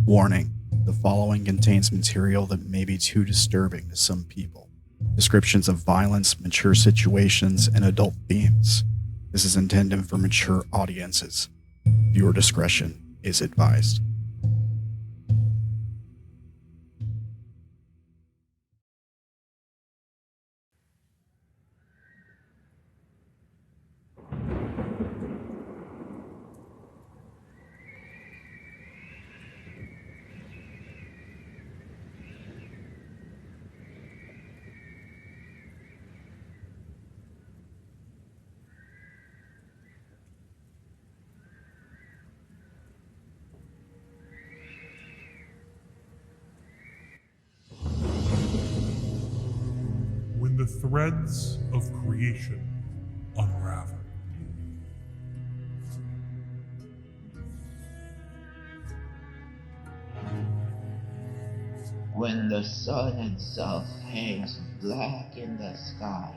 Warning: the following contains material that may be too disturbing to some people. Descriptions of violence, mature situations, and adult themes. This is intended for mature audiences. Viewer discretion is advised. When the threads of creation unravel. When the sun itself hangs black in the sky.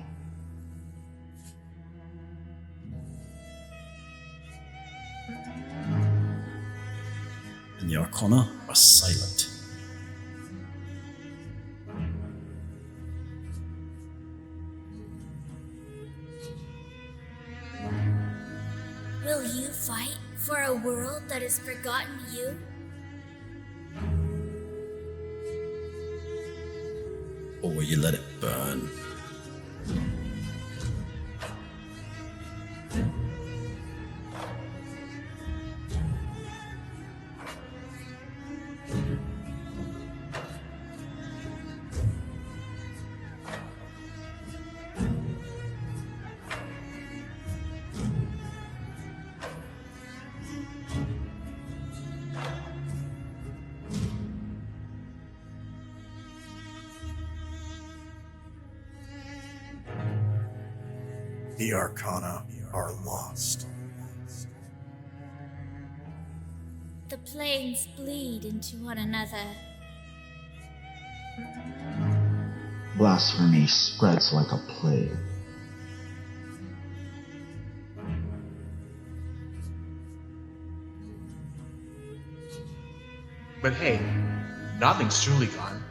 And the Arcana are silent. Will you fight for a world that has forgotten you? Or will you let it burn? The Arcana are lost. The planes bleed into one another. Blasphemy spreads like a plague. But hey, nothing's truly gone.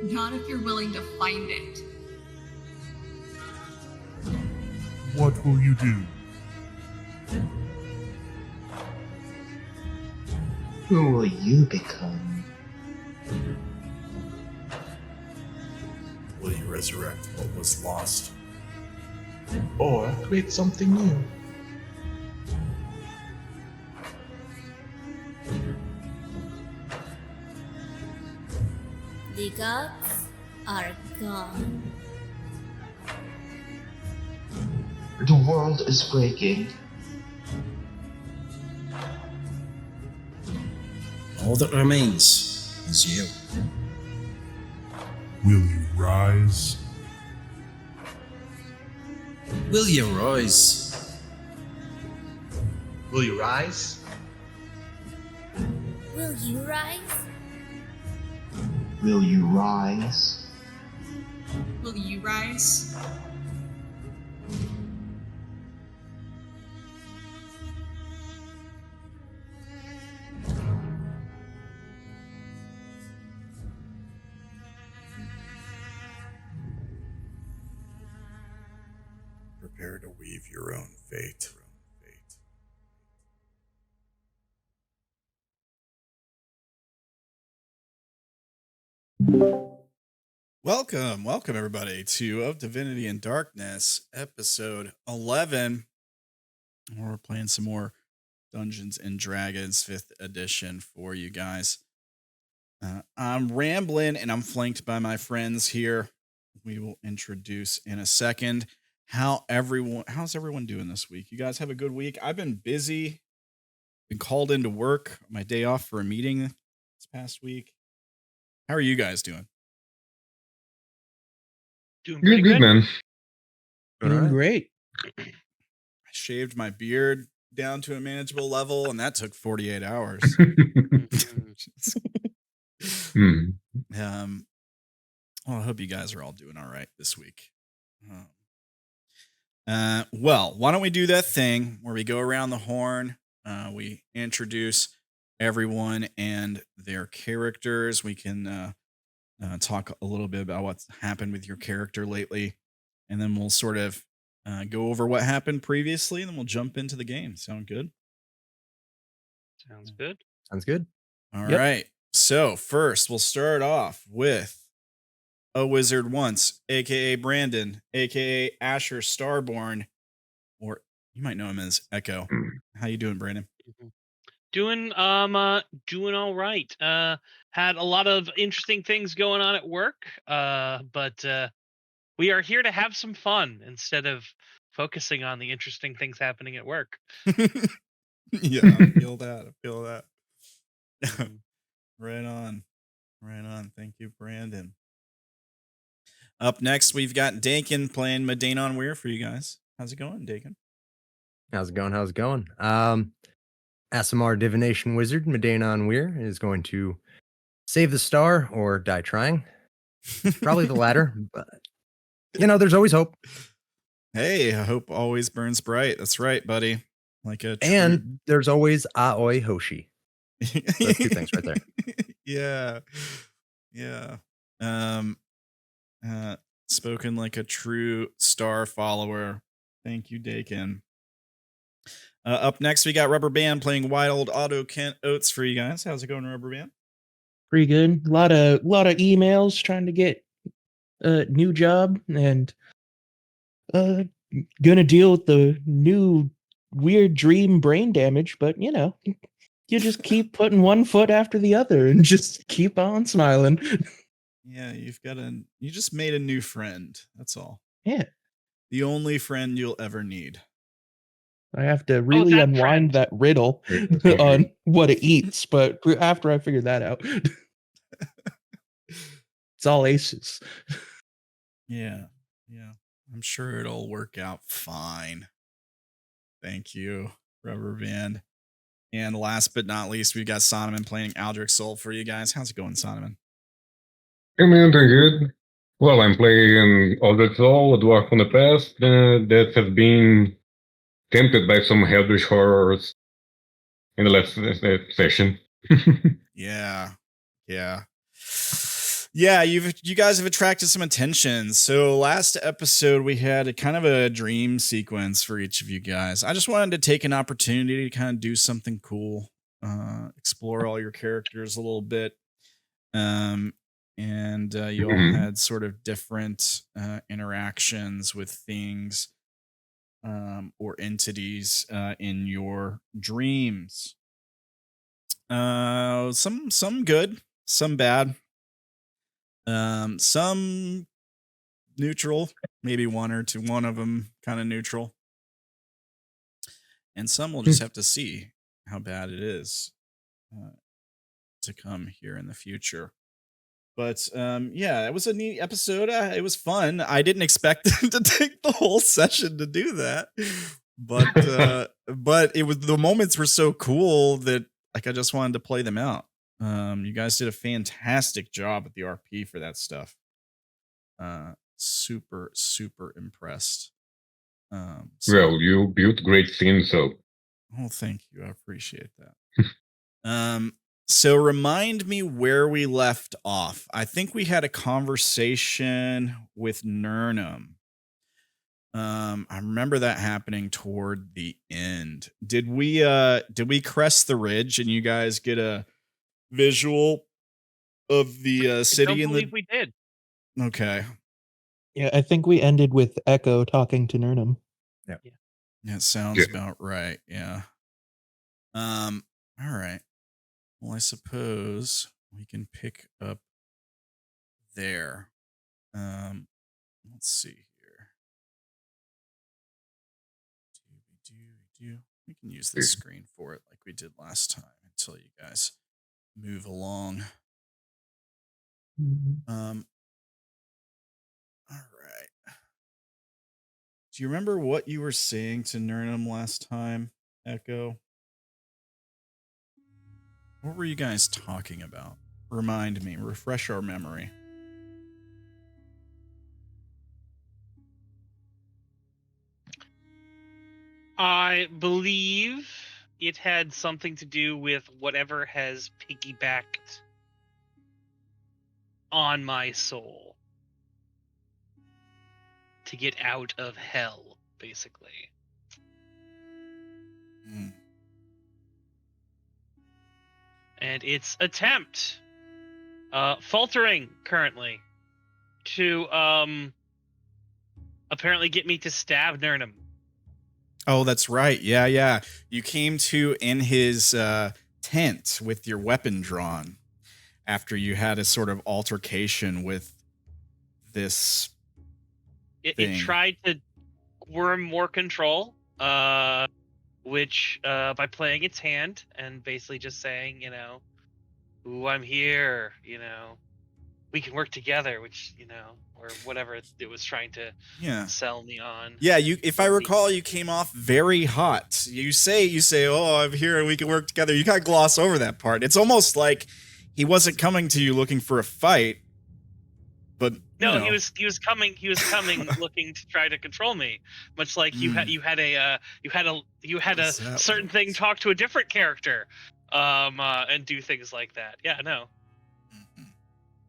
Not if you're willing to find it. What will you do? Who will you become? Will you resurrect what was lost? Or create something new. The gods are gone. The world is breaking. All that remains is you. Will you rise? Will you rise? Will you rise? Will you rise? Will you rise? Will you rise? Prepare to weave your own fate. Welcome everybody to Of Divinity and Darkness, episode 11. We're playing some more Dungeons and Dragons 5th edition for you guys. I'm rambling and I'm flanked by my friends here. We will introduce in a second. How's everyone doing this week? You guys have a good week? I've been busy. Been called into work, my day off for a meeting this past week. How are you guys doing? Doing pretty Good, good. man. Doing great. I shaved my beard down to a manageable level, and that took 48 hours. Hmm. Well, I hope you guys are all doing all right this week. Well, why don't we do that thing where we go around the horn, we introduce everyone and their characters. We can talk a little bit about what's happened with your character lately, and then we'll sort of go over what happened previously, and then we'll jump into the game. Sound good? Sounds good. Sounds good. All right. So first, we'll start off with a wizard once, aka Brandon, aka Asher Starborn, or you might know him as Ekko. How you doing, Brandon? Doing all right. Had a lot of interesting things going on at work. But we are here to have some fun instead of focusing on the interesting things happening at work. Yeah, I feel that. Right on. Thank you, Brandon. Up next, we've got Dakin playing Medanon Weir for you guys. How's it going, Dakin? How's it going? Asimar divination wizard Medanon Weir is going to save the star or die trying. Probably the latter, but there's always hope. Hey, hope always burns bright. That's right, buddy. Like a and there's always Aoi Hoshi. Those two things right there. Yeah. Spoken like a true star follower. Thank you, Dakin. Up next, we got Rubber Band playing Wild Auto Kent Oats for you guys. How's it going, Rubber Band? Pretty good. A lot of emails trying to get a new job and gonna deal with the new weird dream brain damage, but you just keep putting one foot after the other and just keep on smiling. Yeah, you just made a new friend. That's all. Yeah. The only friend you'll ever need. I have to really unwind that riddle on what it eats, but after I figure that out, it's all aces. Yeah. I'm sure it'll work out fine. Thank you, Rubber Band. And last but not least, we've got Sonoman playing Aldrich Soul for you guys. How's it going, Sonoman? Hey man, doing good. Well, I'm playing Aldrich Soul, a dwarf from the past that has been tempted by some hellish horrors in the last session. Yeah. You guys have attracted some attention. So last episode we had a kind of a dream sequence for each of you guys. I just wanted to take an opportunity to kind of do something cool, explore all your characters a little bit. And you all had sort of different interactions with things or entities in your dreams. Some good, some bad. Some neutral, maybe one of them kind of neutral. And some we'll just have to see how bad it is to come here in the future. But it was a neat episode. It was fun. I didn't expect it to take the whole session to do that. But the moments were so cool that I just wanted to play them out. You guys did a fantastic job at the RP for that stuff. Super impressed. Well, you built great scenes, so. Oh, thank you. I appreciate that. So remind me where we left off. I think we had a conversation with Nurnum. I remember that happening toward the end. Did we crest the ridge and you guys get a visual of the city? I believe we did. Okay. Yeah, I think we ended with Ekko talking to Nurnum. Yeah. That sounds about right. Yeah. All right. Well, I suppose we can pick up there. Let's see here. We can use this screen for it like we did last time until you guys move along. All right. Do you remember what you were saying to Nurnum last time, Ekko? What were you guys talking about? Remind me, refresh our memory. I believe it had something to do with whatever has piggybacked on my soul to get out of hell, basically. And its attempt, faltering currently, to apparently get me to stab Nurnum. Oh, that's right. Yeah. You came to in his tent with your weapon drawn after you had a sort of altercation with this It thing. tried to worm more control, which by playing its hand and basically just saying, ooh, I'm here, we can work together, which, or whatever it was trying to sell me on. Yeah, if I recall, you came off very hot. You say, oh, I'm here and we can work together. You kind of gloss over that part. It's almost like he wasn't coming to you looking for a fight, but no, he was coming looking to try to control me, much like you had a certain thing talk to a different character, and do things like that. Yeah, no.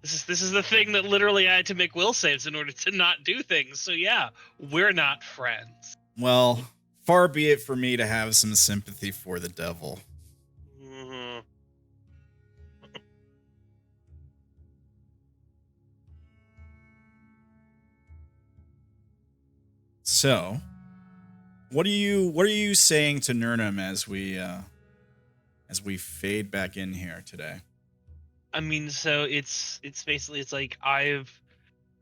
This is the thing that literally I had to make will saves in order to not do things. So yeah, we're not friends. Well, far be it for me to have some sympathy for the devil. Mm-hmm. So, what are you saying to Nurnum as we fade back in here today? I mean, so it's basically, it's like I've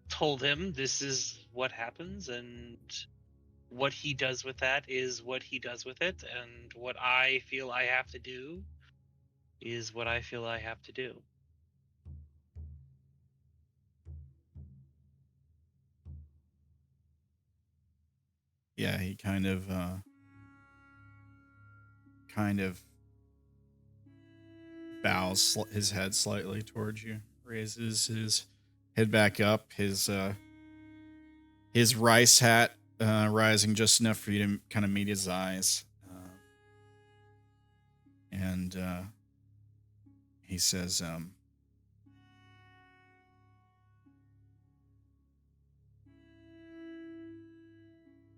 told him this is what happens, and what he does with that is what he does with it, and what I feel I have to do is what I feel I have to do. Yeah, he kind of bows his head slightly towards you, raises his head back up, his rice hat rising just enough for you to kind of meet his eyes. And he says,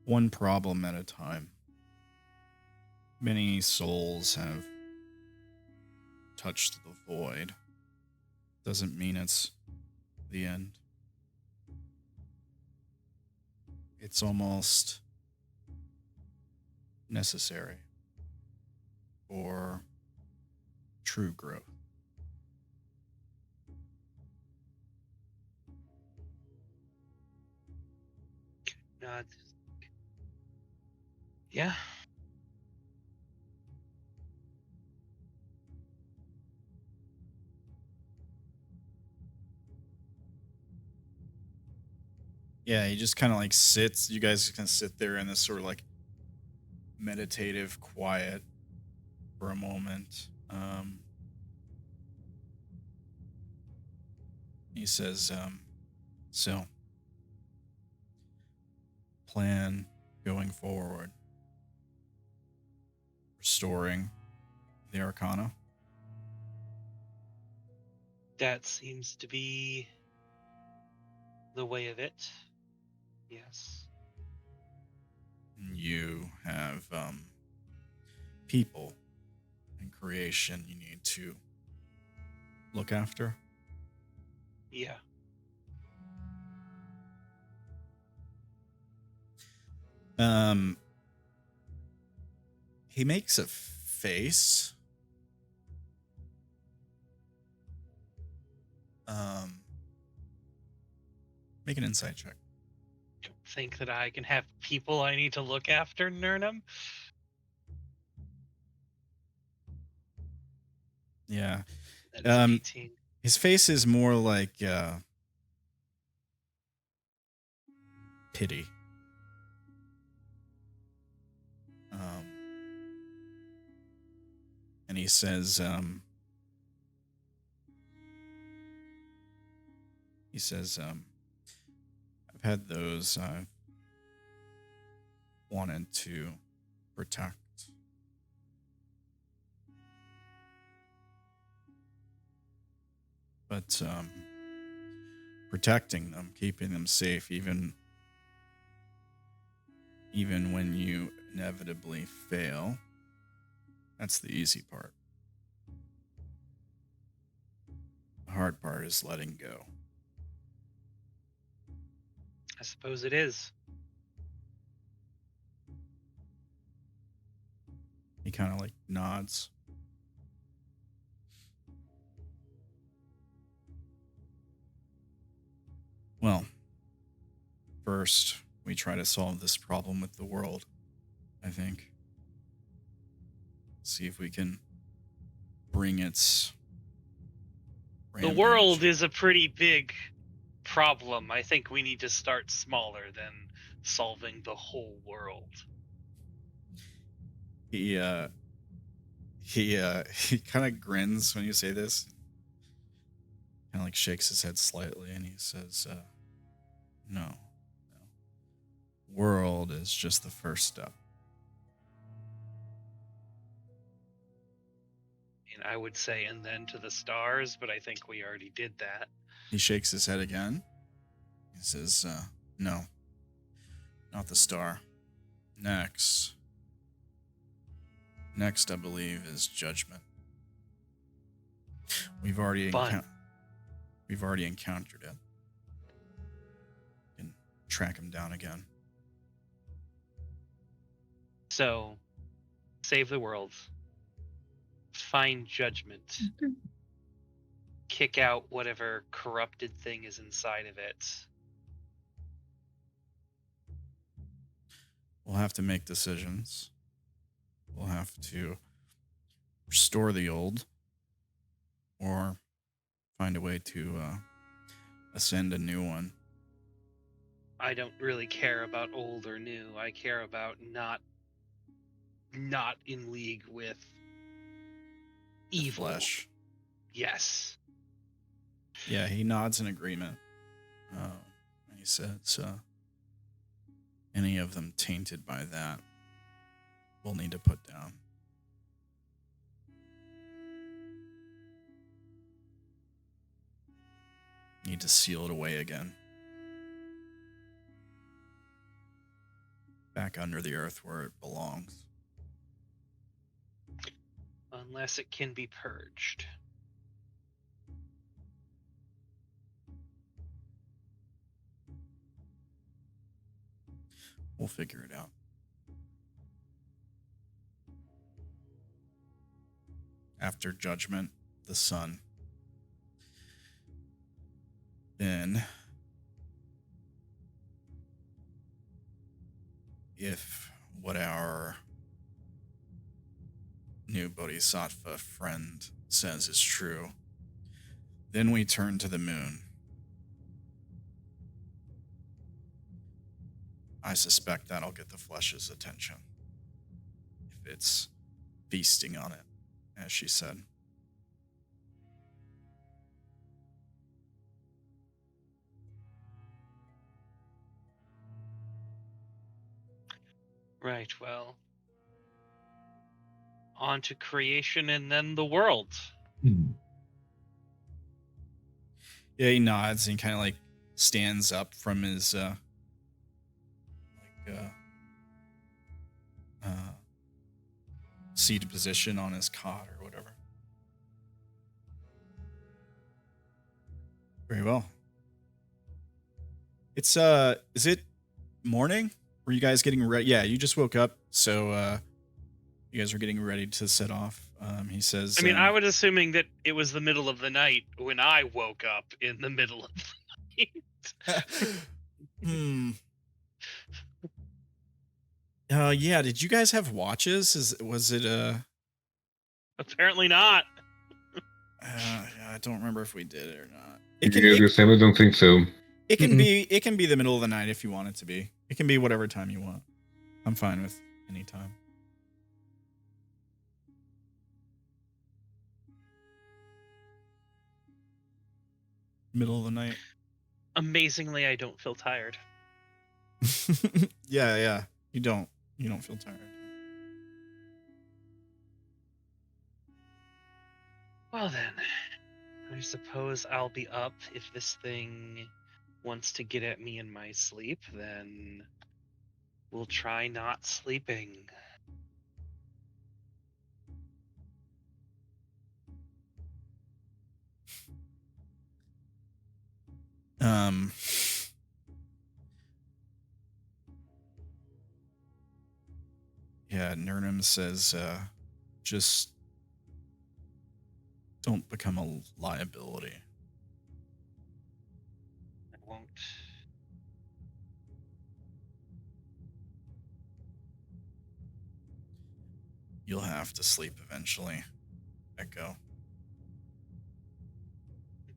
one problem at a time. Many souls have touched the void. Doesn't mean it's the end. It's almost necessary for true growth. Yeah. Yeah, he just kind of like sits. You guys can sit there in this sort of like meditative quiet for a moment. He says, so, plan going forward. Restoring the Arcana. That seems to be the way of it. Yes. You have people and creation you need to look after. Yeah. He makes a face. Make an insight check. Don't think that I can have people I need to look after, Nurnum. Yeah. That is 18. His face is more like pity. And he says, I've had those I've wanted to protect. But protecting them, keeping them safe, even when you inevitably fail, that's the easy part. The hard part is letting go. I suppose it is. He kind of like nods. Well, first, we try to solve this problem with the world, I think. See if we can bring its... The world is a pretty big problem. I think we need to start smaller than solving the whole world. He kind of grins when you say this. Kind of like shakes his head slightly, and he says, no. World is just the first step. And I would say, and then to the stars, but I think we already did that. He shakes his head again. He says, no. Not the star. Next, I believe, is judgment. We've already encountered it. And track him down again. So, save the world. Find judgment. Kick out whatever corrupted thing is inside of it. We'll have to make decisions. We'll have to restore the old, or find a way to ascend a new one. I don't really care about old or new. I care about not in league with evil. Flesh. Yes. Yeah, he nods in agreement. And he says, any of them tainted by that, we'll need to put down. Need to seal it away again. Back under the earth where it belongs. Unless it can be purged. We'll figure it out. After judgment, the sun. Then, if what our new Bodhisattva friend says is true, then we turn to the moon. I suspect that'll get the flesh's attention. If it's feasting on it, as she said. Right, well. On to creation and then the world. Yeah, he nods and kind of like stands up from his seated position on his cot or whatever. Very well. It's is it morning? Were you guys getting ready? Yeah, you just woke up, so you guys are getting ready to set off. He says, I mean, I was assuming that it was the middle of the night when I woke up in the middle of the night. Yeah, did you guys have watches? Was it Apparently not. Yeah, I don't remember if we did it or not. I don't think so. It can be the middle of the night if you want it to be. It can be whatever time you want. I'm fine with any time. Middle of the night. Amazingly, I don't feel tired. Yeah. You don't feel tired. Well then, I suppose I'll be up. If this thing wants to get at me in my sleep, then we'll try not sleeping. Yeah, Nurnum says, just don't become a liability. I won't. You'll have to sleep eventually, Ekko.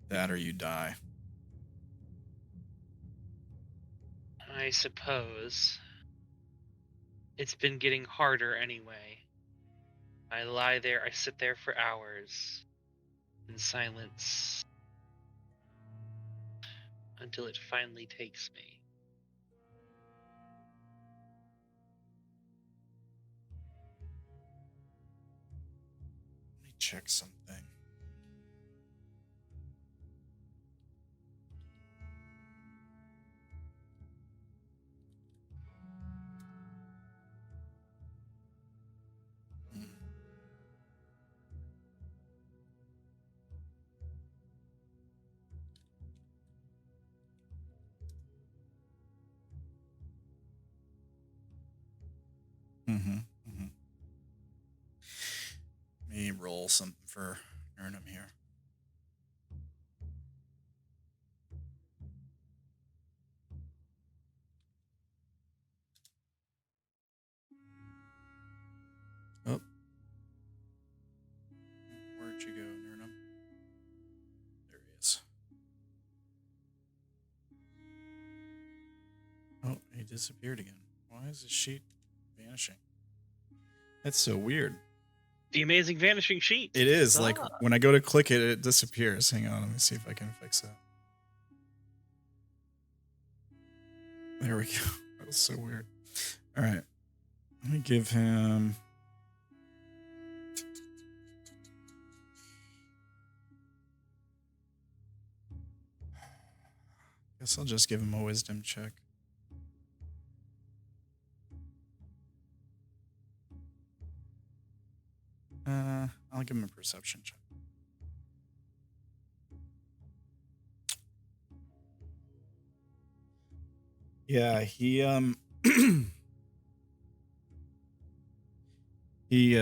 That or you die. I suppose. It's been getting harder anyway. I lie there, I sit there for hours in silence until it finally takes me. Let me check something. Let me roll something for Nurnum here. Oh. Where'd you go, Nurnum? There he is. Oh, he disappeared again. Why is his sheet vanishing? That's so weird. The amazing vanishing sheet. It is. Like, when I go to click it, it disappears. Hang on, let me see if I can fix that. There we go. That was so weird. All right. Let me give him... Guess I'll just give him a wisdom check. I'll give him a perception check. Yeah, he he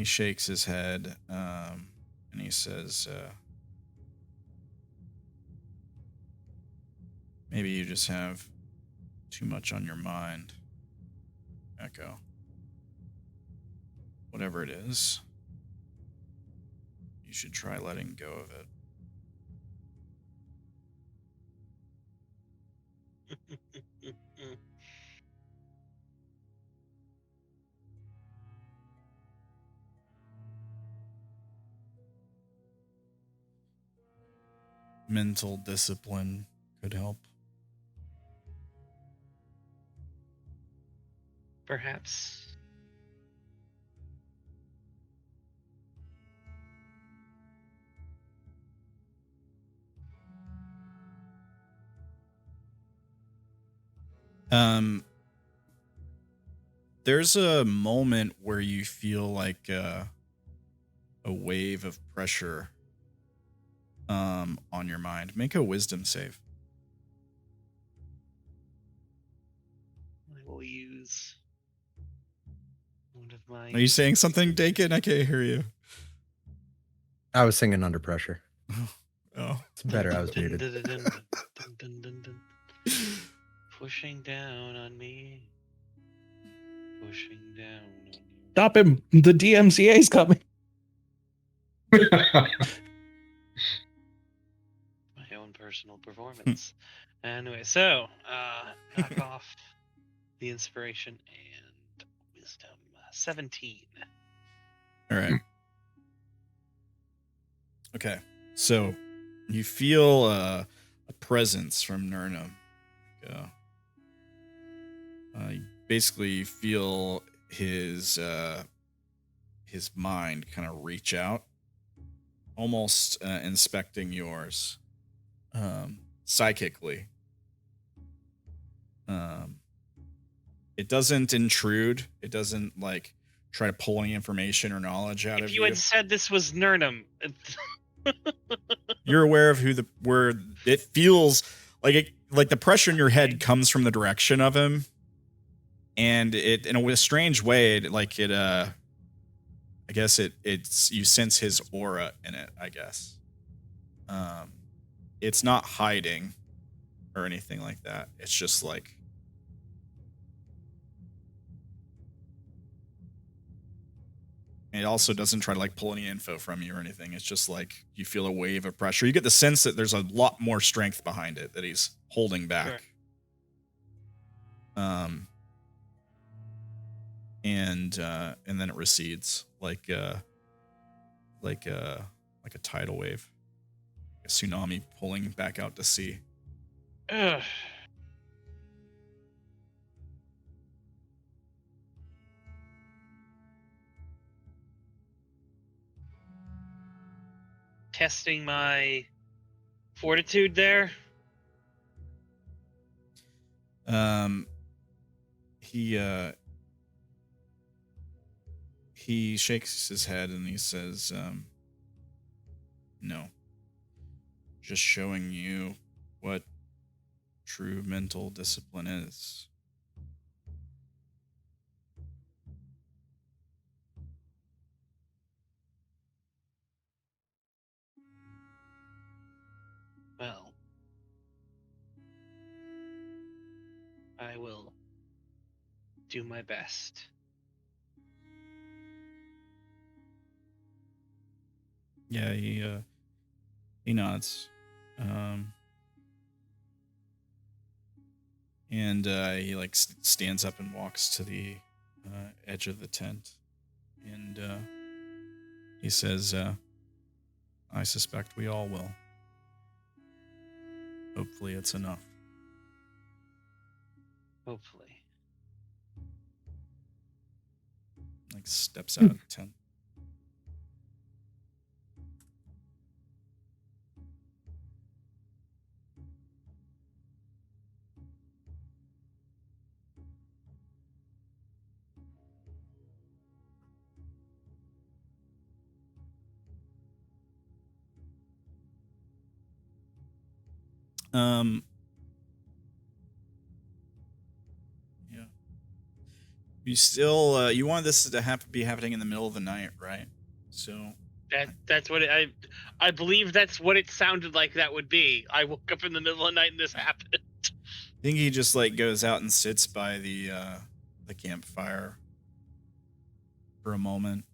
shakes his head and he says, maybe you just have too much on your mind, Ekko. Whatever it is, you should try letting go of it. Mental discipline could help. Perhaps. There's a moment where you feel like a wave of pressure on your mind. Make a wisdom save. I will use one of my... Are you saying something, Dakin? I can't hear you. I was singing Under Pressure. Oh. It's better. I was muted. Pushing down on me. Pushing down on you. Stop him. The DMCA's coming. My own personal performance. Anyway, so knock off the inspiration and wisdom. 17. All right. Okay. So you feel a presence from Nurnum. You basically feel his mind kind of reach out, almost inspecting yours psychically. It doesn't intrude. It doesn't like try to pull any information or knowledge out of If you. you had said this was Nurnum, You're aware of where it feels like the pressure in your head comes from the direction of him, and it in a strange way, I guess it's you sense his aura in it. I guess, it's not hiding or anything like that. It's just like. It also doesn't try to like pull any info from you or anything. It's just like you feel a wave of pressure. You get the sense that there's a lot more strength behind it that he's holding back. Sure. And then it recedes like a tidal wave, a tsunami pulling back out to sea. Ugh. Testing my fortitude there. He shakes his head and he says, no. Just showing you what true mental discipline is. Well, I will do my best. Yeah, he nods. And he like stands up and walks to the edge of the tent. And he says, I suspect we all will. Hopefully it's enough. Hopefully. Like steps out of the tent. Yeah. You still you want this to be happening in the middle of the night, right? So That's what I believe that's what it sounded like that would be. I woke up in the middle of the night and this happened. I think he just like goes out and sits by the campfire for a moment.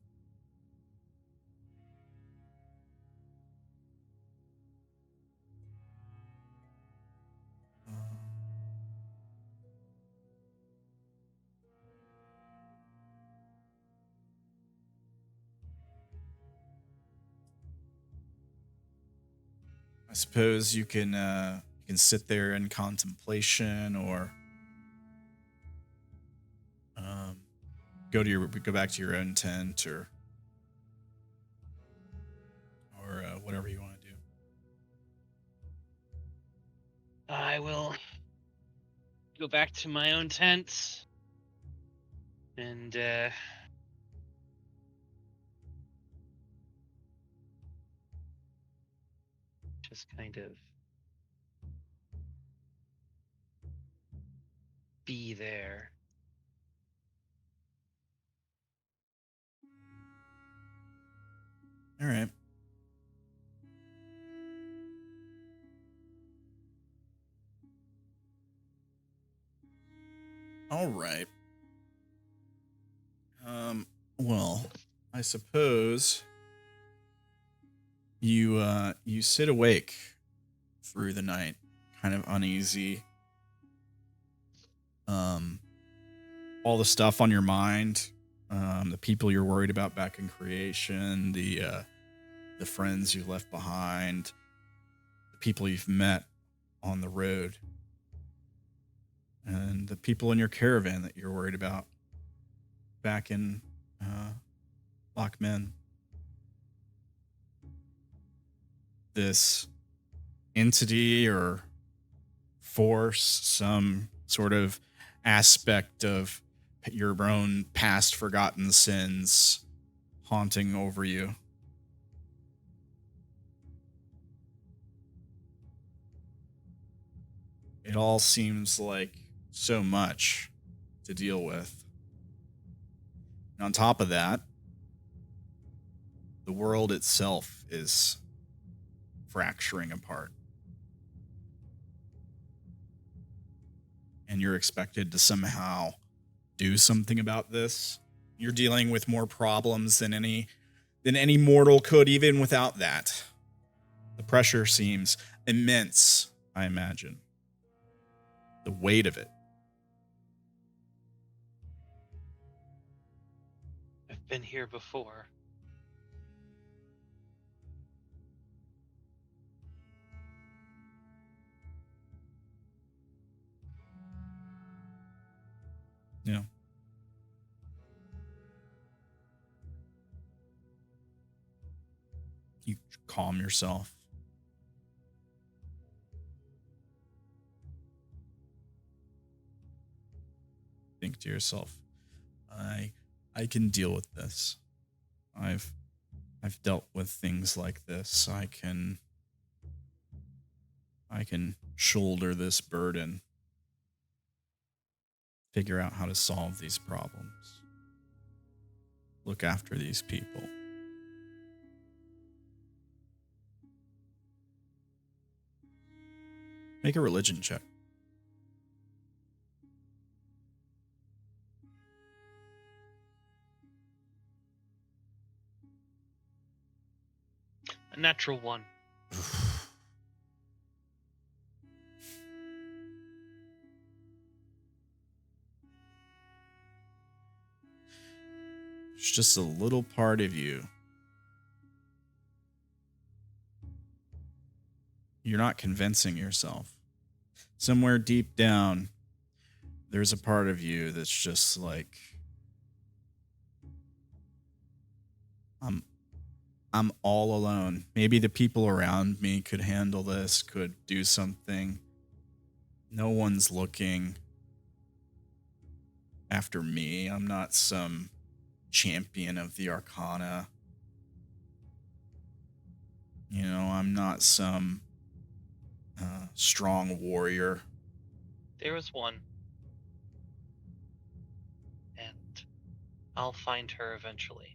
I suppose you can sit there in contemplation, or go back to your own tent, or whatever you want to do. I will go back to my own tent and just kind of be there. All right. All right. Well, I suppose You sit awake through the night, kind of uneasy. All the stuff on your mind, the people you're worried about back in creation, the friends you left behind, the people you've met on the road, and the people in your caravan that you're worried about back in Lochmin. This entity or force, some sort of aspect of your own past forgotten sins haunting over you. It all seems like so much to deal with. And on top of that, the world itself is fracturing apart. And you're expected to somehow do something about this. You're dealing with more problems than any mortal could, even without that. The pressure seems immense, I imagine. The weight of it. I've been here before. Yeah. You calm yourself. Think to yourself, I can deal with this. I've dealt with things like this. I can shoulder this burden. Figure out how to solve these problems. Look after these people. Make a religion check. A natural 1. It's just a little part of you. You're not convincing yourself. Somewhere deep down, there's a part of you that's just like, I'm all alone. Maybe the people around me could handle this, could do something. No one's looking after me. I'm not some champion of the Arcana. You know, I'm not some strong warrior. There was one. And I'll find her eventually.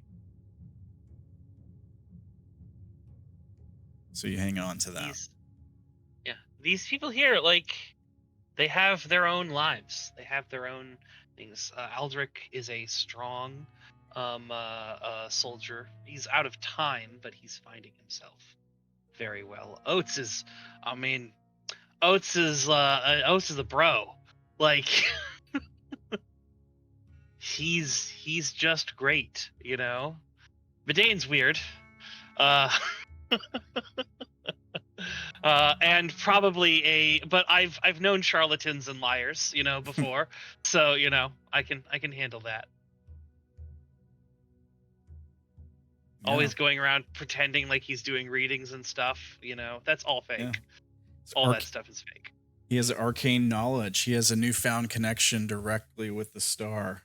So you hang on to that. These people here, like, they have their own lives. They have their own things. Aldrich is a strong soldier. He's out of time, but he's finding himself very well. Oats is a bro. Like, he's just great, you know. Vidane's weird. And probably but I've known charlatans and liars, you know, before. So, you know, I can handle that. Yeah. Always going around pretending like he's doing readings and stuff, you know. That's all fake. Yeah. All that stuff is fake. He has arcane knowledge. He has a newfound connection directly with the star.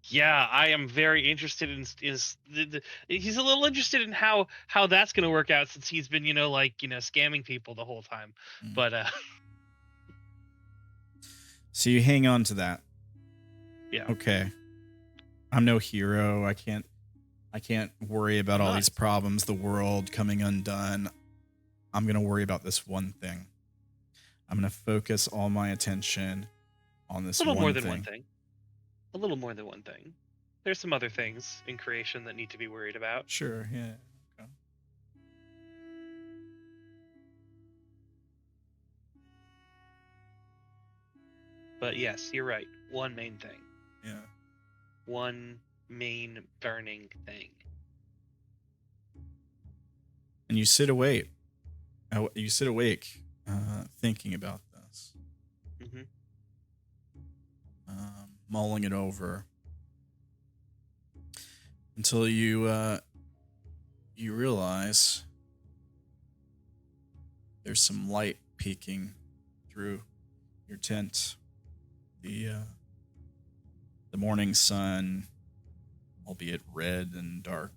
Yeah, I am very interested in he's a little interested in how that's going to work out, since he's been, scamming people the whole time. But so you hang on to that. Yeah. Okay. I'm no hero. I can't worry about all these problems, the world coming undone. I'm going to worry about this one thing. I'm going to focus all my attention on this one thing. A little more than one thing. There's some other things in creation that need to be worried about. Sure, yeah. Okay. But yes, you're right. One main thing. Yeah. One main burning thing. And you sit awake. You sit awake, thinking about this, Mm-hmm. mulling it over, until you realize there's some light peeking through your tent. The morning sun, albeit red and dark,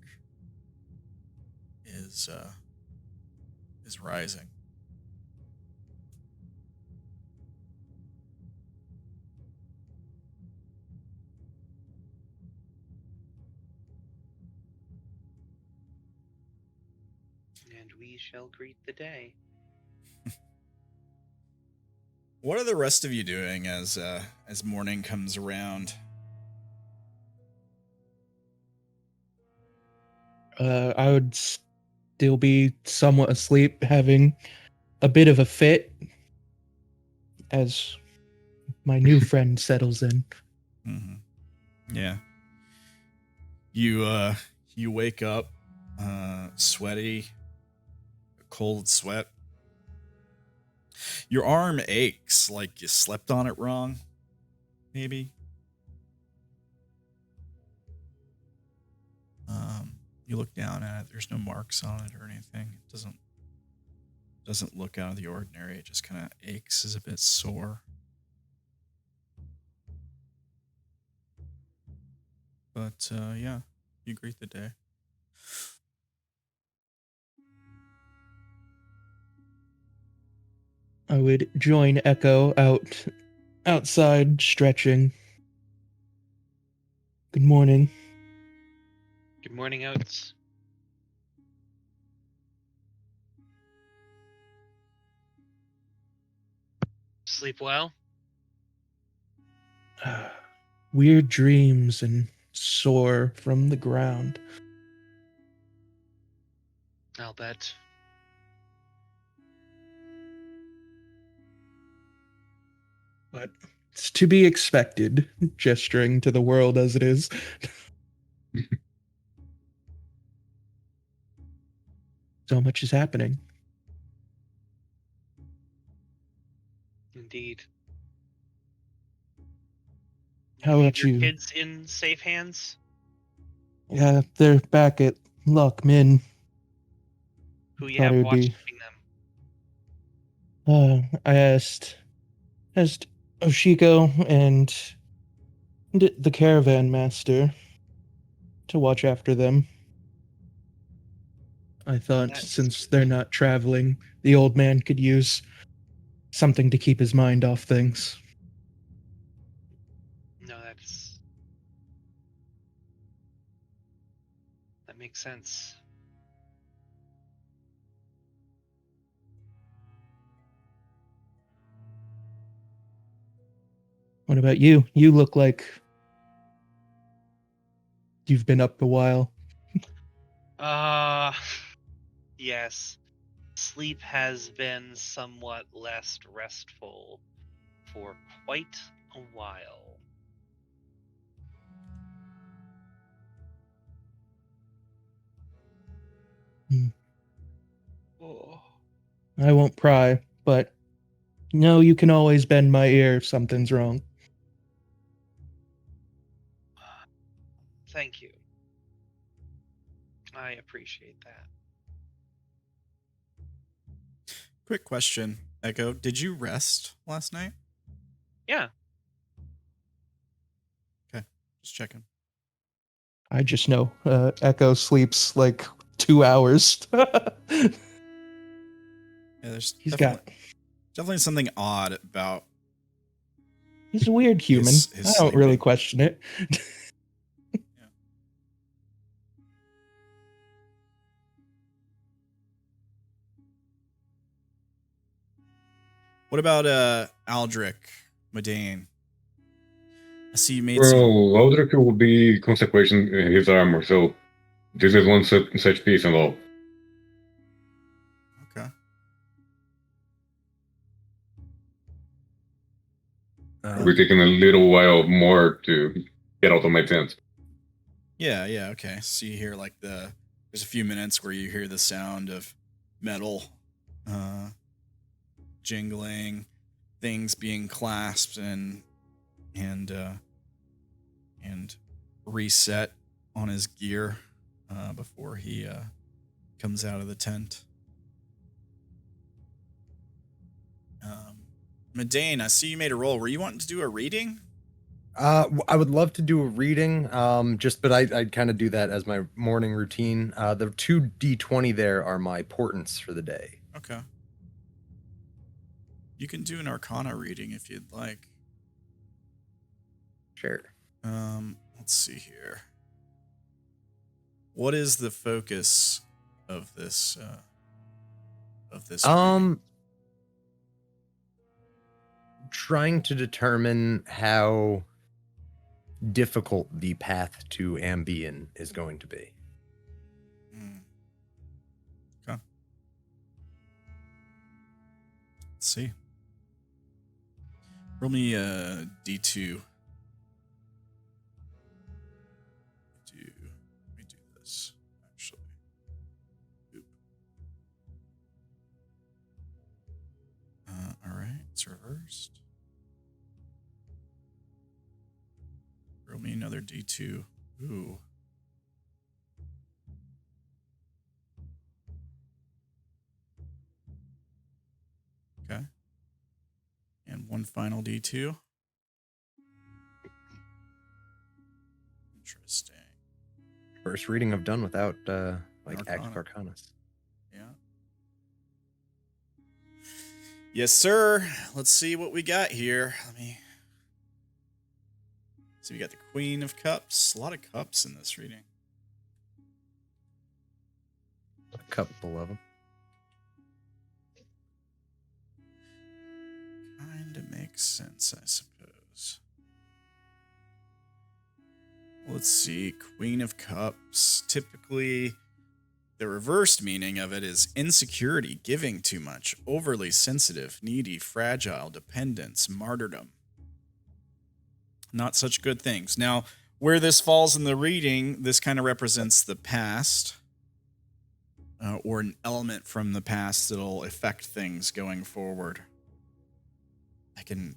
is rising. And we shall greet the day. What are the rest of you doing as morning comes around? I would still be somewhat asleep, having a bit of a fit as my new friend settles in. Mm-hmm. Yeah. You wake up, sweaty, cold sweat. Your arm aches like you slept on it wrong, maybe. You look down at it. There's no marks on it or anything. It doesn't look out of the ordinary. It just kind of aches, is a bit sore. But yeah, you greet the day. I would join Ekko outside stretching. Good morning. Good morning, Oats. Sleep well? Weird dreams and sore from the ground. I'll bet. But it's to be expected, gesturing to the world as it is. So much is happening. Indeed. How about Your you? kids in safe hands? Yeah, they're back at Luck Min. Who you Thought have it would be. watching them? I asked Oshiko and the caravan master to watch after them. I thought That's since they're not traveling, the old man could use something to keep his mind off things. No, that makes sense. What about you? You look like you've been up a while. Yes. Sleep has been somewhat less restful for quite a while. Oh. I won't pry, but no, you can always bend my ear if something's wrong. Thank you. I appreciate that. Quick question, Ekko. Did you rest last night? Yeah. Okay, just checking. I just know Ekko sleeps like 2 hours. Yeah, there's He's definitely something odd about. He's a weird human. his I don't really sleeping. question it. Yeah. What about Aldrich Medane? I see you made Well, some. Aldrich will be consecration his armor, so this is one such piece and all. Okay. We're taking a little while more to get out of my tent. Yeah, okay. So you hear like there's a few minutes where you hear the sound of metal jingling, things being clasped and reset on his gear before he comes out of the tent. Medane, I see you made a roll. Were you wanting to do a reading? I would love to do a reading, but I'd kind of do that as my morning routine. The 2d20 there are my portents for the day. Okay. You can do an Arcana reading if you'd like. Sure. Let's see here. What is the focus of this? Reading? Trying to determine how difficult the path to Ambien is going to be. Okay. Let's see. Roll me a D2. Let me do this, actually. Oop. All right, it's reversed. Roll me another D2. Ooh. Okay. And one final D2. Interesting. First reading I've done without active Arcana. arcanas. Yeah. Yes, sir. Let's see what we got here. So we got the Queen of Cups. A lot of cups in this reading. A couple of them. Kind of makes sense, I suppose. Let's see. Queen of Cups. Typically, the reversed meaning of it is insecurity, giving too much, overly sensitive, needy, fragile, dependence, martyrdom. Not such good things. Now, where this falls in the reading, this kind of represents the past, or an element from the past that'll affect things going forward. I can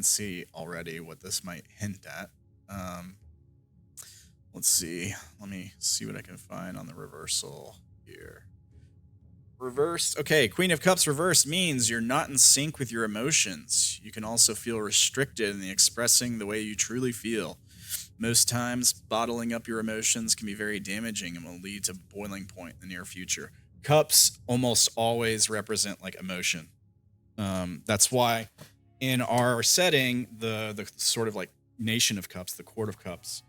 see already what this might hint at. Let's see. Let me see what I can find on the reversal here. Reversed. Okay, Queen of Cups reversed means you're not in sync with your emotions. You can also feel restricted in the expressing the way you truly feel. Most times, bottling up your emotions can be very damaging and will lead to a boiling point in the near future. Cups almost always represent like emotion. That's why in our setting, the sort of like Nation of Cups, the Court of Cups,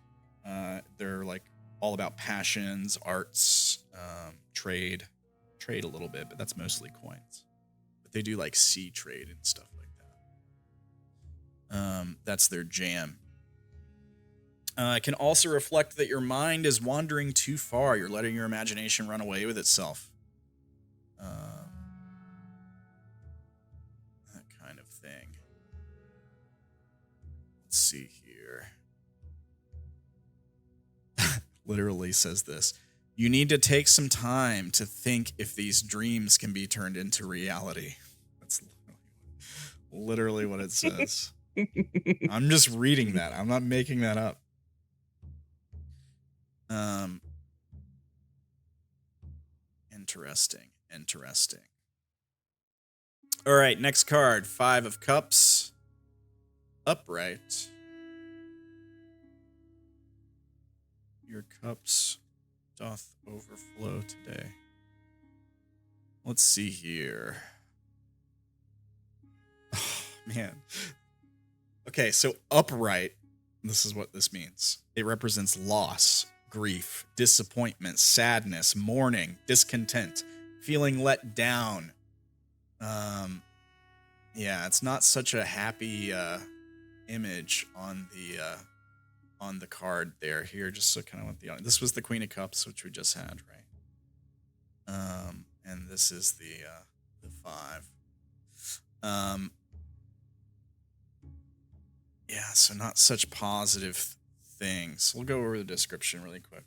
they're like all about passions, arts, trade a little bit, but that's mostly coins. But they do like sea trade and stuff like that. That's their jam. It can also reflect that your mind is wandering too far. You're letting your imagination run away with itself. That kind of thing. Let's see here. Literally says this. You need to take some time to think if these dreams can be turned into reality. That's literally what it says. I'm just reading that. I'm not making that up. Interesting. All right, next card. 5 of Cups. Upright. Your cups doth overflow today. Let's see here. Oh, man. Okay, so upright, this is what this means. It represents loss, grief, disappointment, sadness, mourning, discontent, feeling let down. Yeah, it's not such a happy image on the card there. Here, just so kind of what this was the Queen of Cups, which we just had, right? And this is the 5. so not such positive things. We'll go over the description really quick.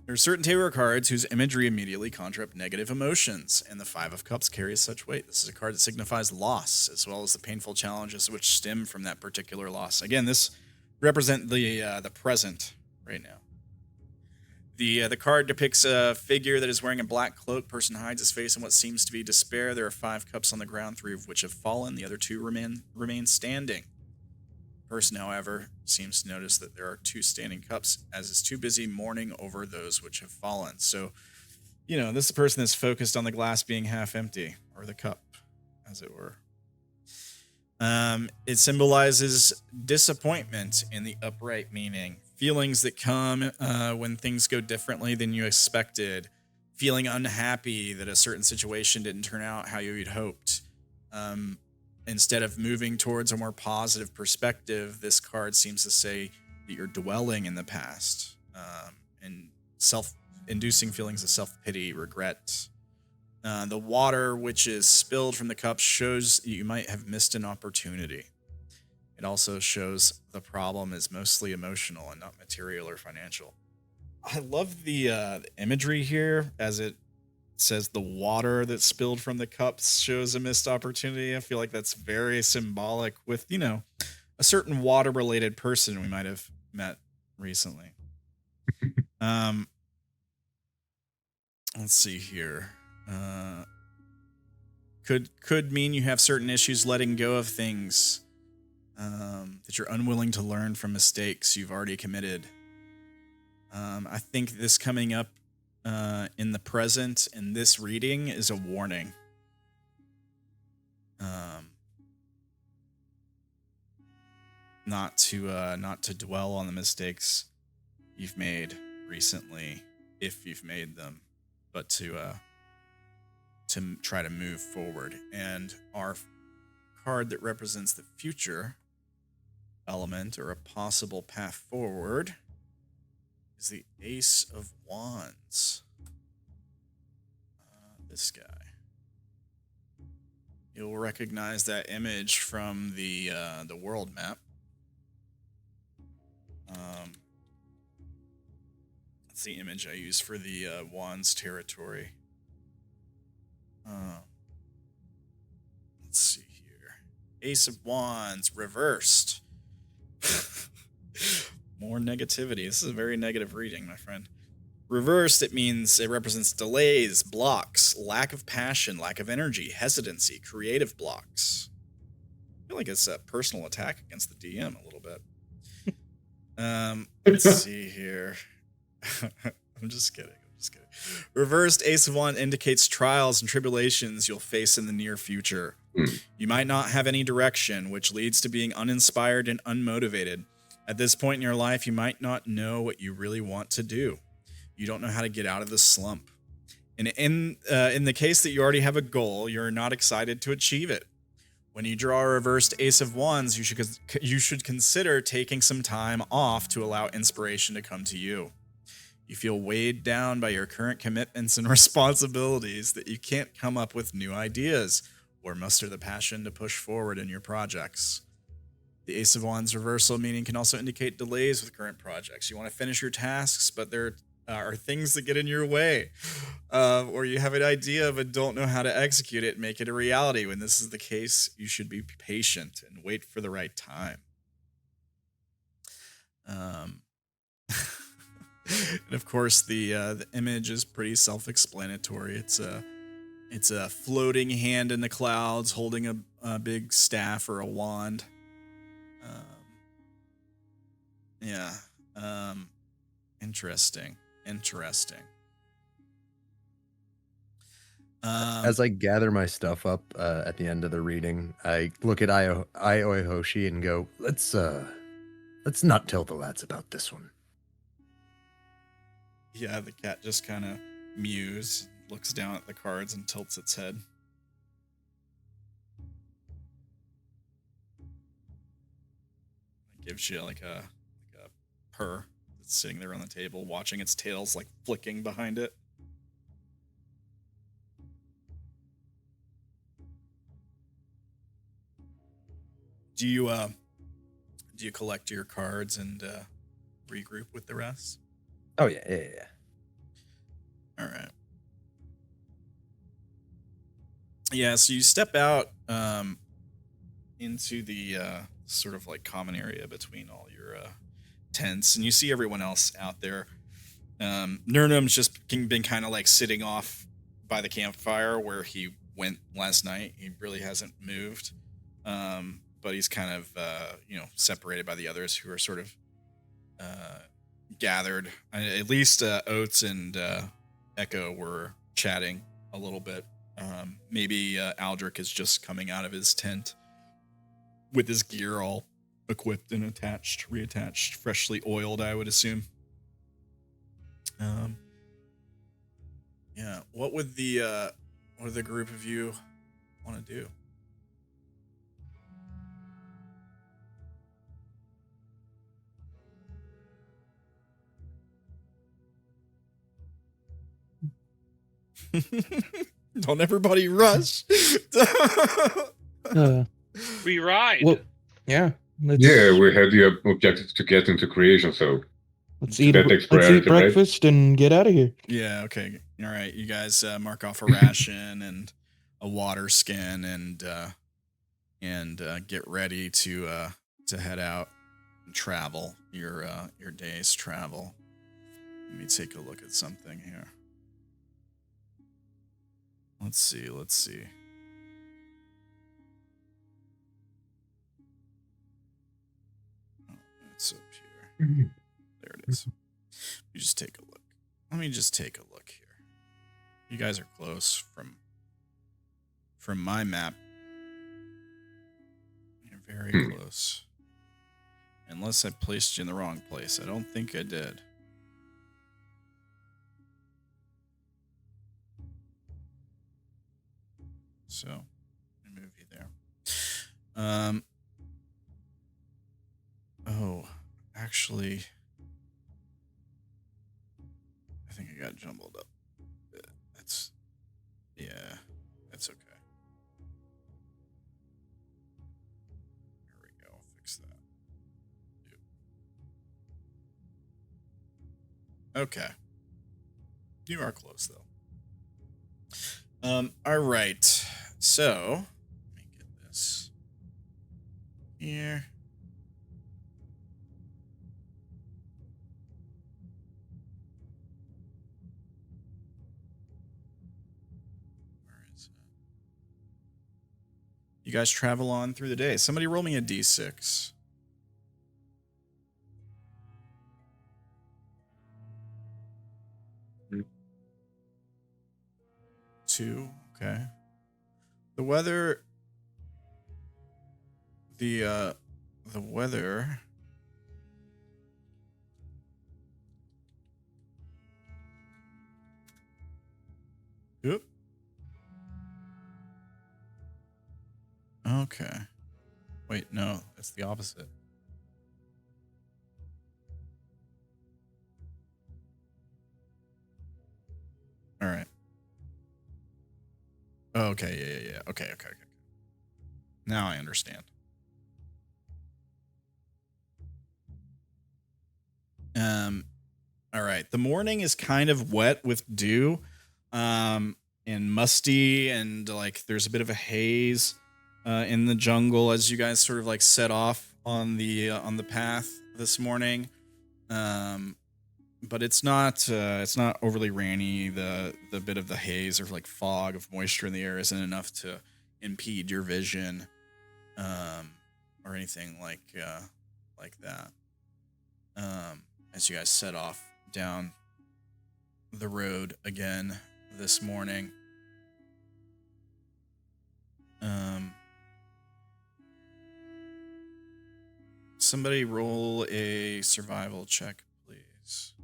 There are certain tarot cards whose imagery immediately conjure up negative emotions, and the Five of Cups carries such weight. This is a card that signifies loss, as well as the painful challenges which stem from that particular loss. Again, this represents the present right now. The card depicts a figure that is wearing a black cloak. Person hides his face in what seems to be despair. There are 5 cups on the ground, 3 of which have fallen. The other 2 remain standing. Person, however, seems to notice that there are 2 standing cups, as is too busy mourning over those which have fallen. So, this person is focused on the glass being half empty, or the cup, as it were. It symbolizes disappointment in the upright meaning. Feelings that come when things go differently than you expected. Feeling unhappy that a certain situation didn't turn out how you had hoped. Instead of moving towards a more positive perspective, this card seems to say that you're dwelling in the past and inducing feelings of self-pity, regret. The water which is spilled from the cup shows that you might have missed an opportunity. It also shows the problem is mostly emotional and not material or financial. I love the imagery here, as it says the water that spilled from the cups shows a missed opportunity. I feel like that's very symbolic with, a certain water-related person we might have met recently. Let's see here. Could mean you have certain issues letting go of things, that you're unwilling to learn from mistakes you've already committed. I think this coming up in the present in this reading is a warning. Not to dwell on the mistakes you've made recently, if you've made them, but to try to move forward. And our card that represents the future element, or a possible path forward, is the Ace of Wands. This guy. You'll recognize that image from the world map. That's the image I use for the Wands territory. Let's see here. Ace of Wands reversed. More negativity. This is a very negative reading, my friend. Reversed, it represents delays, blocks, lack of passion, lack of energy, hesitancy, creative blocks. I feel like it's a personal attack against the DM a little bit. Let's see here. I'm just kidding. Reversed Ace of Wands indicates trials and tribulations you'll face in the near future. You might not have any direction, which leads to being uninspired and unmotivated. At this point in your life, you might not know what you really want to do. You don't know how to get out of the slump. And in the case that you already have a goal, you're not excited to achieve it. When you draw a reversed Ace of Wands, you should consider taking some time off to allow inspiration to come to you. You feel weighed down by your current commitments and responsibilities that you can't come up with new ideas or muster the passion to push forward in your projects. The Ace of Wands reversal meaning can also indicate delays with current projects. You want to finish your tasks, but there are things that get in your way. Or you have an idea but don't know how to execute it and make it a reality. When this is the case, you should be patient and wait for the right time. And of course, the image is pretty self-explanatory. It's a floating hand in the clouds holding a big staff or a wand. Interesting. As I gather my stuff up at the end of the reading, I look at Ioi Hoshi and go, let's not tell the lads about this one. Yeah, the cat just kind of mews, looks down at the cards and tilts its head. It gives you like a purr that's sitting there on the table, watching its tails like flicking behind it. Do you collect your cards and regroup with the rest? Oh yeah. All right. Yeah, so you step out into the sort of like common area between all your tents, and you see everyone else out there. Nurnum's just been kind of like sitting off by the campfire where he went last night. He really hasn't moved, but he's kind of separated by the others who are sort of gathered. At least Oats and Ekko were chatting a little bit. Maybe Aldrich is just coming out of his tent with his gear all equipped and reattached, freshly oiled, I would assume. Yeah. What would the group of you want to do? Don't everybody rush. We ride. Well, yeah. Yeah, we had the objective to get into creation, so Let's eat that takes priority, right? breakfast and get out of here. Yeah, okay. All right. You guys mark off a ration and a water skin and get ready to head out and travel your day's travel. Let me take a look at something here. Let's see. Oh, it's up here. There it is. You just take a look. Let me just take a look here. You guys are close from my map. You're very close. Unless I placed you in the wrong place. I don't think I did. So, let me move you there. Oh, actually, I think I got jumbled up. That's okay. Here we go. I'll fix that. Okay. You are close, though. All right. So, let me get this here. Where is it? You guys travel on through the day. Somebody roll me a d6. Two. Okay. The weather. The weather. Oop. Okay. Wait, no, that's the opposite. All right. Oh, okay, yeah. Okay. Now I understand. All right. The morning is kind of wet with dew, and musty, and like there's a bit of a haze in the jungle as you guys sort of like set off on the path this morning. But it's not overly rainy. The bit of the haze or like fog of moisture in the air isn't enough to impede your vision, or anything like that. As you guys set off down the road again this morning. Somebody roll a survival check, please.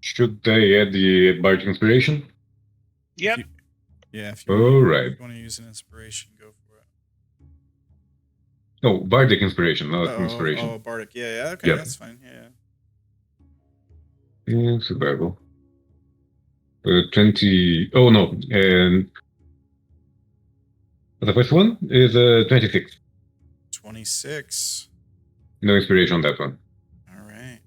Should I add the bardic inspiration? Yep. If you All right. want to use an inspiration, go for it. No, bardic inspiration, not inspiration. Oh, bardic. Yeah. Okay, Yep. That's fine. Yeah. Yeah, survival. 20. Oh no, and the first one is 26. 26. No inspiration on that one. All right.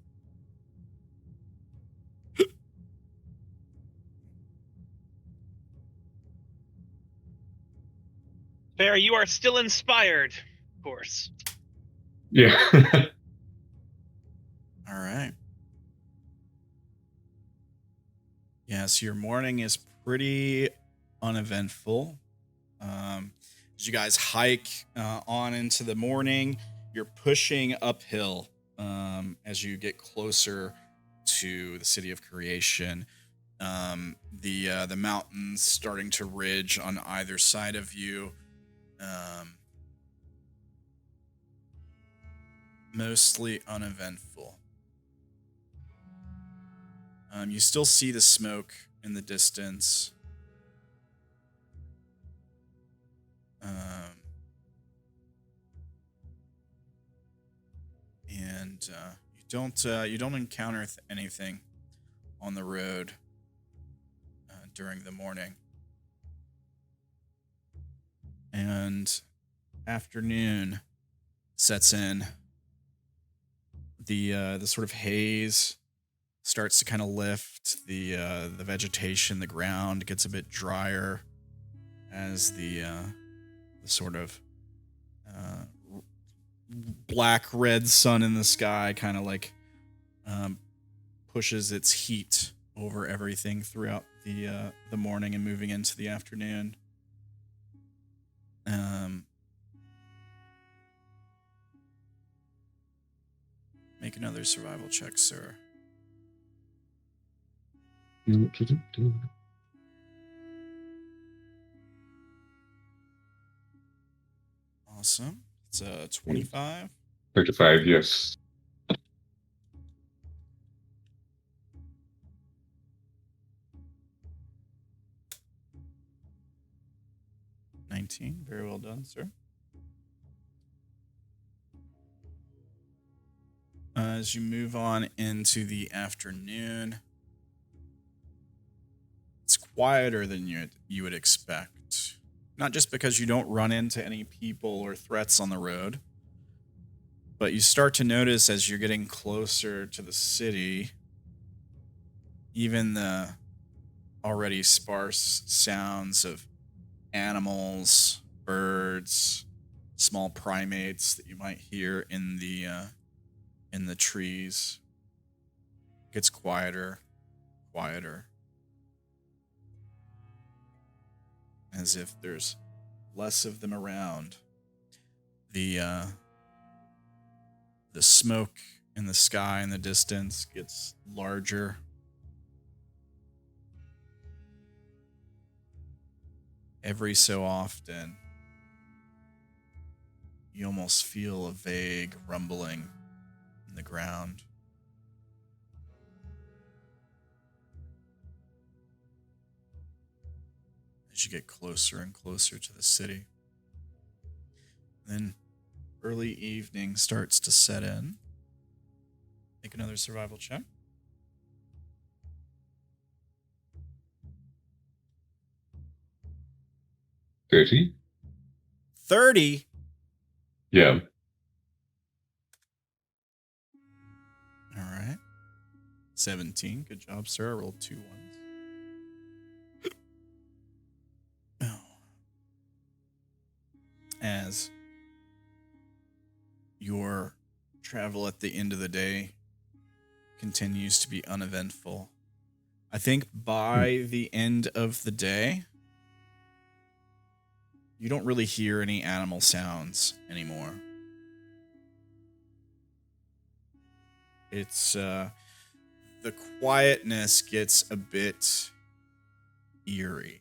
Fair, you are still inspired, of course. Yeah. All right. Yeah, so your morning is pretty uneventful. As you guys hike on into the morning, you're pushing uphill as you get closer to the city of creation. The mountains starting to ridge on either side of you. Mostly uneventful. You still see the smoke in the distance. And you don't encounter anything on the road during the morning. And afternoon sets in. The sort of haze starts to kind of lift. The vegetation, the ground gets a bit drier as the sort of black red sun in the sky kind of like pushes its heat over everything throughout the morning and moving into the afternoon. Make another survival check, sir. Awesome. It's 25. 35, yes. Very well done, sir. As you move on into the afternoon, it's quieter than you would expect. Not just because you don't run into any people or threats on the road, but you start to notice as you're getting closer to the city, even the already sparse sounds of animals, birds, small primates that you might hear in the trees gets quieter, as if there's less of them around. The smoke in the sky in the distance gets larger. Every so often, you almost feel a vague rumbling in the ground. As you get closer and closer to the city. Then early evening starts to set in. Make another survival check. 30? 30? Yeah. All right. 17. Good job, sir. I rolled 2 ones. Oh. As your travel at the end of the day continues to be uneventful, I think by the end of the day, you don't really hear any animal sounds anymore. It's, the quietness gets a bit eerie.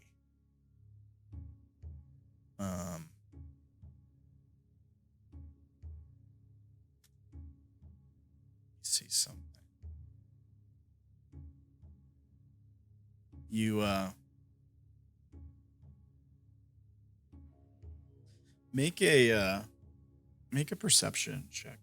See something. You, make a perception check.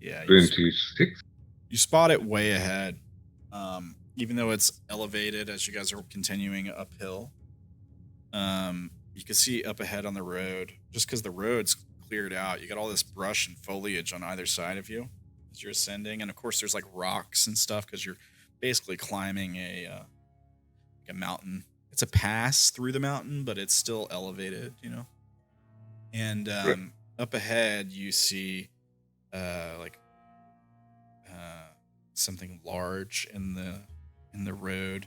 Yeah. 26? You spot it way ahead. Even though it's elevated as you guys are continuing uphill, you can see up ahead on the road, just because the road's cleared out, you got all this brush and foliage on either side of you as you're ascending. And of course, there's like rocks and stuff because you're basically climbing a mountain. It's a pass through the mountain, but it's still elevated, you know. And up ahead, you see something large in the road.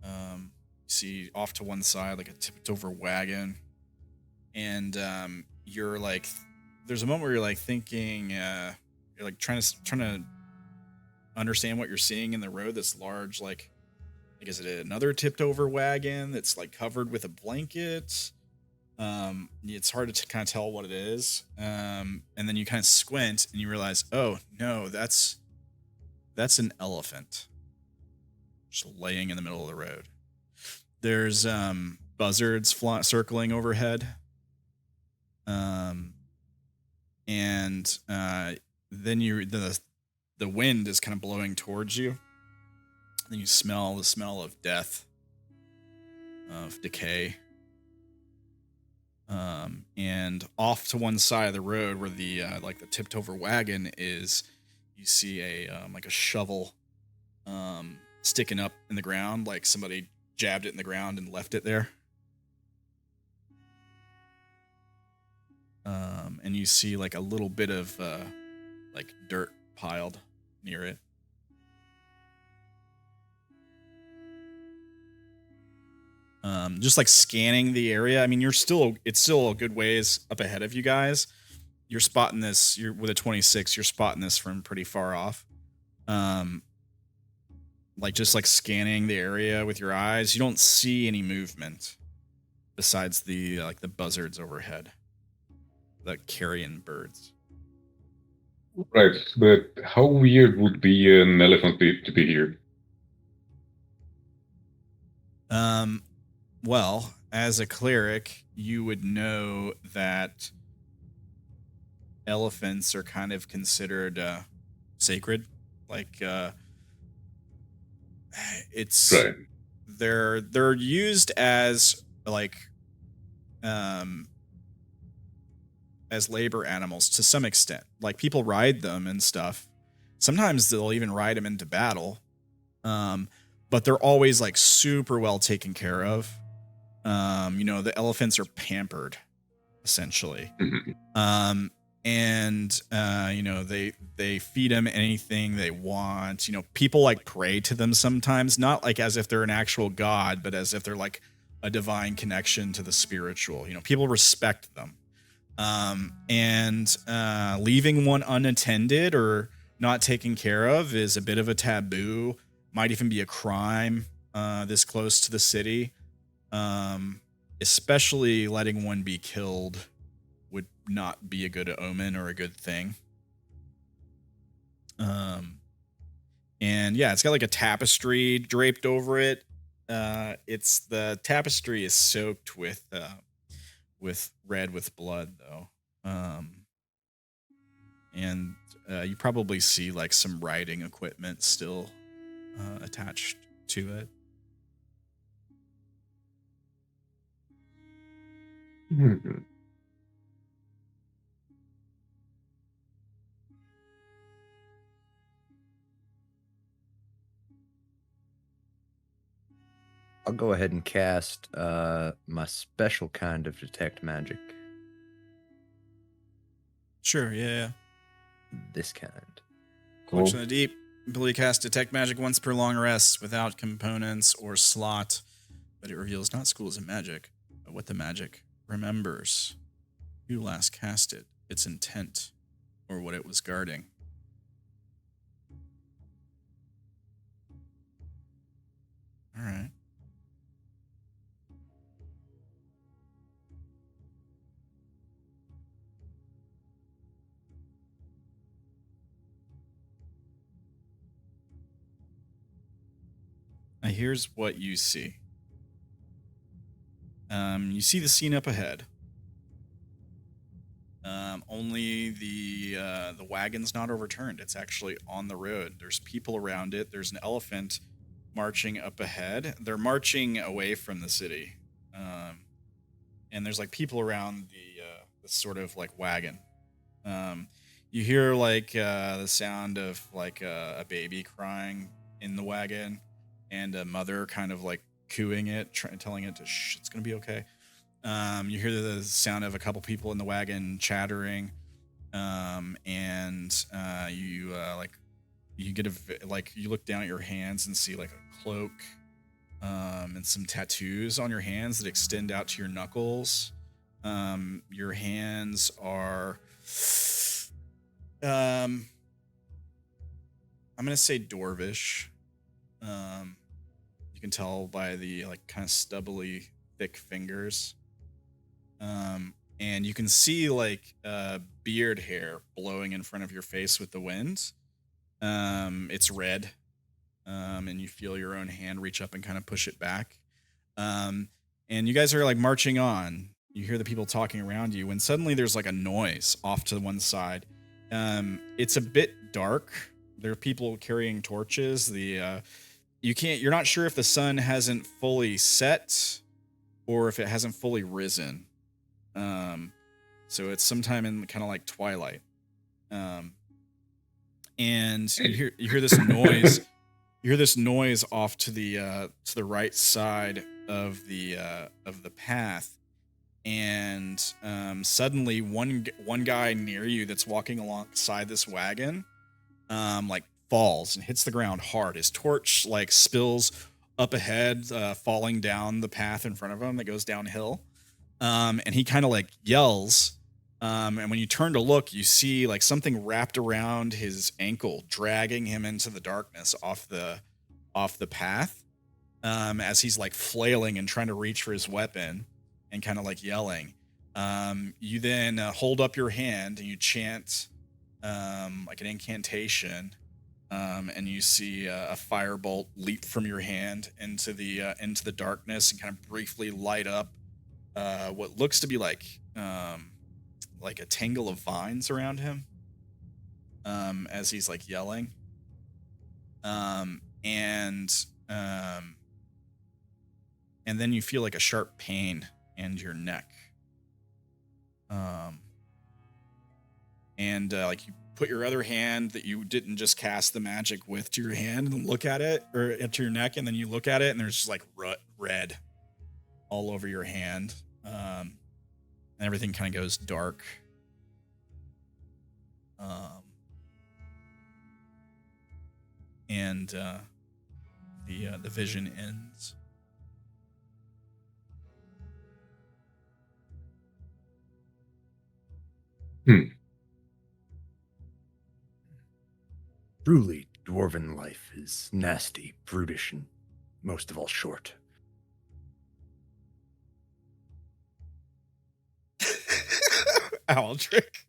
You see off to one side like a tipped over wagon, and you're like, there's a moment where you're like thinking, you're like trying to understand what you're seeing in the road. This large, like is it another tipped over wagon that's like covered with a blanket? It's hard to kind of tell what it is. And then you kind of squint and you realize, oh no, that's an elephant just laying in the middle of the road. There's buzzards circling overhead. And then the wind is kind of blowing towards you. Then you smell the smell of death, of decay. And off to one side of the road where the like the tipped over wagon is, you see a like a shovel sticking up in the ground, like somebody jabbed it in the ground and left it there. And you see like a little bit of like dirt piled near it. Just like scanning the area. I mean, it's still a good ways up ahead of you guys. You're spotting this. You're with a 26. You're spotting this from pretty far off. Like just like scanning the area with your eyes. You don't see any movement besides the like the buzzards overhead, the carrion birds. Right, but how weird would be an elephant to be here? Well, as a cleric, you would know that elephants are kind of considered sacred. Like it's right. They're used as like as labor animals to some extent. Like people ride them and stuff. Sometimes they'll even ride them into battle. But they're always like super well taken care of. You know, the elephants are pampered, essentially. And you know, they feed them anything they want. You know, people like pray to them sometimes, not like as if they're an actual god, but as if they're like a divine connection to the spiritual. You know, people respect them. And leaving one unattended or not taken care of is a bit of a taboo. Might even be a crime this close to the city. Especially letting one be killed would not be a good omen or a good thing. And yeah, it's got like a tapestry draped over it. The tapestry is soaked with red with blood though. And you probably see like some writing equipment still attached to it. Mm-hmm. I'll go ahead and cast my special kind of detect magic. Sure, yeah. This kind. Collection of Deep. Ability to cast detect magic once per long rest without components or slot, but it reveals not schools of magic, but what the magic remembers. Who last cast it, its intent, or what it was guarding. All right. Now here's what you see. You see the scene up ahead. Only the wagon's not overturned. It's actually on the road. There's people around it. There's an elephant marching up ahead. They're marching away from the city, and there's like people around the sort of like wagon. You hear like the sound of like a baby crying in the wagon, and a mother kind of like cooing it, telling it to shh, it's gonna be okay. You hear the sound of a couple people in the wagon chattering, and you get you look down at your hands and see like a cloak, and some tattoos on your hands that extend out to your knuckles. Your hands are, I'm gonna say dwarvish. You can tell by the like kind of stubbly, thick fingers. And you can see like beard hair blowing in front of your face with the wind. It's red, and you feel your own hand reach up and kind of push it back. And you guys are like marching on. You hear the people talking around you when suddenly there's like a noise off to one side. It's a bit dark. There are people carrying torches. You're not sure if the sun hasn't fully set or if it hasn't fully risen. So it's sometime in kind of like twilight. And you hear this noise. You hear this noise off to the right side of the path, and suddenly one guy near you that's walking alongside this wagon, like falls and hits the ground hard. His torch like spills up ahead, falling down the path in front of him that goes downhill. And he kind of like yells. And when you turn to look, you see like something wrapped around his ankle, dragging him into the darkness off the path. As he's like flailing and trying to reach for his weapon and kind of like yelling. You then hold up your hand and you chant like an incantation. And you see a firebolt leap from your hand into the darkness and kind of briefly light up what looks to be like a tangle of vines around him, as he's like yelling, and then you feel like a sharp pain in your neck, and like you put your other hand that you didn't just cast the magic with to your hand and look at it, or to your neck, and then you look at it and there's just like red all over your hand. And everything kind of goes dark. And the vision ends. Truly, dwarven life is nasty, brutish, and most of all short. Aldrich.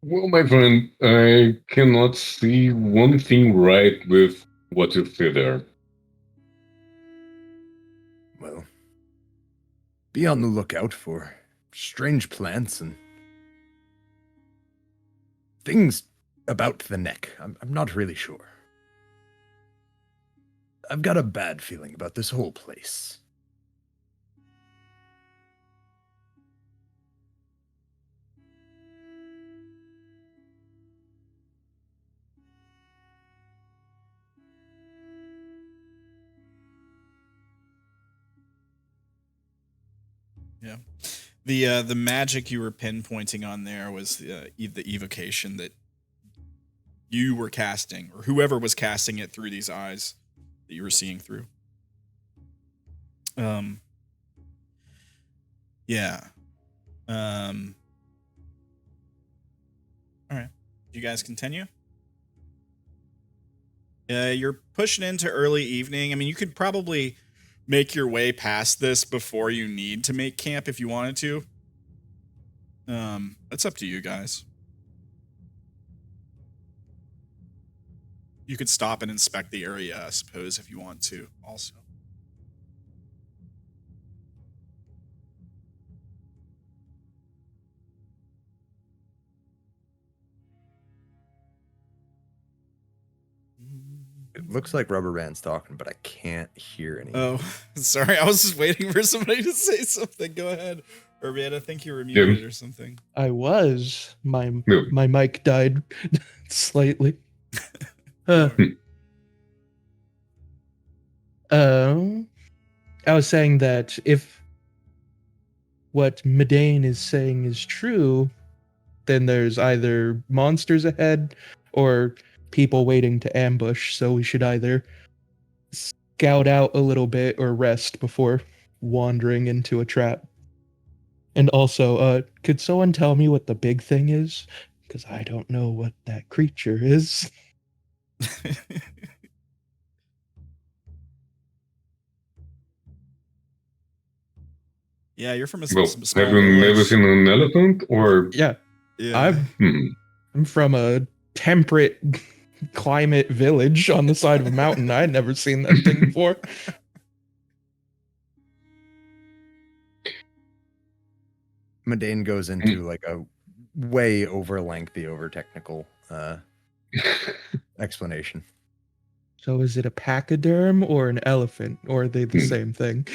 Well, my friend, I cannot see one thing right with what you see there. Well, be on the lookout for strange plants and things about the neck. I'm not really sure. I've got a bad feeling about this whole place. Yeah. The magic you were pinpointing on there was the evocation that you were casting, or whoever was casting it through these eyes that you were seeing through. Yeah. All right. You guys continue? You're pushing into early evening. I mean, you could probably make your way past this before you need to make camp if you wanted to. It's up to you guys. You could stop and inspect the area, I suppose, if you want to also. It looks like Rubber Band's talking, but I can't hear anything. Oh, sorry. I was just waiting for somebody to say something. Go ahead. Urban, I think you were muted or something. I was. My mic died slightly. I was saying that if what Medane is saying is true, then there's either monsters ahead or people waiting to ambush. So we should either scout out a little bit or rest before wandering into a trap. And also, could someone tell me what the big thing is? Because I don't know what that creature is. Yeah, you're from a Well, small have you village. never seen an elephant? Or Yeah. Yeah. I'm from a temperate climate village on the side of a mountain. I'd never seen that thing before. Medane goes into like a way over lengthy, over technical explanation. So is it a pachyderm or an elephant? Or are they the same thing?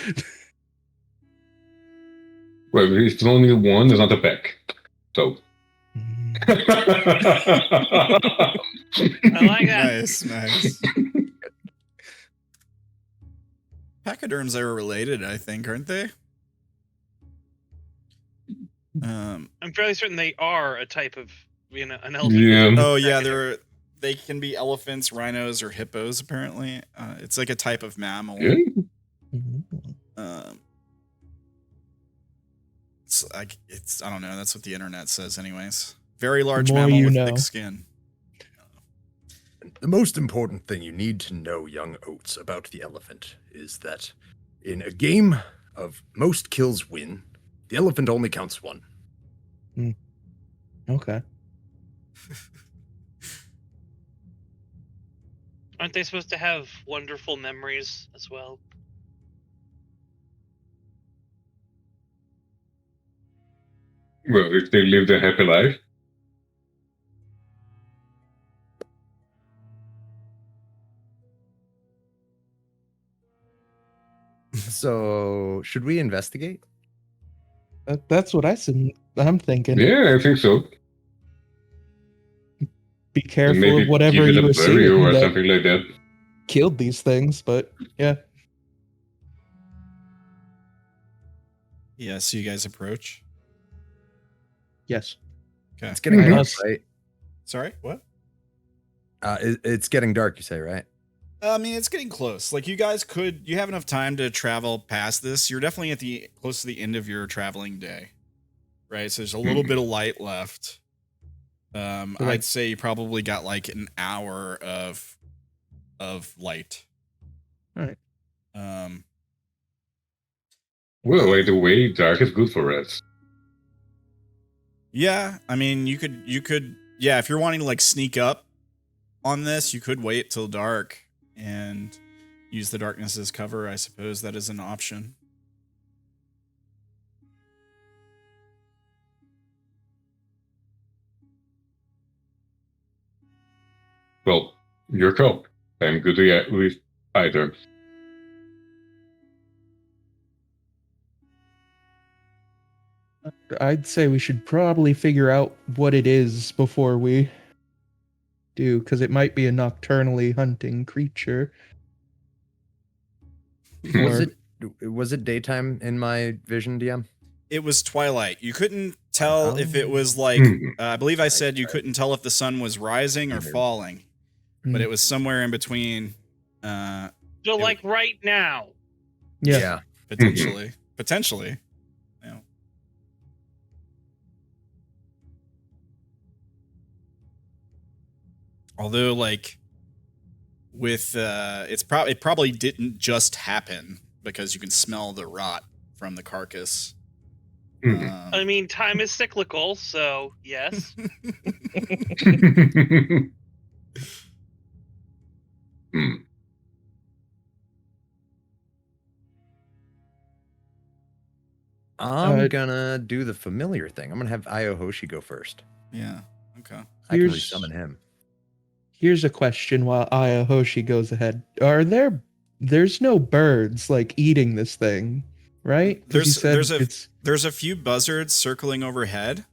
Well, if it's only one, it's not a pack. So. I like that. Nice. Pachyderms are related, I think, aren't they? I'm fairly certain they are a type of, an elephant. Yeah. Oh yeah, they can be elephants, rhinos, or hippos. Apparently, it's like a type of mammal. Yeah. It's I don't know. That's what the internet says, anyways. Very large more mammal you with know. thick skin. The most important thing you need to know, young Oats, about the elephant is that in a game of most kills win, the elephant only counts one. Okay. Aren't they supposed to have wonderful memories as well? Well, if they lived a happy life. So, should we investigate? That's what I'm thinking. Yeah, I think so. Be And careful maybe of whatever give it you a were burial seeing or that something like that. killed these things, but yeah. Yeah. So you guys approach. Yes. Okay. It's getting dark, Us- right? Sorry. What? It's getting dark, you say, right? I mean, it's getting close. Like you have enough time to travel past this. You're definitely at close to the end of your traveling day, right? So there's a little bit of light left. I'd say you probably got like an hour of light. All right. Well, by the way, dark is good for us. Yeah, I mean, you could, yeah, if you're wanting to like sneak up on this, you could wait till dark and use the darkness as cover. I suppose that is an option. Well, your call. I'm good with either. I'd say we should probably figure out what it is before we do, because it might be a nocturnally hunting creature. Was it daytime in my vision, DM? It was twilight. You couldn't tell if it was like, I believe I said you couldn't tell if the sun was rising or falling, but it was somewhere in between. So like right now. Yeah. Potentially. Potentially. Yeah. Although, like, with it probably didn't just happen because you can smell the rot from the carcass. I mean, time is cyclical, so yes. I'm gonna do the familiar thing. I'm gonna have Iohoshi go first. Yeah. Okay. I can resummon him. Here's a question while Ayahoshi goes ahead. There's no birds like eating this thing, right? 'Cause you said there's a few buzzards circling overhead,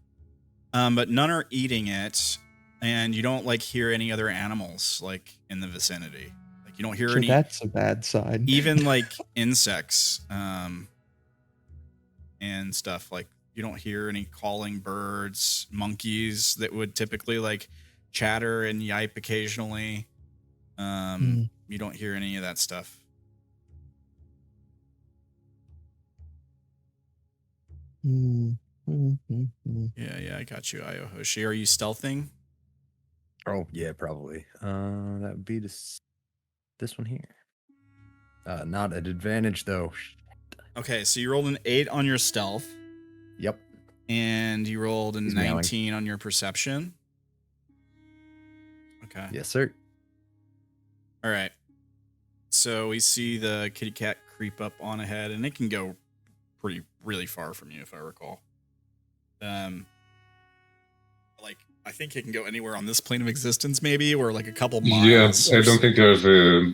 but none are eating it, and you don't like hear any other animals like in the vicinity. Like you don't hear any. That's a bad sign. Even like insects, and stuff. Like you don't hear any calling birds, monkeys that would typically like chatter and yipe occasionally. You don't hear any of that stuff. Yeah, I got you, Ayahoshi. Are you stealthing? Oh yeah, probably. That would be this one here. Not at advantage though. Okay, so you rolled an 8 on your stealth. Yep. And you rolled a He's 19 on your perception. Okay. Yes, sir. All right. So we see the kitty cat creep up on ahead, and it can go really far from you, if I recall. Like I think it can go anywhere on this plane of existence, maybe, or like a couple miles. Yeah, I don't think there's a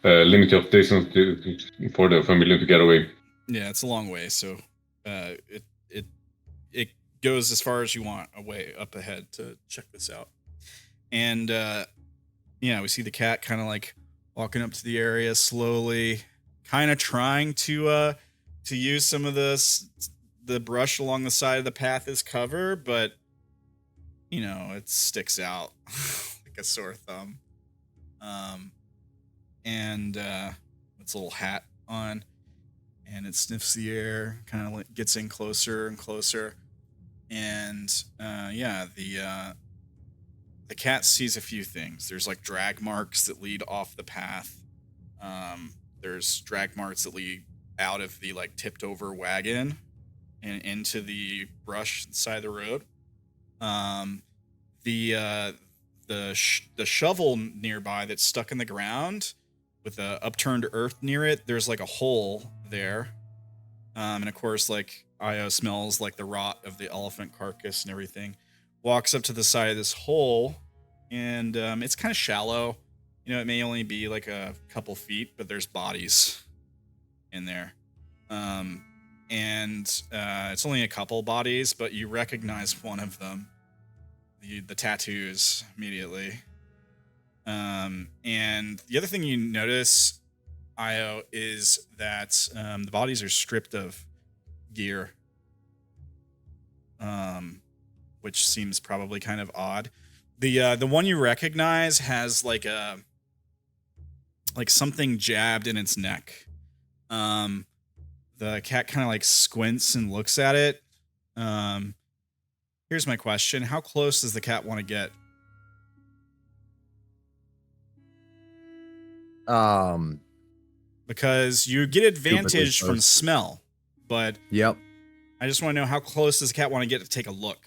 limit of distance for the familiar to get away. Yeah, it's a long way, so it goes as far as you want away up ahead to check this out. And we see the cat kind of like walking up to the area slowly, kind of trying to use some of the brush along the side of the path as cover, but it sticks out like a sore thumb. And its little hat on, and it sniffs the air, kind of gets in closer and closer. And the cat sees a few things. There's like drag marks that lead off the path. There's drag marks that lead out of the like tipped over wagon and into the brush side of the road. The shovel nearby that's stuck in the ground with the upturned earth near it, there's like a hole there. And of course, like Io smells like the rot of the elephant carcass and everything. Walks up to the side of this hole, and it's kind of shallow. It may only be like a couple feet, but there's bodies in there. It's only a couple bodies, but you recognize one of them. The tattoos immediately. And the other thing you notice, Io, is that the bodies are stripped of gear, which seems probably kind of odd. The one you recognize has like something jabbed in its neck. The cat kind of like squints and looks at it. Here's my question: how close does the cat want to get? Because you get advantage from smell, but yep. I just want to know how close does the cat want to get to take a look?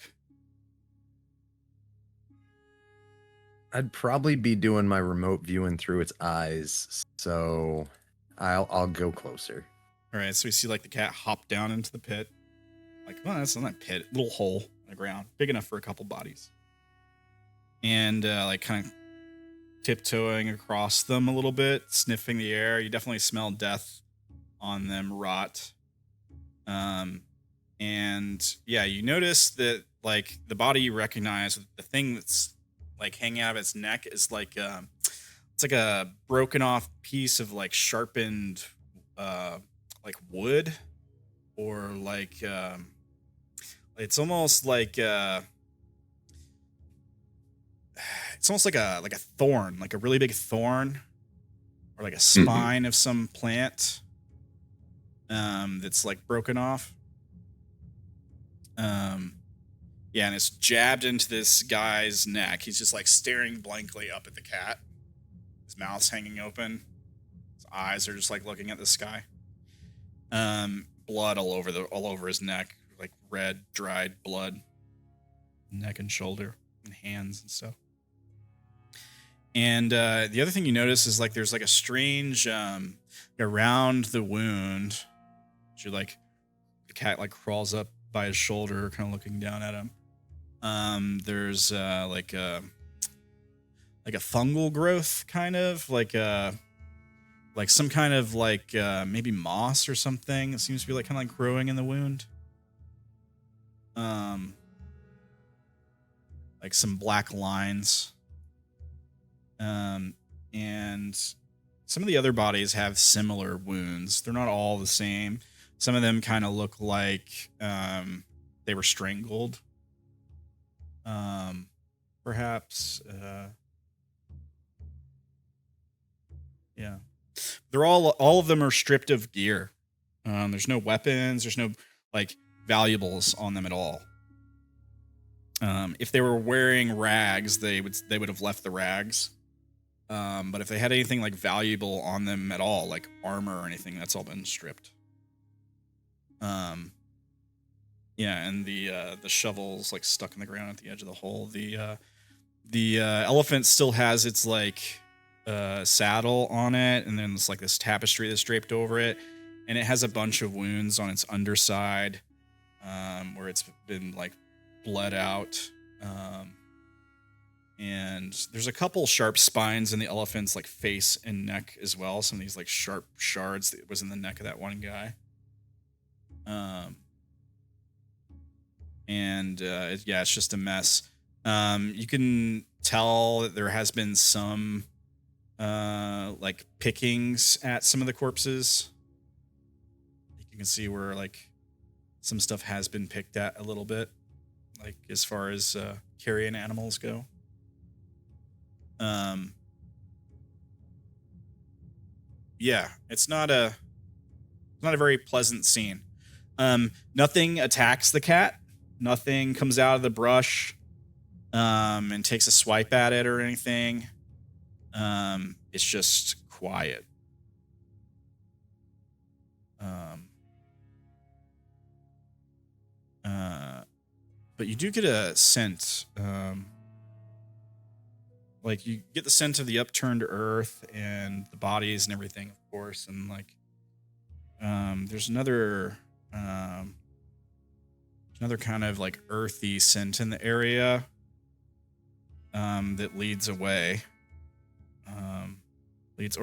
I'd probably be doing my remote viewing through its eyes, so I'll go closer. All right, so we see like the cat hop down into the pit. Like, well, that's not a pit, little hole in the ground, big enough for a couple bodies. And like kind of tiptoeing across them a little bit, sniffing the air. You definitely smell death on them, rot. And yeah, you notice that like the body you recognize, the thing that's like hanging out of its neck is like it's like a broken off piece of like sharpened like wood, or like it's almost like a thorn, like a really big thorn, or like a spine of some plant that's like broken off. Yeah, and it's jabbed into this guy's neck. He's just like staring blankly up at the cat. His mouth's hanging open. His eyes are just like looking at the sky. Blood all over his neck, like red, dried blood, neck and shoulder and hands and stuff. And the other thing you notice is like there's like a strange around the wound. The cat like crawls up by his shoulder, kind of looking down at him. There's like a fungal growth, kind of like some kind of like maybe moss or something. It seems to be like kind of like growing in the wound. Like some black lines. And some of the other bodies have similar wounds. They're not all the same. Some of them kind of look like they were strangled. Perhaps. Yeah. They're all of them are stripped of gear. There's no weapons. There's no like valuables on them at all. If they were wearing rags, they would have left the rags. But if they had anything like valuable on them at all, like armor or anything, that's all been stripped. Yeah, and the shovel's like stuck in the ground at the edge of the hole. The elephant still has its like saddle on it, and then it's like this tapestry that's draped over it, and it has a bunch of wounds on its underside, where it's been like bled out. And there's a couple sharp spines in the elephant's like face and neck as well. Some of these like sharp shards that was in the neck of that one guy. Yeah, it's just a mess. You can tell that there has been some like pickings at some of the corpses. You can see where like some stuff has been picked at a little bit, like as far as carrion animals go. Yeah, it's not a very pleasant scene. Nothing attacks the cat. Nothing comes out of the brush and takes a swipe at it or anything. It's just quiet. But you do get a scent. Like you get the scent of the upturned earth and the bodies and everything, of course, and like there's another kind of like earthy scent in the area that leads away. Leads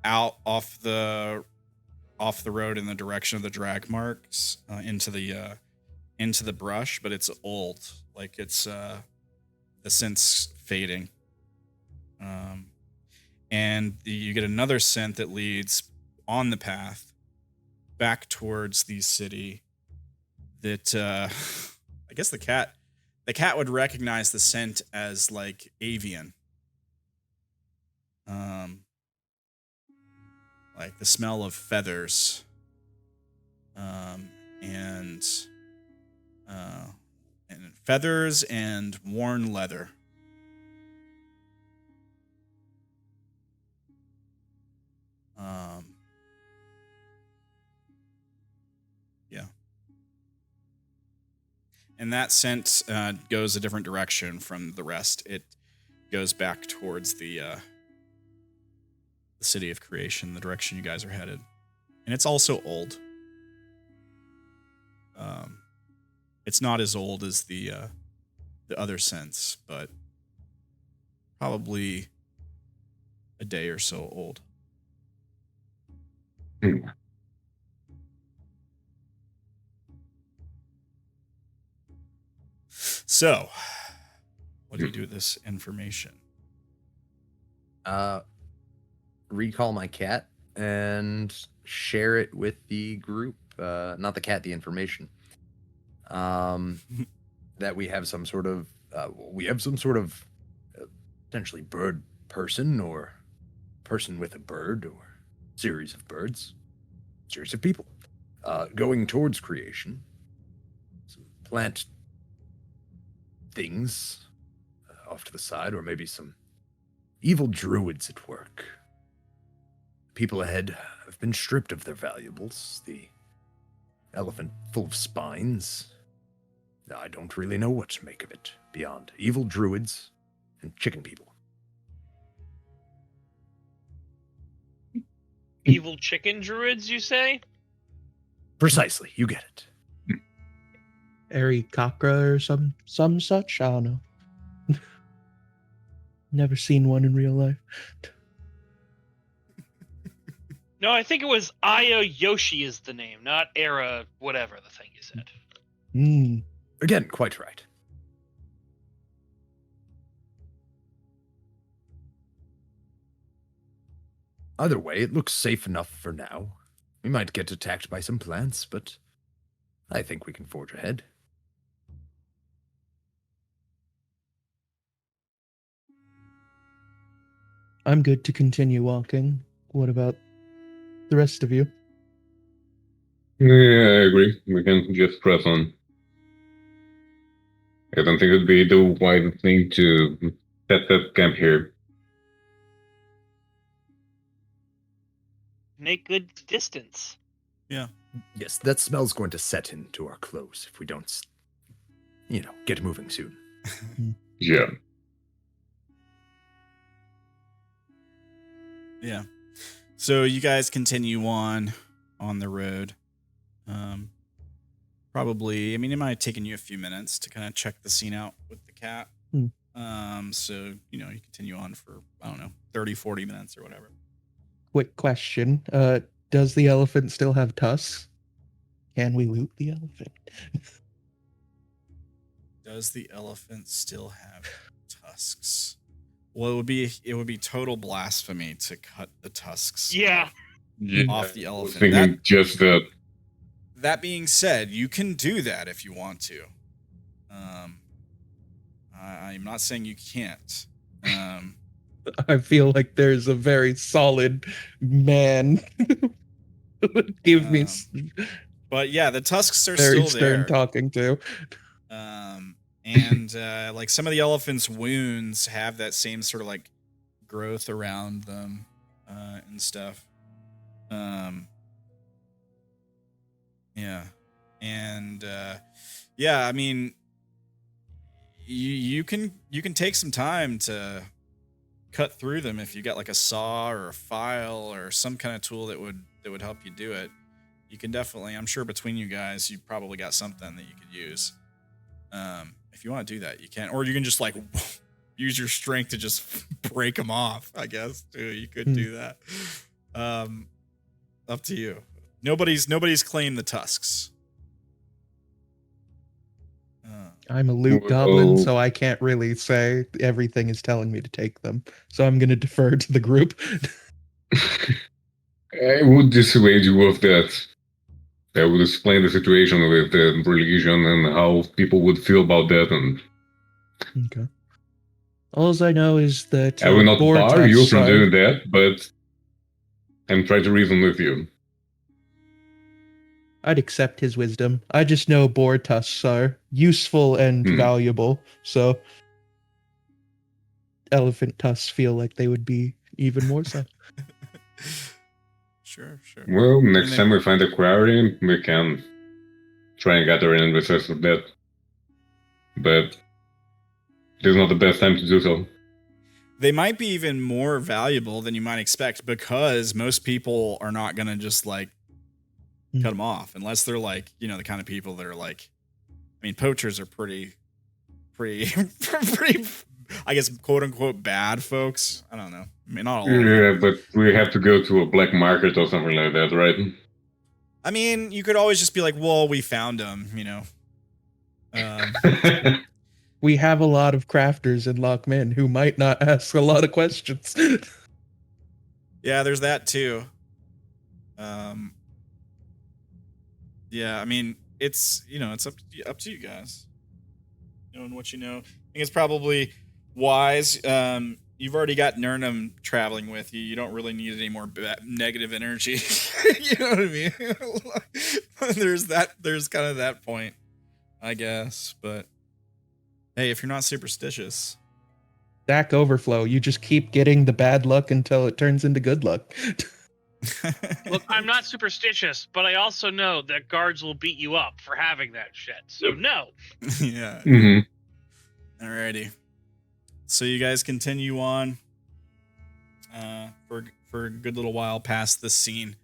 out off the road in the direction of the drag marks into the brush, but it's old. Like it's the scent's fading. And you get another scent that leads on the path back towards the city that I guess the cat would recognize the scent as like avian. Like the smell of feathers. And feathers and worn leather. Yeah. And that scent goes a different direction from the rest. It goes back towards the city of creation, the direction you guys are headed. And it's also old. It's not as old as the other scents, but probably a day or so old. So, what do you do with this information? Recall my cat and share it with the group. Not the cat, the information. That we have some sort of potentially bird person or person with a bird or series of birds, series of people going towards creation. Some plant things off to the side, or maybe some evil druids at work. People ahead have been stripped of their valuables. The elephant full of spines. I don't really know what to make of it beyond evil druids and chicken people. Evil chicken druids, you say? Precisely, you get it. Aarakocra or some such. I don't know. Never seen one in real life. No, I think it was Aya Yoshi is the name, not Era whatever the thing you said. Again, quite right. Either way, it looks safe enough for now. We might get attacked by some plants, but I think we can forge ahead. I'm good to continue walking. What about the rest of you? Yeah, I agree. We can just press on. I don't think it'd be the wisest thing to set up camp here. Make good distance. Yeah. Yes, that smell's going to set into our clothes if we don't, get moving soon. Yeah. Yeah. So you guys continue on the road. Probably, I mean, it might have taken you a few minutes to kind of check the scene out with the cat. So, you continue on for, I don't know, 30, 40 minutes or whatever. Quick question. Does the elephant still have tusks? Can we loot the elephant? Does the elephant still have tusks? Well, it would be total blasphemy to cut the tusks off the elephant. Thinking just that. That being said, you can do that if you want to. I'm not saying you can't. I feel like there's a very solid man. Give me but yeah, the tusks are very still stern there. talking to. And like some of the elephant's wounds have that same sort of like growth around them and stuff. Yeah. And I mean, you can take some time to cut through them if you got like a saw or a file or some kind of tool that would help you do it. You can definitely, I'm sure between you guys, you probably got something that you could use. If you want to do that, you can, or you can just like use your strength to just break them off. I guess too. You could do that. Up to you. Nobody's claimed the tusks. I'm a loot goblin, so I can't really say everything is telling me to take them. So I'm going to defer to the group. I would dissuade you of that. I would explain the situation with the religion and how people would feel about that. And okay. All I know is that I will not bar you from doing that. that, but I'm trying to reason with you. I'd accept his wisdom. I just know boar tusks are useful and valuable, so elephant tusks feel like they would be even more so. Sure. Well, next time we find a quarry, we can try and gather in research of that. But this is not the best time to do so. They might be even more valuable than you might expect because most people are not going to just like cut them off unless they're like, the kind of people that are like, I mean, poachers are pretty, I guess, quote unquote, bad folks. I don't know. I mean, not all. Yeah, but we have to go to a black market or something like that, right? I mean, you could always just be like, well, we found them, We have a lot of crafters in Loch Min who might not ask a lot of questions. Yeah, there's that too. Yeah, I mean, it's it's up to you guys. Knowing what you know, I think it's probably wise. You've already got Nurnham traveling with you. You don't really need any more negative energy. You know what I mean? There's kind of that point, I guess. But hey, if you're not superstitious, Stack overflow. You just keep getting the bad luck until it turns into good luck. Look, I'm not superstitious, but I also know that guards will beat you up for having that shit. So no. Yeah. Mm-hmm. Alrighty. So you guys continue on for a good little while past this scene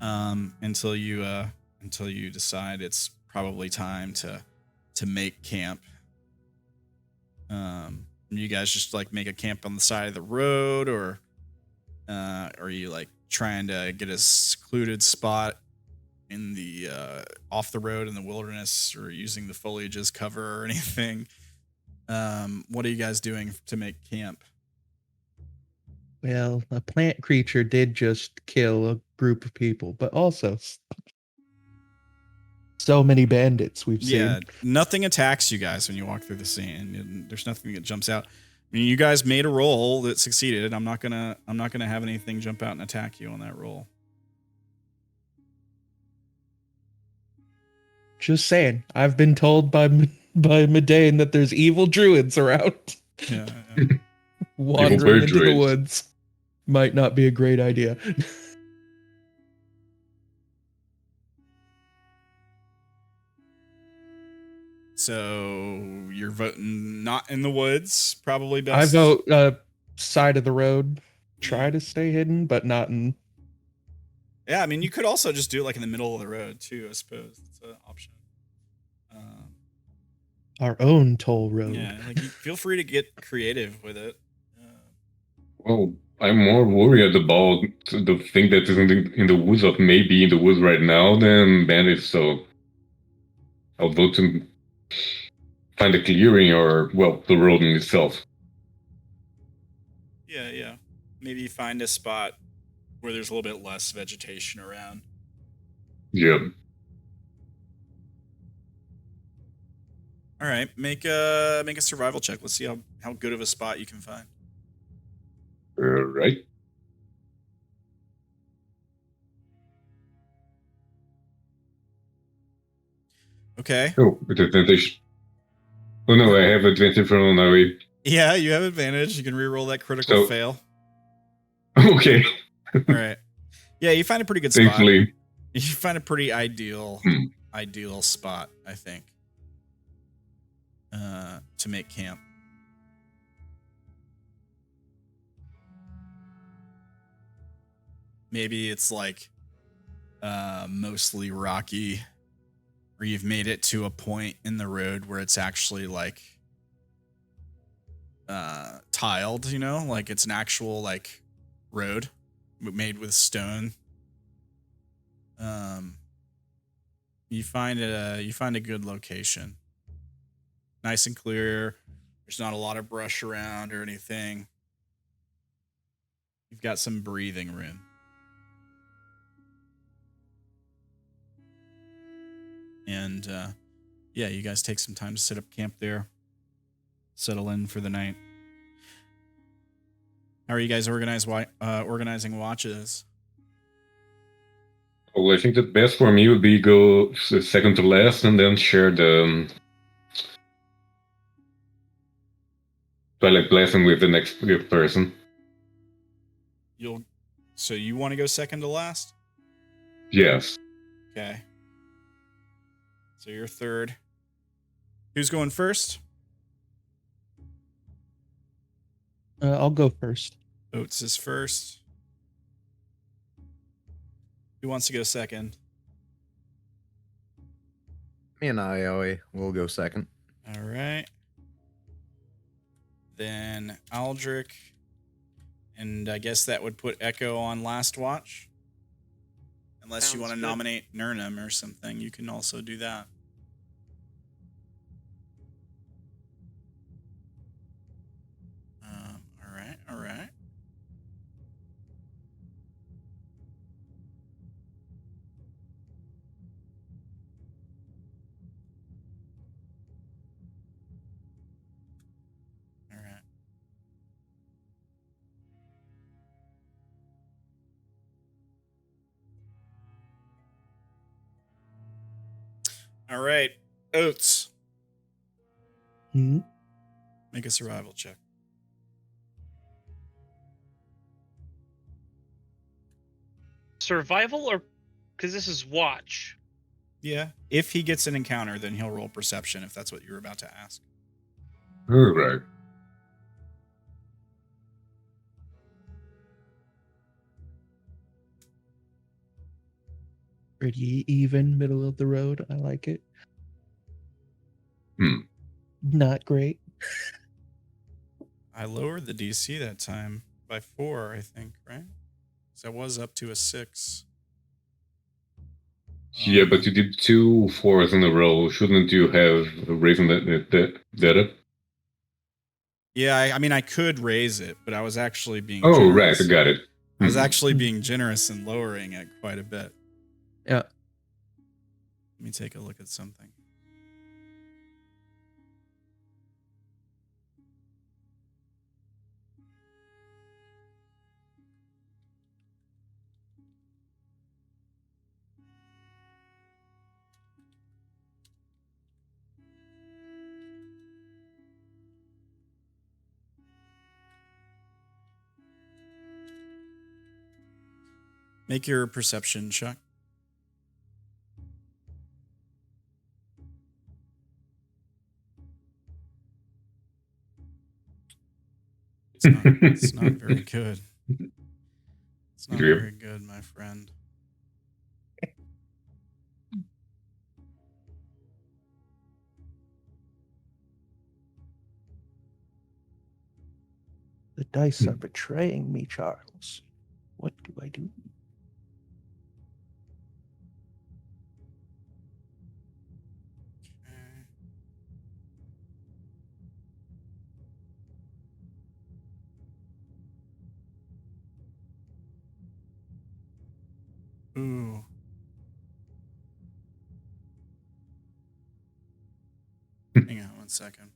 until you decide it's probably time to to make camp. You guys just like make a camp on the side of the road, or are you like trying to get a secluded spot in the off the road in the wilderness, or using the foliage as cover or anything? What are you guys doing to make camp? Well, a plant creature did just kill a group of people, but also so many bandits we've Yeah, seen. nothing attacks you guys when you walk through the scene. And there's nothing that jumps out. I mean, you guys made a roll that succeeded. I'm not gonna have anything jump out and attack you on that roll. Just saying, I've been told by Medane that there's evil druids around. Yeah. Wandering into the druids. woods might not be a great idea. So you're voting not in the woods, probably I best. vote side of the road. Try to stay hidden, but not in. Yeah, I mean, you could also just do it like in the middle of the road too. I suppose it's an option. Our own toll road. Yeah, like feel free to get creative with it. Well, I'm more worried about the thing that is in the woods, of maybe in the woods right now, than bandits. So I'll vote to find a clearing, or, well, the road in itself. Yeah. Maybe find a spot where there's a little bit less vegetation around. Yeah. All right, make a survival check. Let's see how good of a spot you can find. Right. Okay. Oh, with advantage. Oh no, I have advantage from Runaway. Yeah, you have advantage. You can reroll that critical fail. Okay. All right. Yeah, you find a pretty good spot. Thankfully. You find a pretty ideal spot, I think, to make camp. Maybe it's like mostly rocky, or you've made it to a point in the road where it's actually like tiled, you know, like it's an actual like road made with stone. You find a good location, nice and clear. There's not a lot of brush around or anything. You've got some breathing room. And yeah, you guys take some time to set up camp there, settle in for the night. How are you guys organizing watches? Well, I think the best for me would be go second to last and then share the Twilight Blessing with the next person. So you want to go second to last? Yes. Okay. So you're third. Who's going first? I'll go first. Oats is first. Who wants to go second? Me and Aoi will go second. All right. Then Aldrich. And I guess that would put Ekko on last watch. Unless you want to nominate Nurnum or something, you can also do that. All right. All right, Oats. Make a survival check. Survival, or because this is watch? Yeah. If he gets an encounter, then he'll roll perception, if that's what you were about to ask. All right. Pretty even, middle of the road. I like it. Not great. I lowered the DC that time by 4, I think, right? So I was up to a 6. Yeah, but you did 2 4s in a row. Shouldn't you have raised that up? Yeah, I mean, I could raise it, but I was actually being Oh, generous. right, I got it. I was actually being generous and lowering it quite a bit. Yeah. Let me take a look at something. Make your perception check. It's not very good. It's not very good, my friend. The dice are betraying me, Charles. What do I do? Ooh. Hang on 1 second.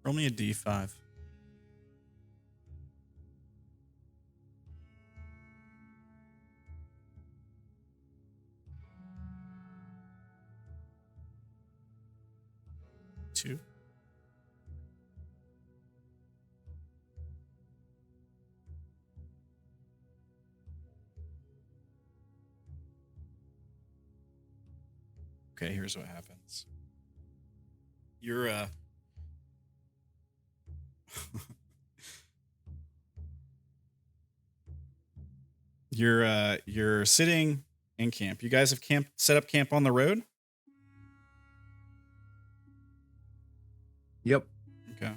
Roll me a D5. Two. Okay, here's what happens. You're you're sitting in camp. You guys have set up camp on the road? Yep. Okay.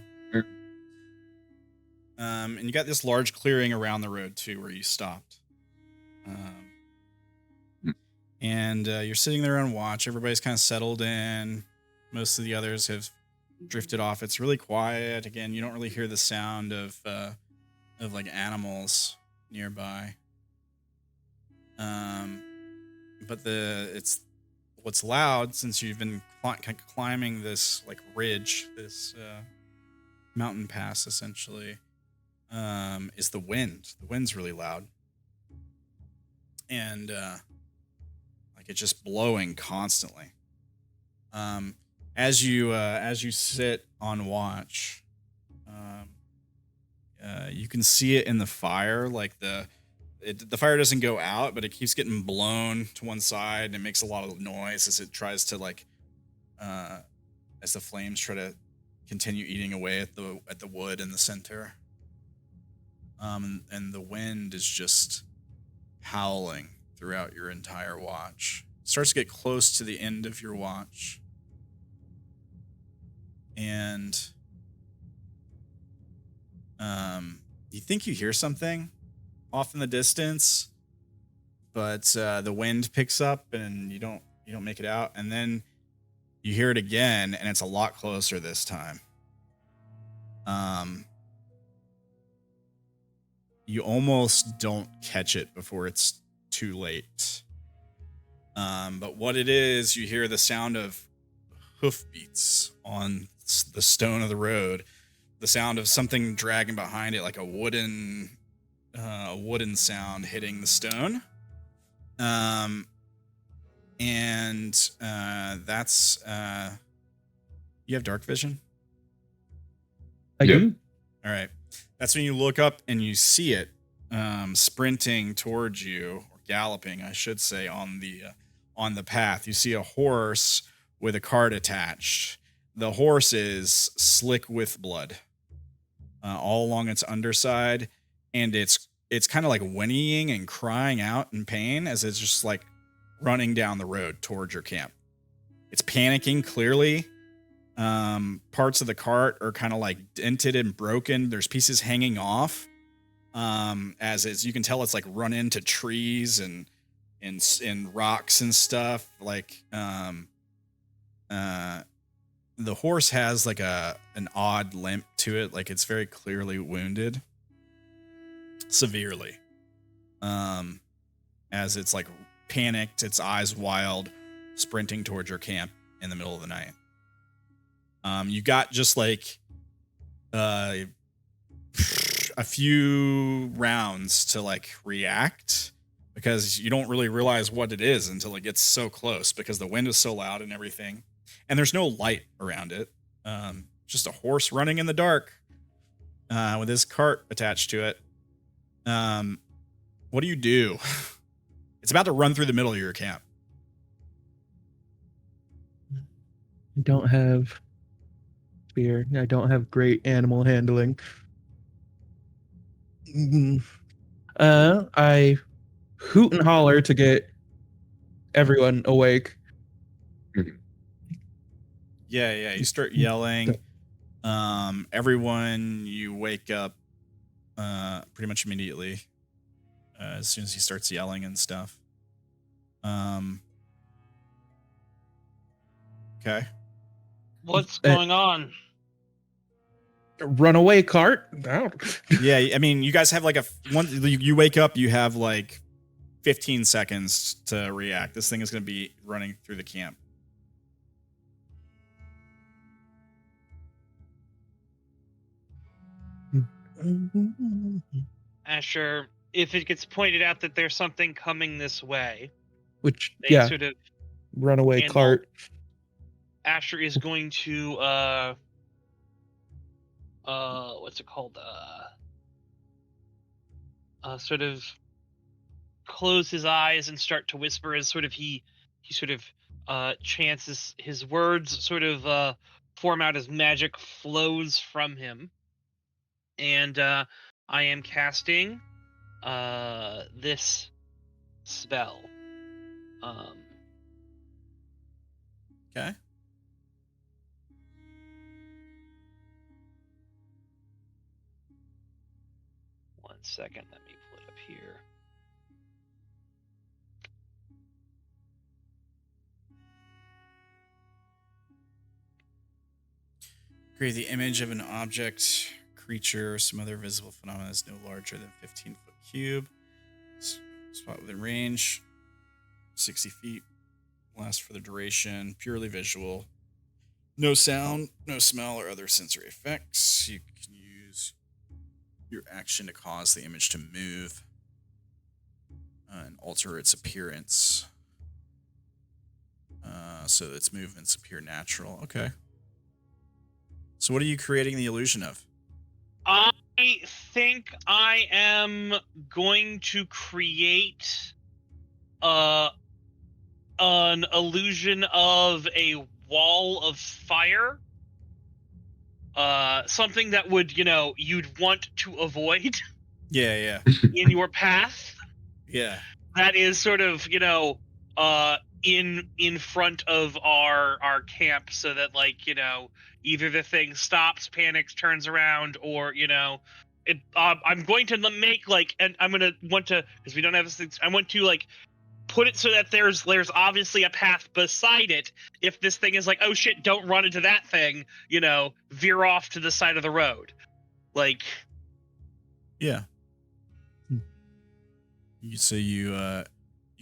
And you got this large clearing around the road too, where you stopped. And you're sitting there on watch. Everybody's kind of settled in. Most of the others have drifted off. It's really quiet. Again, you don't really hear the sound of like animals nearby. But it's what's loud, since you've been climbing this like ridge, this mountain pass essentially, is the wind. The wind's really loud, and like it's just blowing constantly. As you sit on watch, you can see it in the fire. Like the fire doesn't go out, but it keeps getting blown to one side, and it makes a lot of noise as it tries to as the flames try to continue eating away at the wood in the center. And the wind is just howling throughout your entire watch. It starts to get close to the end of your watch, and you think you hear something off in the distance, but the wind picks up and you don't make it out, and then you hear it again, and it's a lot closer this time. You almost don't catch it before it's too late. But what it is, you hear the sound of hoofbeats on the stone of the road, the sound of something dragging behind it, like a wooden sound hitting the stone. That's you have dark vision? I do. All right. That's when you look up and you see it sprinting towards you, or galloping, I should say, on the path. You see a horse with a cart attached. The horse is slick with blood all along its underside, and it's kind of like whinnying and crying out in pain as it's just like running down the road towards your camp. It's panicking clearly. Parts of the cart are kind of like dented and broken. There's pieces hanging off. As you can tell, it's like run into trees and rocks and stuff. Like, the horse has like an odd limp to it. Like it's very clearly wounded severely. As it's like panicked, its eyes wild, sprinting towards your camp in the middle of the night. You got just like a few rounds to like react, because you don't really realize what it is until it gets so close, because the wind is so loud and everything, and there's no light around it. Just a horse running in the dark with his cart attached to it. What do you do? It's about to run through the middle of your camp. I don't have spear. I don't have great animal handling. I hoot and holler to get everyone awake. Yeah. You start yelling. Everyone, you wake up pretty much immediately as soon as he starts yelling and stuff. Okay. What's going on? Runaway cart? Yeah, I mean, you guys have like you wake up, you have like 15 seconds to react. This thing is going to be running through the camp. Asher, if it gets pointed out that there's something coming this way, Which, they yeah, sort of runaway handle- cart. Asher is going to what's it called? Sort of close his eyes and start to whisper as sort of he sort of chants his words sort of form out as magic flows from him. And I am casting this spell. Okay. One second, let me pull it up here. Create the image of an object, creature, or some other visible phenomenon that's no larger than 15-foot cube. Spot within range, 60 feet. Lasts for the duration. Purely visual. No sound, no smell, or other sensory effects. You can use your action to cause the image to move and alter its appearance, so its movements appear natural. Okay. So what are you creating the illusion of? I think I am going to create an illusion of a wall of fire. Something that would, you'd want to avoid. Yeah. In your path. Yeah. That is sort of, in front of our camp, so that either the thing stops, panics, turns around, or I'm going to make and I'm going to want to, because we don't have this, I want to put it so that there's obviously a path beside it. If this thing is oh shit, don't run into that thing, veer off to the side of the road. Yeah. So you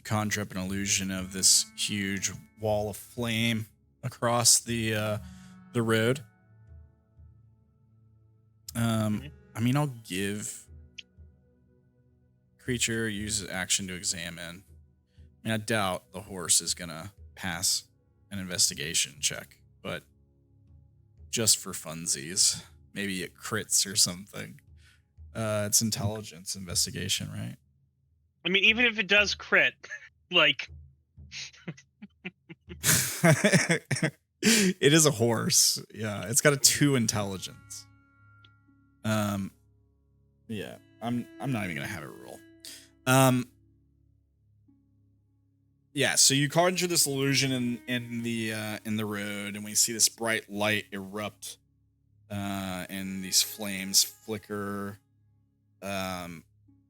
conjure up an illusion of this huge wall of flame across the road. I mean, I'll give creature uses action to examine. I mean, I doubt the horse is gonna pass an investigation check, but just for funsies, maybe it crits or something. It's intelligence investigation, right? I mean, even if it does crit, It is a horse. Yeah, it's got a 2 intelligence. Yeah, I'm not even gonna have it roll. Yeah, so you conjure this illusion in the road, and we see this bright light erupt, and these flames flicker, and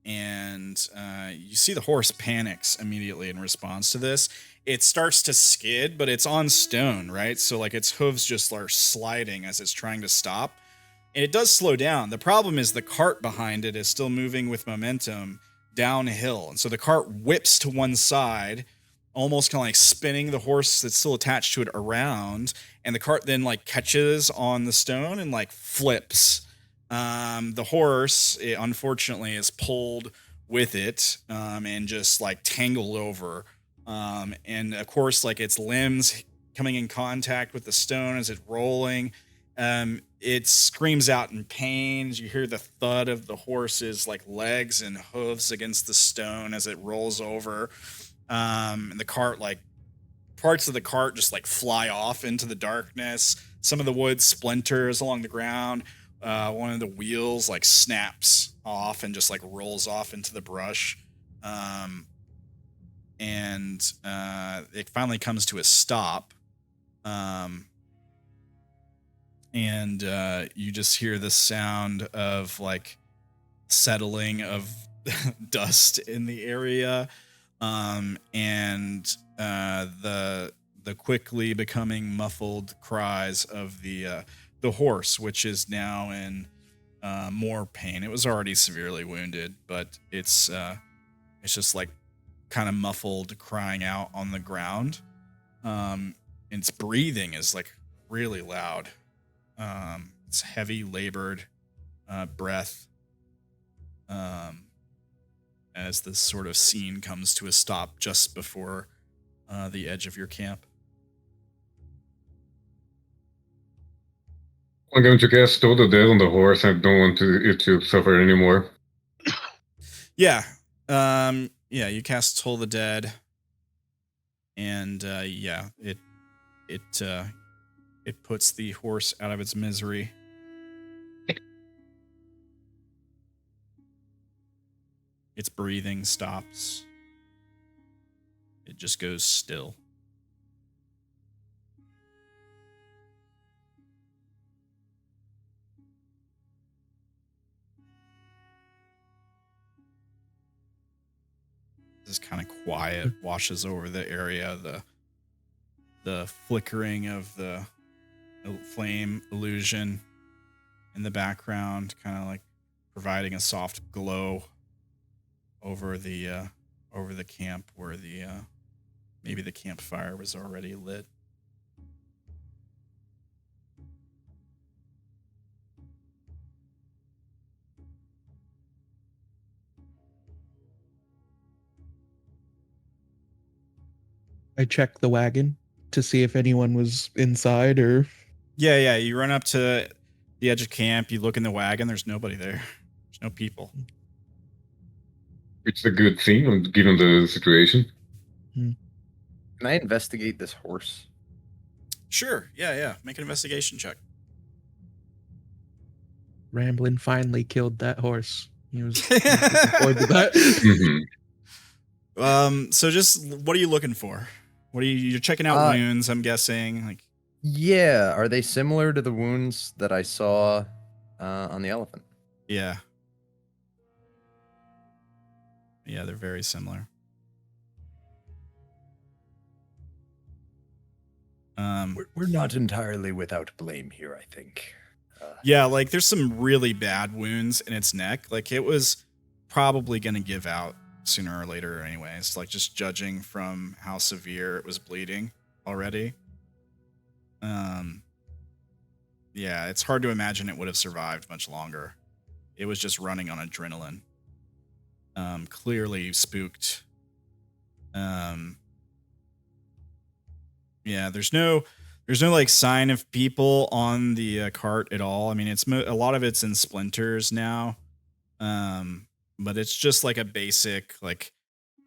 you see the horse panics immediately in response to this. It starts to skid, but it's on stone, right? So like its hooves just are sliding as it's trying to stop. And it does slow down. The problem is the cart behind it is still moving with momentum downhill. And so the cart whips to one side, almost kind of like spinning the horse that's still attached to it around. And the cart then like catches on the stone and like flips. The horse, unfortunately, is pulled with it, and just like tangled over. And of course, like its limbs coming in contact with the stone as it's rolling. It screams out in pain. You hear the thud of the horse's like legs and hooves against the stone as it rolls over. And the cart, like parts of the cart just like fly off into the darkness. Some of the wood splinters along the ground. One of the wheels like snaps off and just like rolls off into the brush. And it finally comes to a stop. And you just hear the sound of like settling of dust in the area, and the quickly becoming muffled cries of the horse, which is now in more pain. It was already severely wounded, but it's just like kind of muffled crying out on the ground. Its breathing is like really loud. It's heavy, labored breath, as this sort of scene comes to a stop just before the edge of your camp. I'm going to cast Toll the Dead on the horse. I don't want it to suffer anymore. Yeah. Yeah, you cast Toll the Dead, and yeah, it puts the horse out of its misery. Its breathing stops. It just goes still. This kind of quiet washes over the area. The flickering of the flame illusion in the background, kind of like providing a soft glow over the camp where the maybe the campfire was already lit. I checked the wagon to see if anyone was inside or... Yeah, you run up to the edge of camp, you look in the wagon, there's nobody there. There's no people. It's a good thing, given the situation. Can I investigate this horse? Sure, yeah. Make an investigation check. Ramblin finally killed that horse. He was looking forward to that. So just, what are you looking for? You're checking out wounds, I'm guessing. Like, yeah, are they similar to the wounds that I saw on the elephant? Yeah. Yeah, they're very similar. We're not entirely without blame here, I think. Yeah, like there's some really bad wounds in its neck. Like it was probably going to give out sooner or later anyways, like just judging from how severe it was bleeding already. Yeah, it's hard to imagine it would have survived much longer. It was just running on adrenaline. Clearly spooked. Yeah, there's no like sign of people on the cart at all. I mean, it's a lot of it's in splinters now. But it's just like a basic, like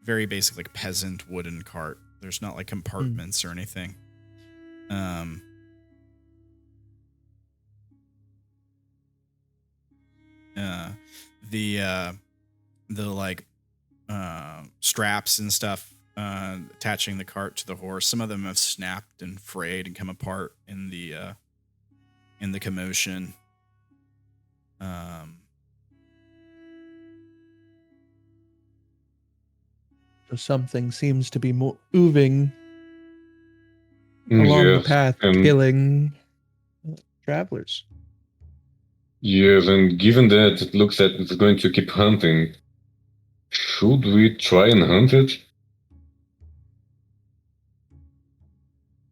very basic, like peasant wooden cart. There's not like compartments or anything. Um, the like straps and stuff attaching the cart to the horse. Some of them have snapped and frayed and come apart in the commotion. So something seems to be moving along the Yes, path, and killing travelers. yes, and given that it looks like it's going to keep hunting, should we try and hunt it?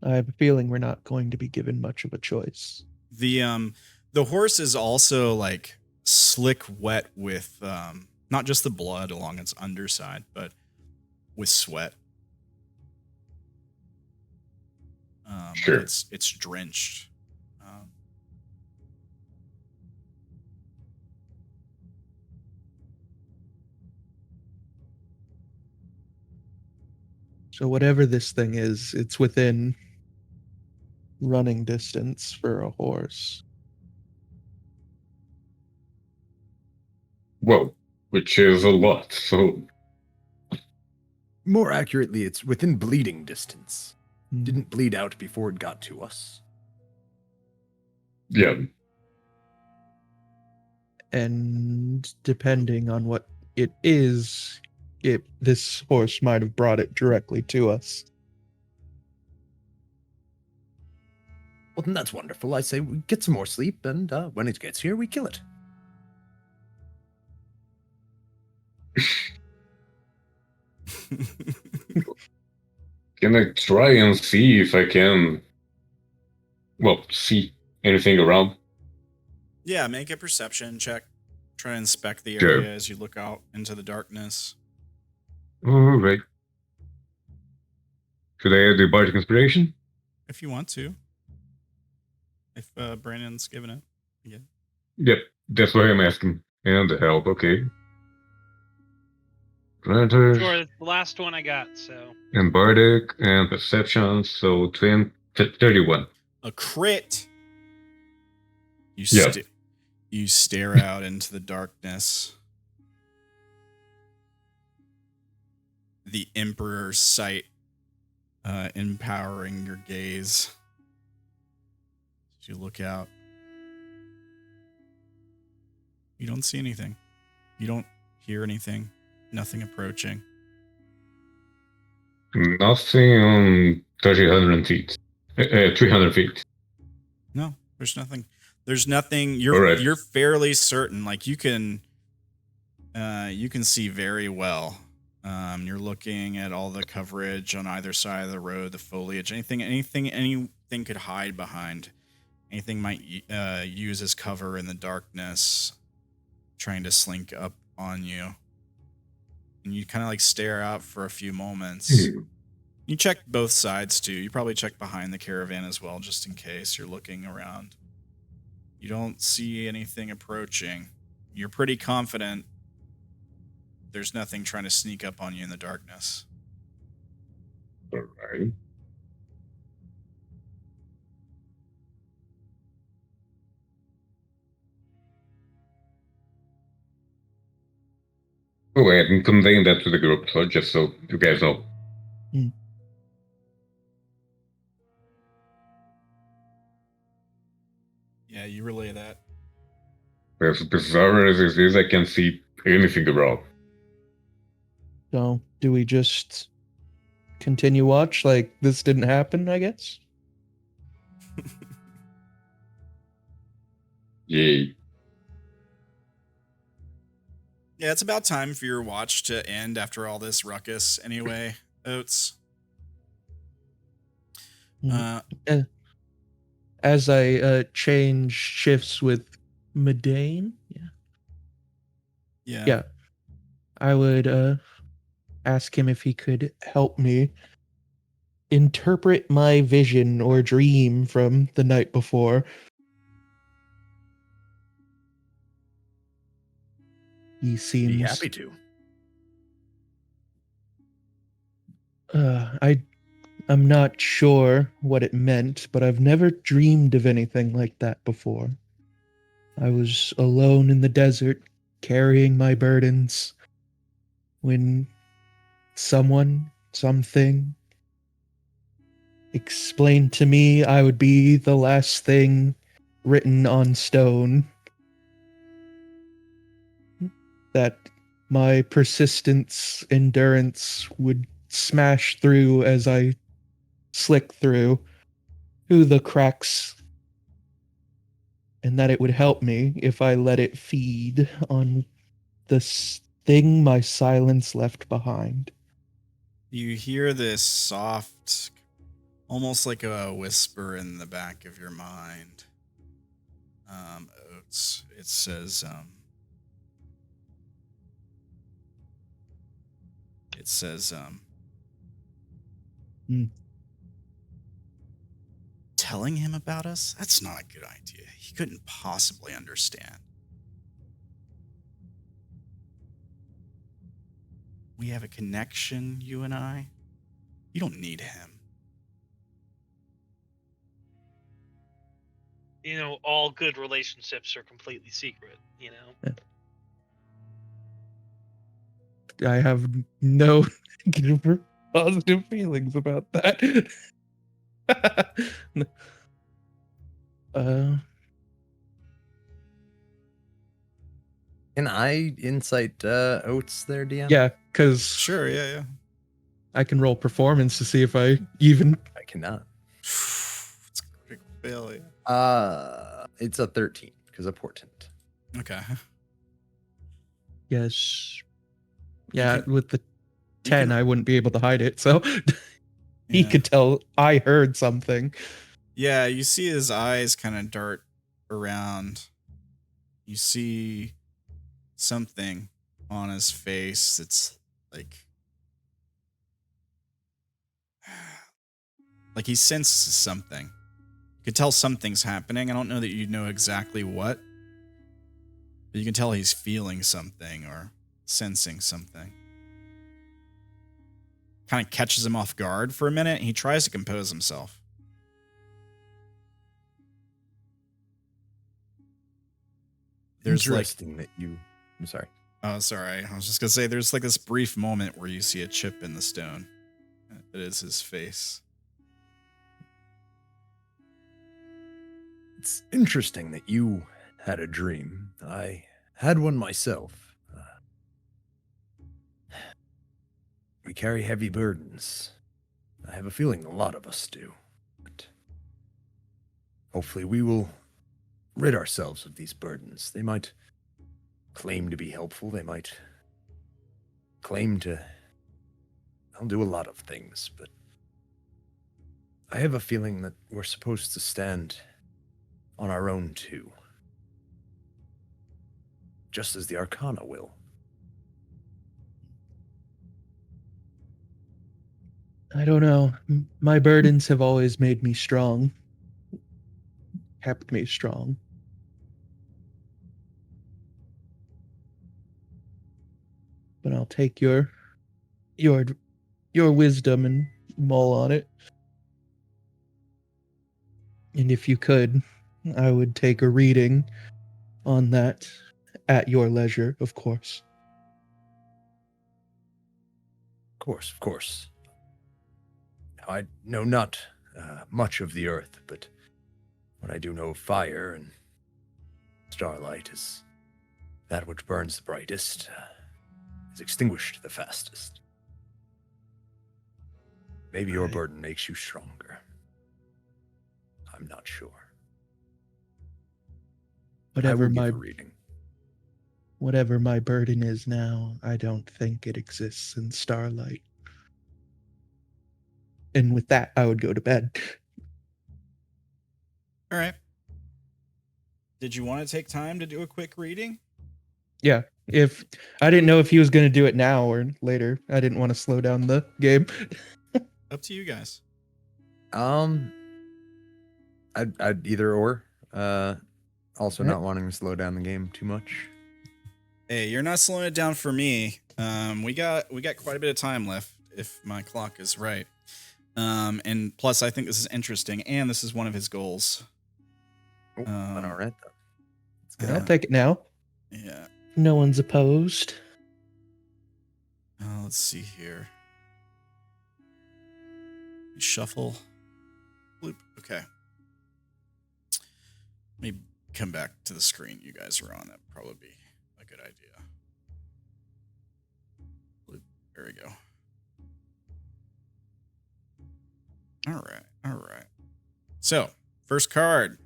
I have a feeling we're not going to be given much of a choice. The horse is also like slick wet with not just the blood along its underside, but with sweat. Sure. It's drenched. So whatever this thing is, it's within running distance for a horse. Well, which is a lot, so More accurately, it's within bleeding distance. Didn't bleed out before it got to us. yeah. And depending on what it is, this horse might have brought it directly to us. Well, then that's wonderful. I say we get some more sleep, and when it gets here, we kill it. Can I try and see if I can, see anything around? Yeah, make a perception check. Try and inspect the Sure. area as you look out into the darkness. All right. Should I add the bardic inspiration? If you want to. If Brandon's given it again. Yep, that's why I'm asking. And the help, okay. Planters Sure, it's the last one I got, so. and bardic and perception, so 31. A crit. You Yeah. You stare out into the darkness. The Emperor's sight empowering your gaze. As you look out, you don't see anything. You don't hear anything. Nothing approaching. Nothing on 300 feet. 300 feet. No, there's nothing. There's nothing. You're All right. You're fairly certain. Like you can see very well. You're looking at all the coverage on either side of the road, the foliage, anything could hide behind. Anything might use as cover in the darkness, trying to slink up on you. And you kind of like stare out for a few moments. You check both sides too. You probably check behind the caravan as well, just in case you're looking around. You don't see anything approaching. You're pretty confident there's nothing trying to sneak up on you in the darkness. All right. Oh, I am conveying that to the group, so just so you guys know. Yeah, you relay that. As bizarre as it is, I can't see anything around. So, do we just continue watch like this didn't happen, I guess? Yay. Yeah, it's about time for your watch to end after all this ruckus anyway, Oats. As I change shifts with Medane, yeah, I would ask him if he could help me interpret my vision or dream from the night before. He seems Be happy to. I'm not sure what it meant, but I've never dreamed of anything like that before. I was alone in the desert, carrying my burdens, when something explained to me I would be the last thing written on stone. That my persistence, endurance would smash through as I slick through the cracks, and that it would help me if I let it feed on the thing my silence left behind. You hear this soft, almost like a whisper in the back of your mind. Oats, it says, telling him about us? That's not a good idea. He couldn't possibly understand. We have a connection, you and I. You don't need him. You know, all good relationships are completely secret, you know? I have no positive feelings about that. Can I insight Oats there, DM? Yeah, because Sure, yeah. I can roll performance to see if I even. I cannot. It's a critical failure. It's a 13 because of portent. Okay. Yes. Yeah, with the 10, I wouldn't be able to hide it, so he could tell I heard something. Yeah, you see his eyes kind of dart around. You see something on his face. It's like he senses something. You could tell something's happening. I don't know that you know exactly what, but you can tell he's feeling something or sensing something. Kind of catches him off guard for a minute. He tries to compose himself. There's interesting that you. I'm sorry. Oh, sorry. I was just gonna say there's like this brief moment where you see a chip in the stone. It is his face. It's interesting that you had a dream. I had one myself. We carry heavy burdens. I have a feeling a lot of us do. But hopefully we will rid ourselves of these burdens. They might claim to be helpful. They might claim to do a lot of things, but I have a feeling that we're supposed to stand on our own too. Just as the Arcana will. I don't know. My burdens have always made me strong. Kept me strong. But I'll take your wisdom and mull on it. And if you could, I would take a reading on that at your leisure, of course. Of course. I know not much of the earth, but what I do know of fire and starlight is that which burns the brightest, is extinguished the fastest. Maybe your burden makes you stronger. I'm not sure. Whatever my burden is now, I don't think it exists in starlight. And with that, I would go to bed. All right. Did you want to take time to do a quick reading? Yeah. If I didn't know if he was going to do it now or later. I didn't want to slow down the game. Up to you guys. I'd either or. Also not wanting to slow down the game too much. Hey, you're not slowing it down for me. We got quite a bit of time left if my clock is right. And plus, I think this is interesting, and this is one of his goals. But all right, then. Let's get I'll on. take it now. Yeah. No one's opposed. Let's see here. Shuffle. Bloop. Okay. Let me come back to the screen you guys are on. That'd probably be a good idea. Bloop. There we go. All right. So, first card.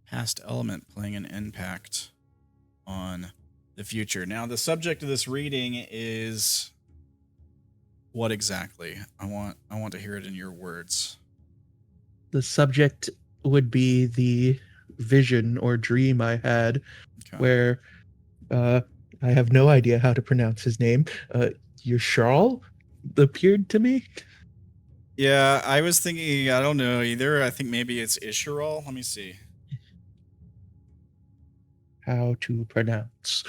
Past element playing an impact on the future. Now, the subject of this reading is what exactly? I want to hear it in your words. The subject would be the vision or dream I had, where I have no idea how to pronounce his name. Yashral appeared to me. Yeah, I was thinking, I don't know either. I think maybe it's Ishiral. Let me see. How to pronounce.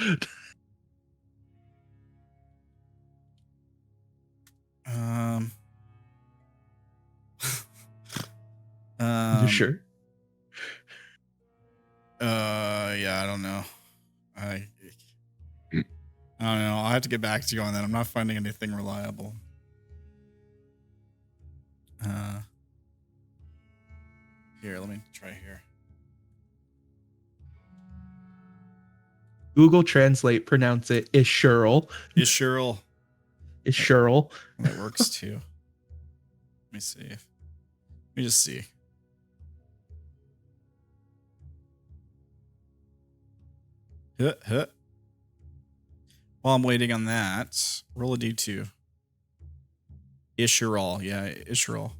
You sure? Yeah, I don't know. I don't know. I'll have to get back to you on that. I'm not finding anything reliable. Here, let me try here. Google Translate pronounce it Ishiral. Ishiral. Ishiral. That works too. Let me see. Let me just see. While I'm waiting on that, roll a d2. Ishiral. Yeah, Ishiral.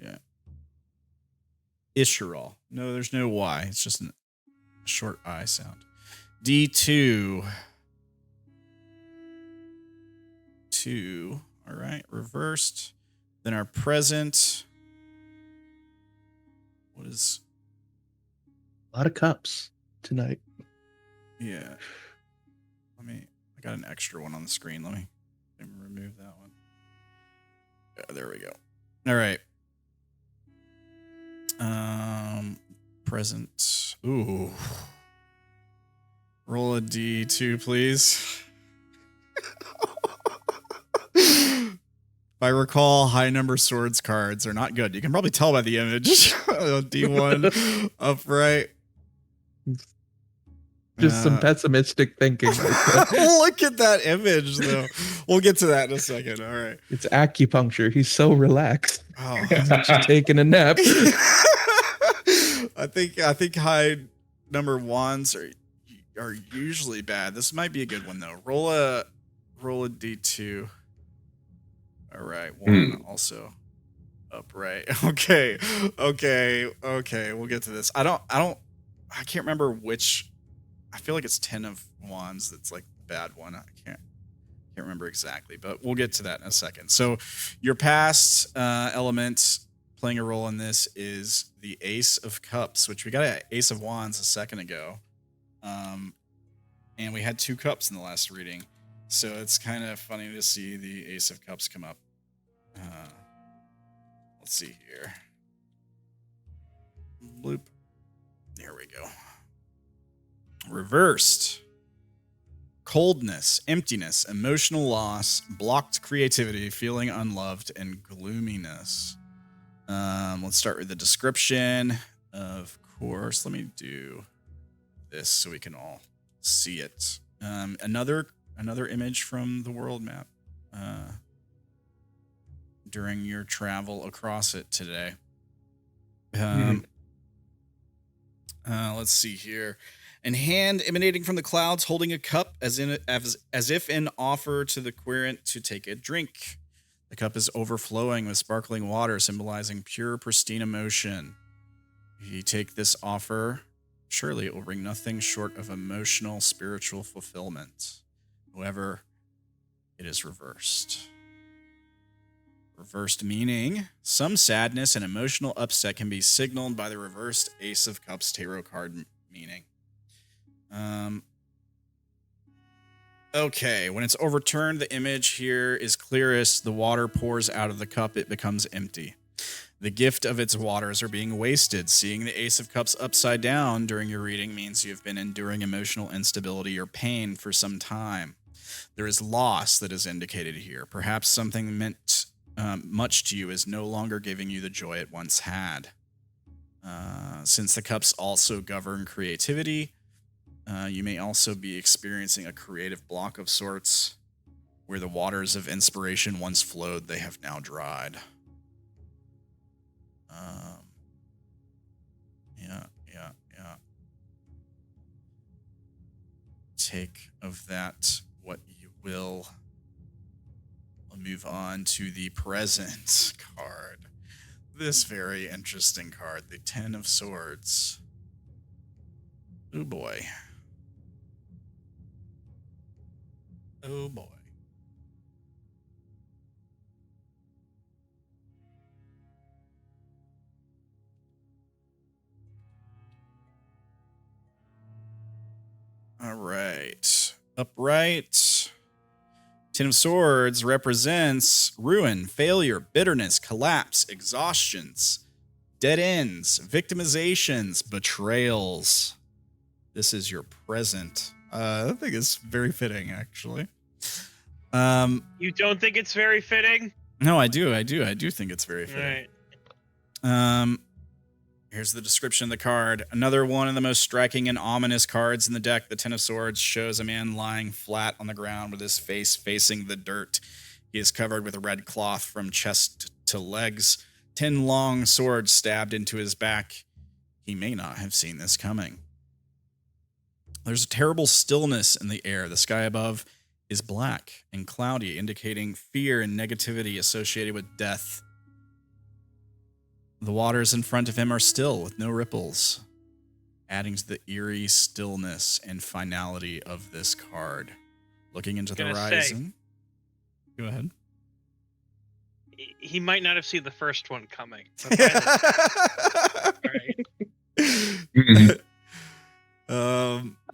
Yeah. Ishiral. No, there's no Y. It's just a short I sound. D2. 2. All right. Reversed. Then our present. What is... A lot of cups tonight. Yeah. I got an extra one on the screen. Let me remove that one. There we go. All right. Present. Ooh. Roll a D2, please. If I recall, high number swords cards are not good. You can probably tell by the image. D1 upright. Just some pessimistic thinking. Look at that image, though. We'll get to that in a second. All right. It's acupuncture. He's so relaxed. Oh, taking a nap. I think high number ones are usually bad. This might be a good one though. Roll a D2. All right, one also upright. Okay. We'll get to this. I can't remember which. I feel like it's 10 of wands. That's like the bad one. I can't remember exactly, but we'll get to that in a second. So your past element playing a role in this is the Ace of Cups, which we got an Ace of Wands a second ago. And we had 2 cups in the last reading. So it's kind of funny to see the Ace of Cups come up. Let's see here. Bloop. There we go. Reversed. Coldness, emptiness, emotional loss, blocked creativity, feeling unloved, and gloominess. Let's start with the description. Of course, let me do this so we can all see it. Another image from the world map during your travel across it today. Let's see here. And hand emanating from the clouds, holding a cup as if in offer to the querent to take a drink. The cup is overflowing with sparkling water, symbolizing pure, pristine emotion. If you take this offer, surely it will bring nothing short of emotional, spiritual fulfillment. However, it is reversed. Reversed meaning, some sadness and emotional upset can be signaled by the reversed Ace of Cups tarot card meaning. Okay, when it's overturned, the image here is clearest. The water pours out of the cup. It becomes empty. The gift of its waters are being wasted. Seeing the Ace of Cups upside down during your reading means you have been enduring emotional instability or pain for some time. There is loss that is indicated here. Perhaps something meant much to you is no longer giving you the joy it once had. Since the cups also govern creativity, you may also be experiencing a creative block of sorts. Where the waters of inspiration once flowed, they have now dried. Yeah. Take of that what you will. We'll move on to the present card. This very interesting card, the Ten of Swords. Oh boy. Oh boy. All right. Upright. Ten of Swords represents ruin, failure, bitterness, collapse, exhaustions, dead ends, victimizations, betrayals. This is your present. I think it's very fitting, actually. You don't think it's very fitting? No, I do think it's very fitting. All right. Here's the description of the card. Another one of the most striking and ominous cards in the deck. The Ten of Swords shows a man lying flat on the ground with his face facing the dirt. He is covered with a red cloth from chest to legs. 10 long swords stabbed into his back. He may not have seen this coming. There's a terrible stillness in the air. The sky above is black and cloudy, indicating fear and negativity associated with death. The waters in front of him are still with no ripples, adding to the eerie stillness and finality of this card. Looking into the horizon. Go ahead. He might not have seen the first one coming.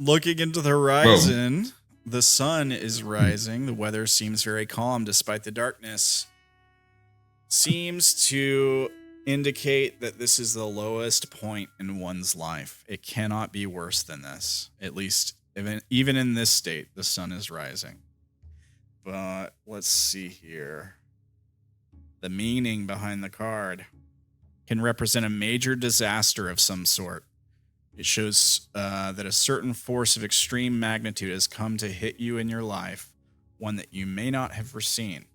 Looking into the horizon, the sun is rising. The weather seems very calm despite the darkness. Seems to indicate that this is the lowest point in one's life. It cannot be worse than this. At least, even in this state, the sun is rising. But let's see here. The meaning behind the card can represent a major disaster of some sort. It shows that a certain force of extreme magnitude has come to hit you in your life, one that you may not have foreseen.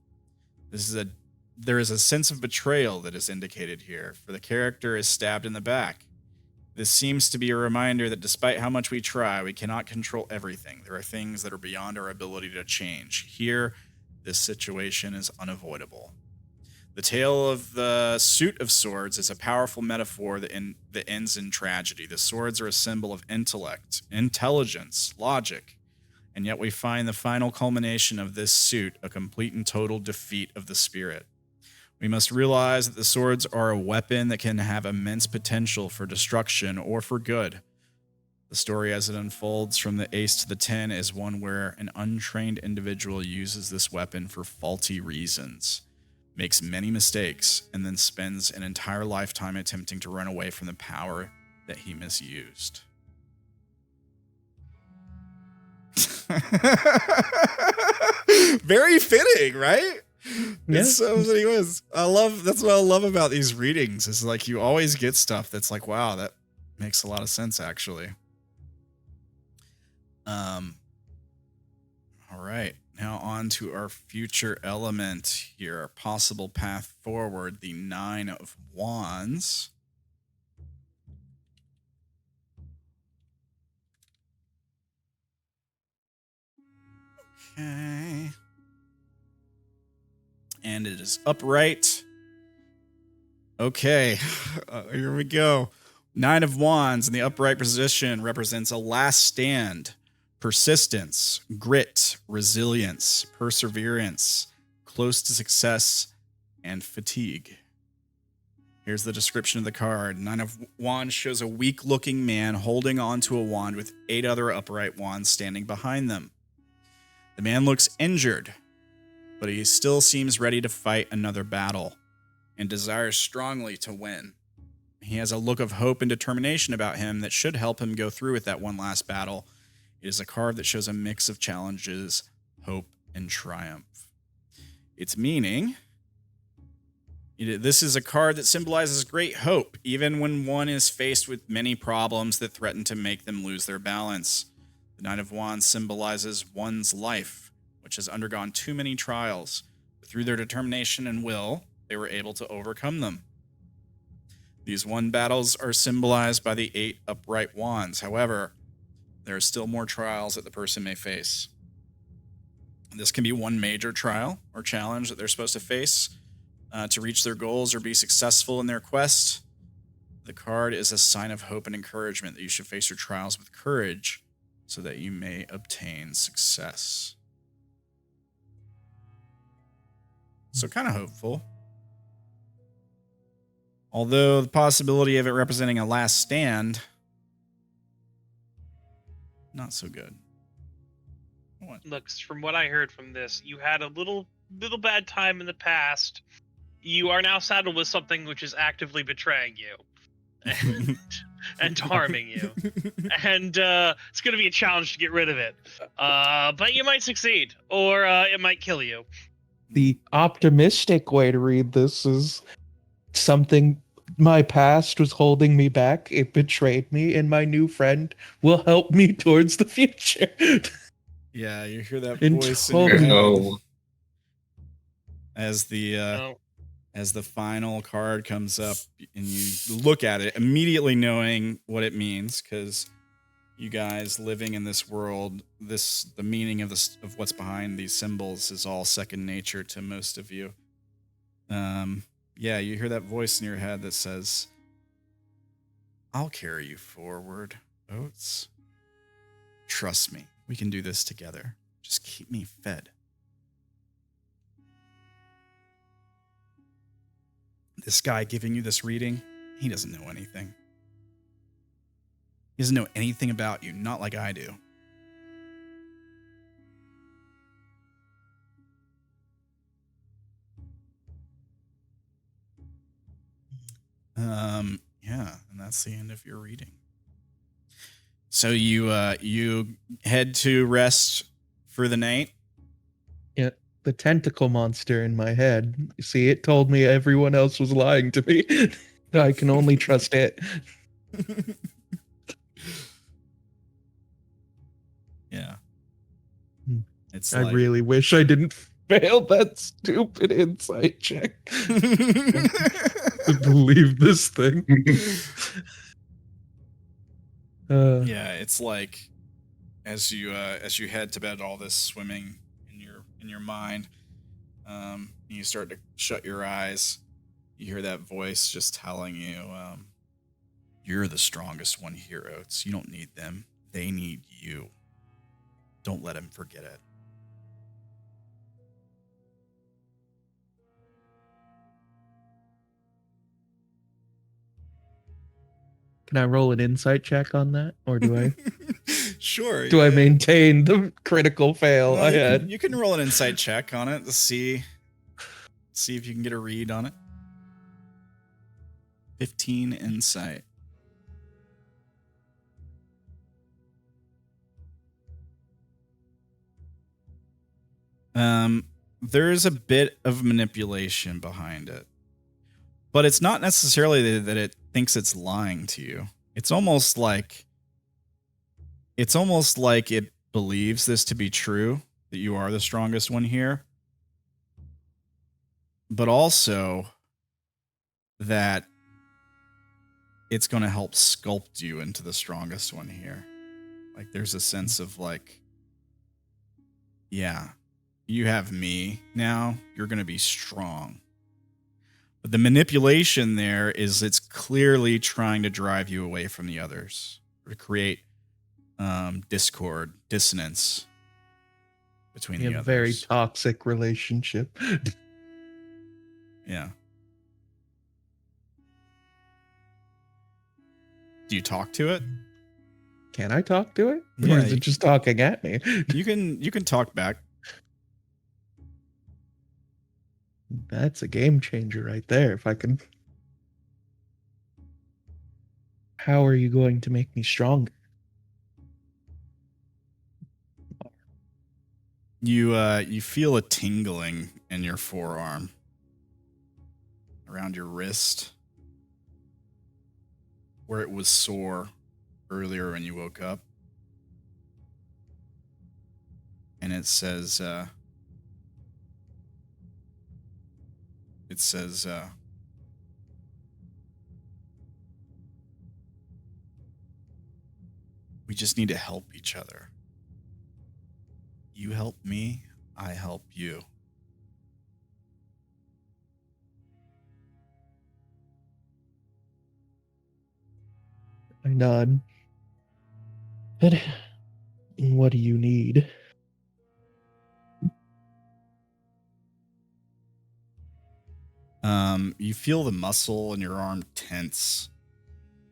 There is a sense of betrayal that is indicated here, for the character is stabbed in the back. This seems to be a reminder that despite how much we try, we cannot control everything. There are things that are beyond our ability to change. Here, this situation is unavoidable. The tale of the suit of swords is a powerful metaphor that ends in tragedy. The swords are a symbol of intellect, intelligence, logic, and yet we find the final culmination of this suit, a complete and total defeat of the spirit. We must realize that the swords are a weapon that can have immense potential for destruction or for good. The story as it unfolds from the ace to the 10 is one where an untrained individual uses this weapon for faulty reasons, makes many mistakes, and then spends an entire lifetime attempting to run away from the power that he misused. Very fitting, right? Yeah. So anyways, that's what I love about these readings, is like you always get stuff that's like, wow, that makes a lot of sense actually. All right, now on to our future element here, our possible path forward, the 9 of Wands. Okay. And it is upright. Okay, here we go. 9 of Wands in the upright position represents a last stand, persistence, grit, resilience, perseverance, close to success, and fatigue. Here's the description of the card. 9 of Wands shows a weak-looking man holding onto a wand with 8 other upright wands standing behind them. The man looks injured, but he still seems ready to fight another battle and desires strongly to win. He has a look of hope and determination about him that should help him go through with that one last battle. It is a card that shows a mix of challenges, hope, and triumph. Its meaning, this is a card that symbolizes great hope, even when one is faced with many problems that threaten to make them lose their balance. The Knight of Wands symbolizes one's life, which has undergone too many trials, but through their determination and will, they were able to overcome them. These won battles are symbolized by the 8 upright wands. However, there are still more trials that the person may face. This can be one major trial or challenge that they're supposed to face to reach their goals or be successful in their quest. The card is a sign of hope and encouragement that you should face your trials with courage so that you may obtain success. So kind of hopeful. Although the possibility of it representing a last stand, not so good. Look, from what I heard from this, you had a little bad time in the past. You are now saddled with something which is actively betraying you and harming you. And it's going to be a challenge to get rid of it. But you might succeed, or it might kill you. The optimistic way to read this is something my past was holding me back. It betrayed me, and my new friend will help me towards the future. Yeah, you hear that And voice in your totally- head as the final card comes up, and you look at it, immediately knowing what it means, because you guys living in this world, the meaning of what's behind these symbols is all second nature to most of you. Yeah, you hear that voice in your head that says, "I'll carry you forward, Oats. Trust me, we can do this together. Just keep me fed." This guy giving you this reading, he doesn't know anything. He doesn't know anything about you, not like I do. Yeah, and that's the end of your reading. So you head to rest for the night. Yeah, the tentacle monster in my head. See, it told me everyone else was lying to me. I can only trust it. Yeah. It's I really wish I didn't fail that stupid insight check. I believe this thing. Yeah, it's like as you head to bed, all this swimming in your mind, you start to shut your eyes. You hear that voice just telling you, "You're the strongest one here, Oats. You don't need them; they need you. Don't let them forget it." Can I roll an insight check on that, or do I? Sure. Do I maintain the critical fail I had? You can roll an insight check on it to see if you can get a read on it. 15 insight. There's a bit of manipulation behind it, but it's not necessarily that it thinks it's lying to you. It's almost like it believes this to be true, that you are the strongest one here, but also that it's going to help sculpt you into the strongest one here. Like there's a sense of like, yeah, you have me now, you're going to be strong. But the manipulation there is it's clearly trying to drive you away from the others, or to create discord, dissonance between the others. A very toxic relationship. Yeah. Do you talk to it? Can I talk to it? Yeah, Or is it just talking at me? You can talk back. That's a game changer right there. If I can. How are you going to make me stronger? You feel a tingling in your forearm, around your wrist, where it was sore earlier when you woke up. And it says, we just need to help each other. You help me, I help you. I nod. And what do you need? You feel the muscle in your arm tense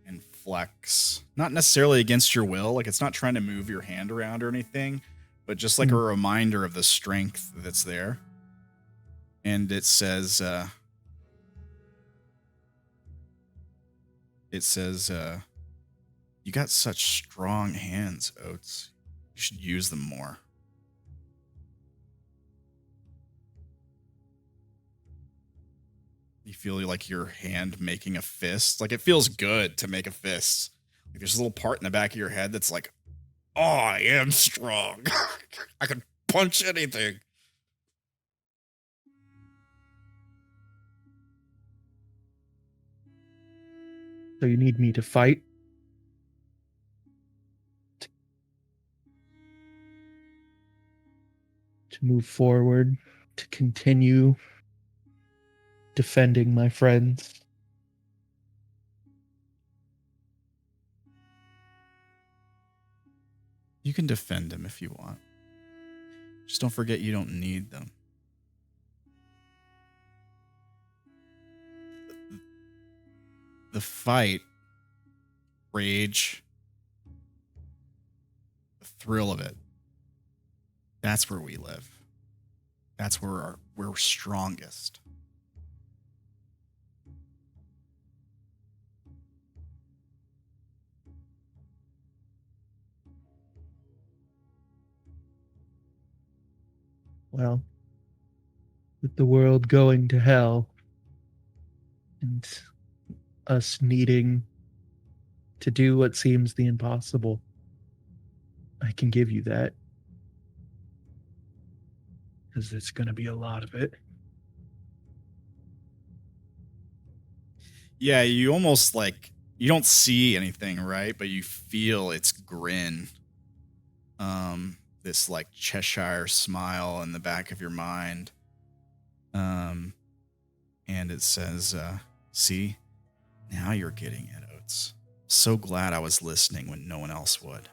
and flex. Not necessarily against your will, like it's not trying to move your hand around or anything, but just like a reminder of the strength that's there. And it says, you got such strong hands, Oats. You should use them more. You feel like your hand making a fist. Like it feels good to make a fist. Like there's a little part in the back of your head that's like, oh, I am strong. I can punch anything. So you need me to fight? To move forward, to continue defending my friends. You can defend them if you want. Just don't forget you don't need them. The fight, rage, the thrill of it, that's where we live. That's where we're strongest. Well, with the world going to hell and us needing to do what seems the impossible, I can give you that. Because it's going to be a lot of it. Yeah, you almost like, you don't see anything, right? But you feel its grin. This like Cheshire smile in the back of your mind. And it says, see, now you're getting it, Oats. So glad I was listening when no one else would.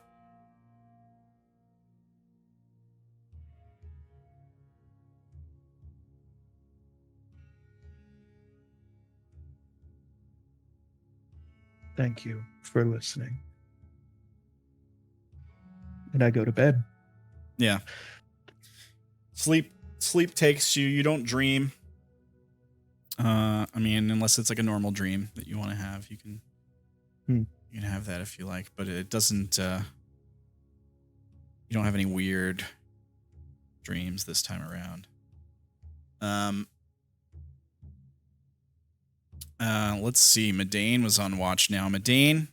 Thank you for listening. And I go to bed. Yeah. Sleep takes you. You don't dream. I mean, unless it's like a normal dream that you want to have, you can you can have that if you like, but it doesn't you don't have any weird dreams this time around. Let's see. Medane was on watch now. Medane,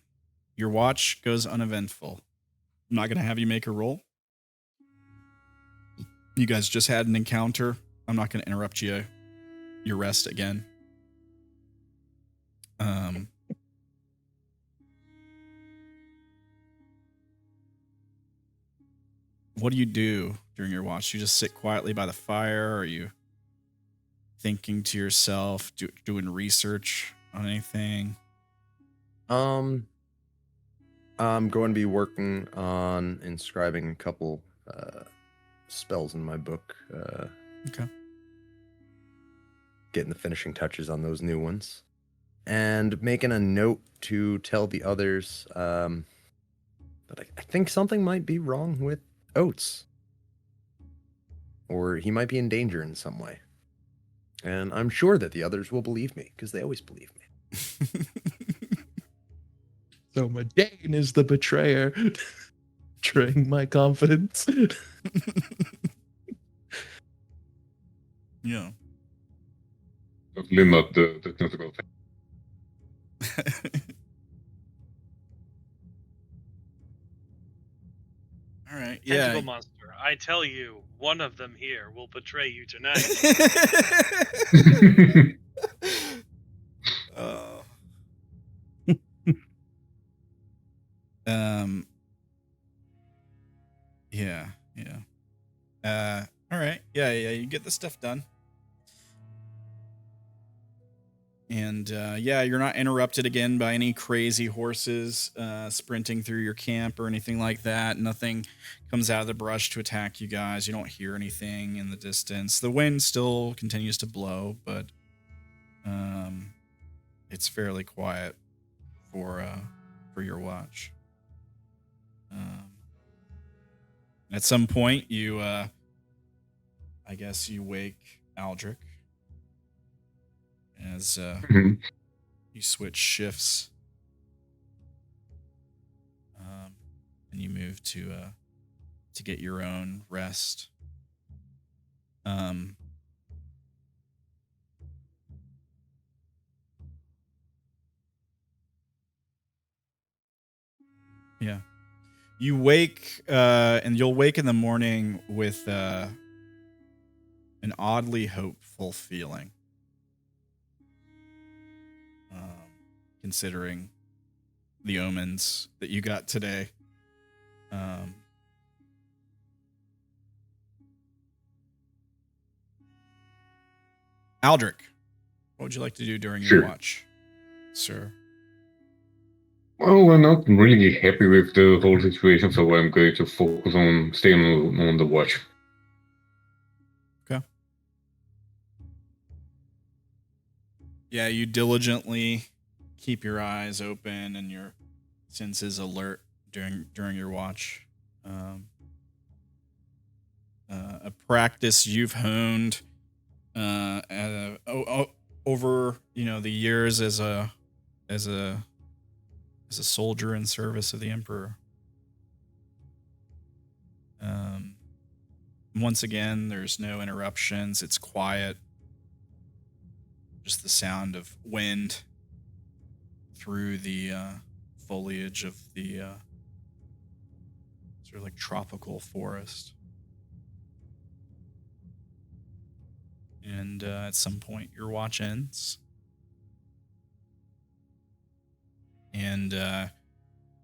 your watch goes uneventful. I'm not going to have you make a roll. You guys just had an encounter. I'm not going to interrupt your rest again. What do you do during your watch? You just sit quietly by the fire? Or are you thinking to yourself, doing research on anything? I'm going to be working on inscribing a couple spells in my book. Okay. Getting the finishing touches on those new ones. And making a note to tell the others But I think something might be wrong with Oats. Or he might be in danger in some way. And I'm sure that the others will believe me, because they always believe me. So Medane is the betrayer, betraying my confidence. Yeah. Definitely not the tentacle thing. All right. Tentacle Yeah. monster. I tell you, one of them here will betray you tonight. Yeah. All right. Yeah. You get the stuff done. And you're not interrupted again by any crazy horses sprinting through your camp or anything like that. Nothing comes out of the brush to attack you guys. You don't hear anything in the distance. The wind still continues to blow, but it's fairly quiet for your watch. At some point, you I guess you wake Aldrich as you switch shifts, and you move to get your own rest. Yeah. You wake, and you'll wake in the morning with an oddly hopeful feeling, considering the omens that you got today. Aldrich, what would you like to do during your watch, sir? Well, I'm not really happy with the whole situation, so I'm going to focus on staying on the watch. Okay. Yeah, you diligently keep your eyes open and your senses alert during your watch. A practice you've honed over the years as a soldier in service of the Emperor. Once again, there's no interruptions. It's quiet. Just the sound of wind through the foliage of the sort of like tropical forest. And at some point, your watch ends. And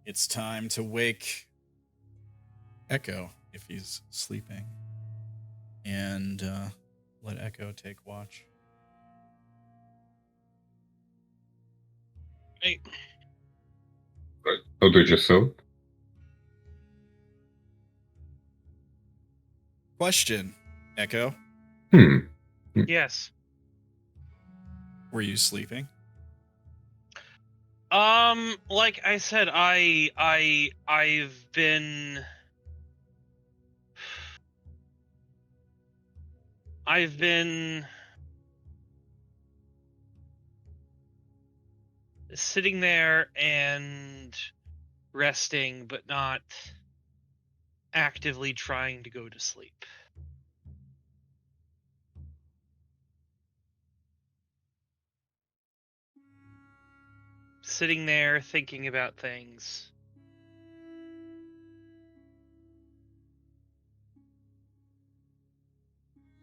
it's time to wake Ekko if he's sleeping. And let Ekko take watch. Hey. Right. How did you so? Question, Ekko. Yes. Were you sleeping? Like I said, I've been sitting there and resting, but not actively trying to go to sleep. Sitting there thinking about things.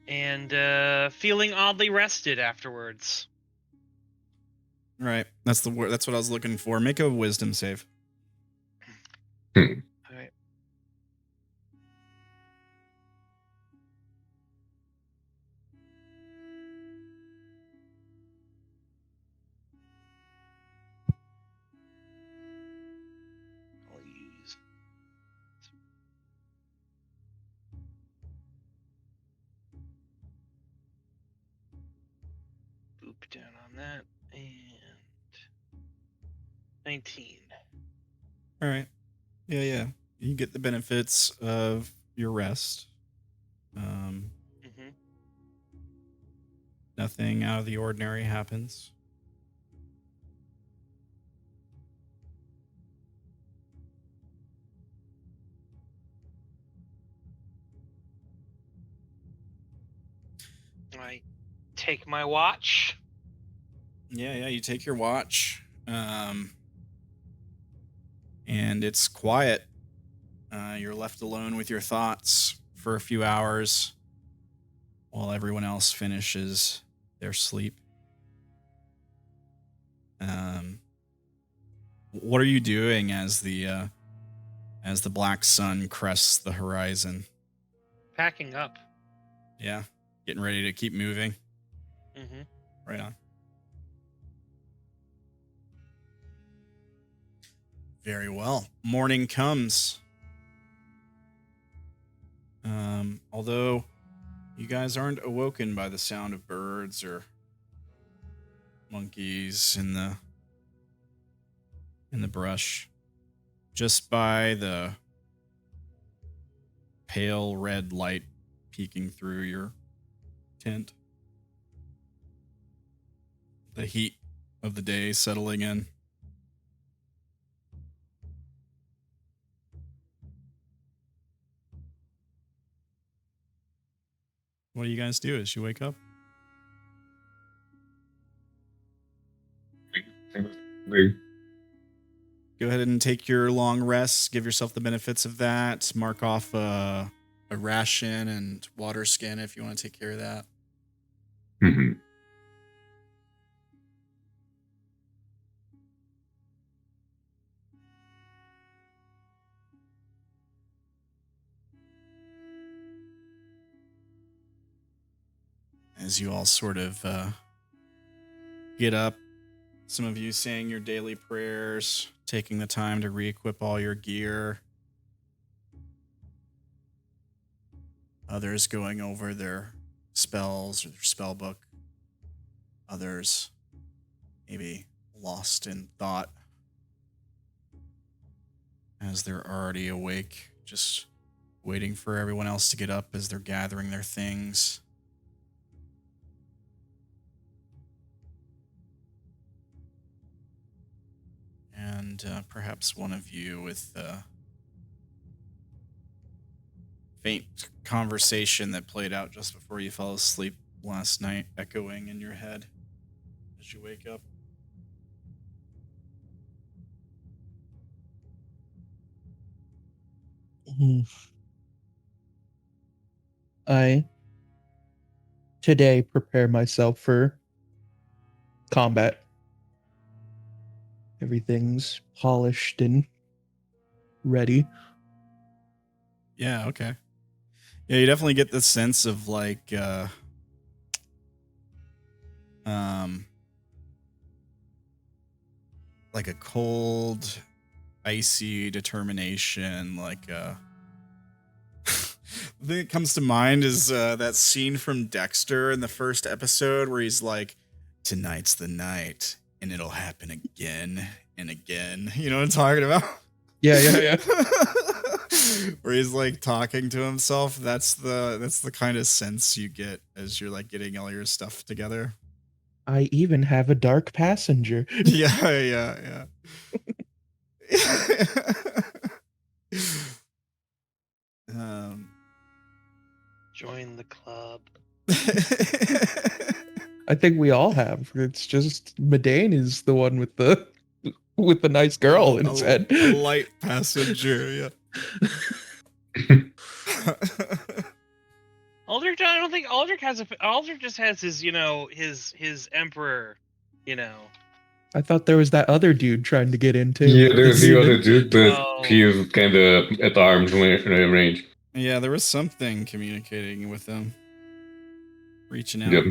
And feeling oddly rested afterwards. Right. That's the word. That's what I was looking for. Make a wisdom save. All right. I'll use boop down on that, and 19. All right. Yeah. You get the benefits of your rest. Mm-hmm. Nothing out of the ordinary happens. I take my watch. Yeah, you take your watch. And it's quiet. You're left alone with your thoughts for a few hours while everyone else finishes their sleep. What are you doing as the black sun crests the horizon? Packing up. Yeah, getting ready to keep moving. Mm-hmm. Right on. Very well. Morning comes. Although you guys aren't awoken by the sound of birds or monkeys in the brush, just by the pale red light peeking through your tent. The heat of the day settling in. What do you guys do as you wake up? Go ahead and take your long rest. Give yourself the benefits of that. Mark off a ration and water skin if you want to take care of that. Mm-hmm. As you all sort of get up, some of you saying your daily prayers, taking the time to re-equip all your gear. Others going over their spells or their spell book. Others maybe lost in thought as they're already awake, just waiting for everyone else to get up as they're gathering their things. And perhaps one of you with faint conversation that played out just before you fell asleep last night echoing in your head as you wake up. I today prepare myself for combat. Everything's polished and ready. Yeah, okay. Yeah, you definitely get the sense of like a cold, icy determination, like the thing that comes to mind is that scene from Dexter in the first episode where he's like, tonight's the night and it'll happen again and again. You know what I'm talking about? Yeah. Where he's like talking to himself. That's the kind of sense you get as you're like getting all your stuff together. I even have a dark passenger. Yeah. Join the club. I think we all have. It's just Medane is the one with the nice girl in his head. A light passenger, yeah. Aldrich, I don't think Aldrich has Aldrich just has his, his emperor, I thought there was that other dude trying to get into. Yeah, there's the other dude, but he is kind of at arm's range. Yeah, there was something communicating with them. Reaching out. Yep.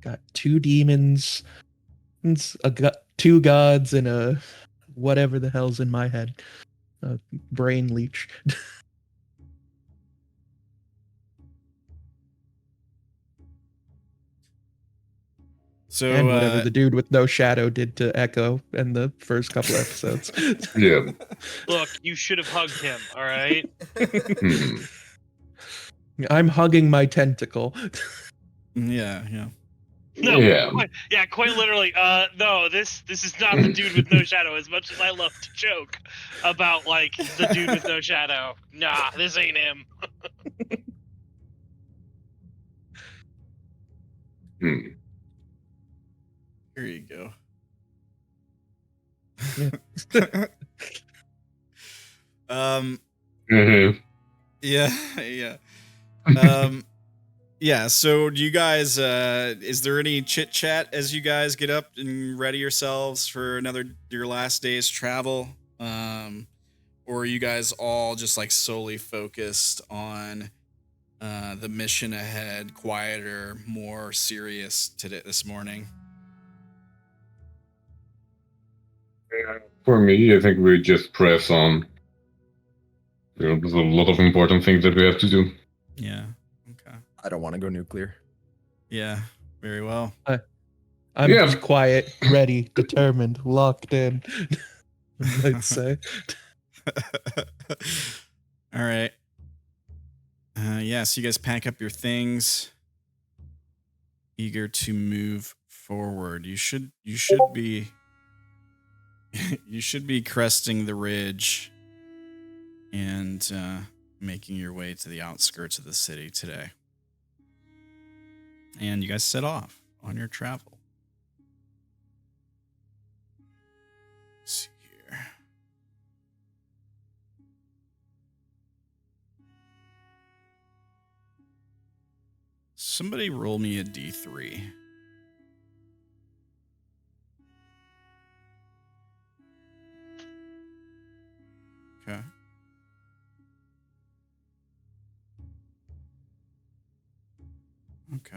Got two demons, two gods, and a whatever the hell's in my head. A brain leech. So And whatever the dude with no shadow did to Ekko in the first couple episodes. Yeah. Look, you should have hugged him. All right. Hmm. I'm hugging my tentacle. yeah. No, Yeah. quite literally. No, this is not the dude with no shadow. As much as I love to joke about like the dude with no shadow, nah, this ain't him. Hmm. Here you go. Mhm. Yeah. Yeah, so do you guys is there any chit chat as you guys get up and ready yourselves for your last day's travel? Or are you guys all just like solely focused on the mission ahead, quieter, more serious this morning? For me, I think we just press on. There's a lot of important things that we have to do. Yeah. Okay. I don't want to go nuclear. Yeah. Very well. I'm Yeah. quiet, ready, determined, locked in. Let's say. All right. So you guys pack up your things, eager to move forward. You should be you should be cresting the ridge and making your way to the outskirts of the city today. And you guys set off on your travel. Let's see here. Somebody roll me a D3. Okay. Okay.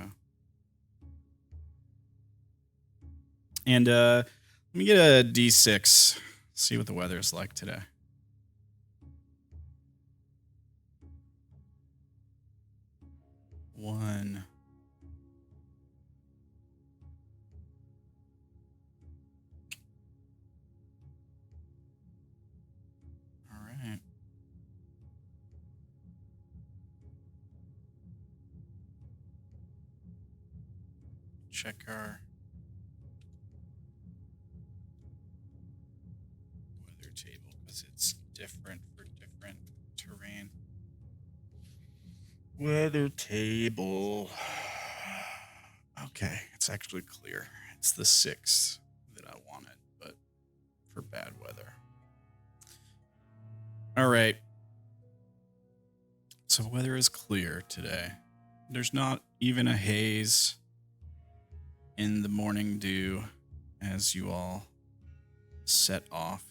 And let me get a D6. See what the weather's like today. One. All right. Check our weather table because it's different for different terrain. Weather table. Okay, it's actually clear. It's the 6th that I wanted, but for bad weather. All right. So weather is clear today. There's not even a haze in the morning dew as you all set off.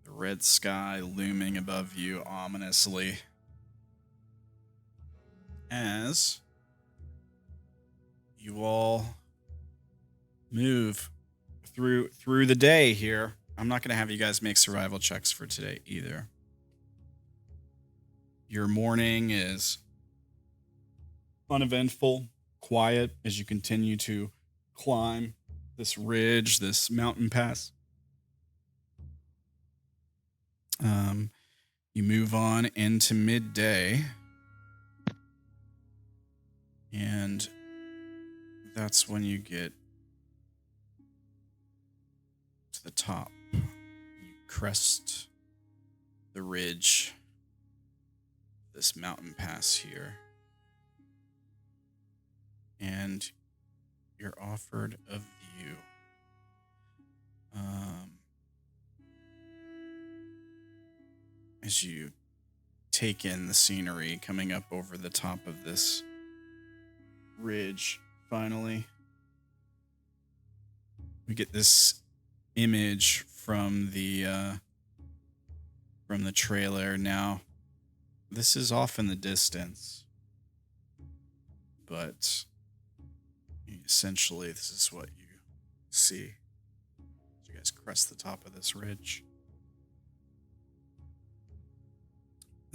The red sky looming above you ominously as you all move through the day here. I'm not going to have you guys make survival checks for today either. Your morning is uneventful, quiet as you continue to climb this ridge, this mountain pass. You move on into midday, and that's when you get to the top. You crest the ridge, this mountain pass here, and you're offered a view. As you take in the scenery coming up over the top of this ridge, finally, we get this image from the trailer. Now, this is off in the distance, but essentially this is what you see as you guys crest the top of this ridge.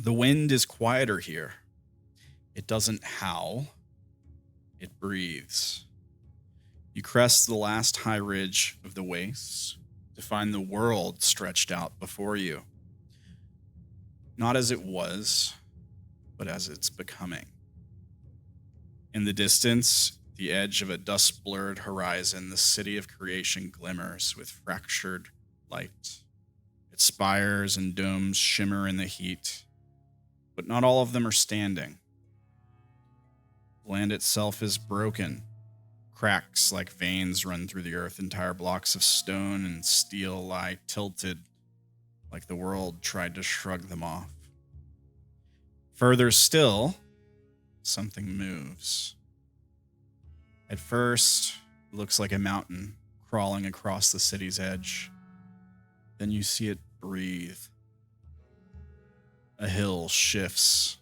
The wind is quieter here, It doesn't howl. It breathes. You crest the last high ridge of the wastes to find the world stretched out before you. Not as it was, but as it's becoming. In the distance, the edge of a dust-blurred horizon, the city of creation glimmers with fractured light. Its spires and domes shimmer in the heat, but not all of them are standing. The land itself is broken. Cracks like veins run through the earth. Entire blocks of stone and steel lie tilted like the world tried to shrug them off. Further still, something moves. At first, it looks like a mountain crawling across the city's edge. Then you see it breathe. A hill shifts.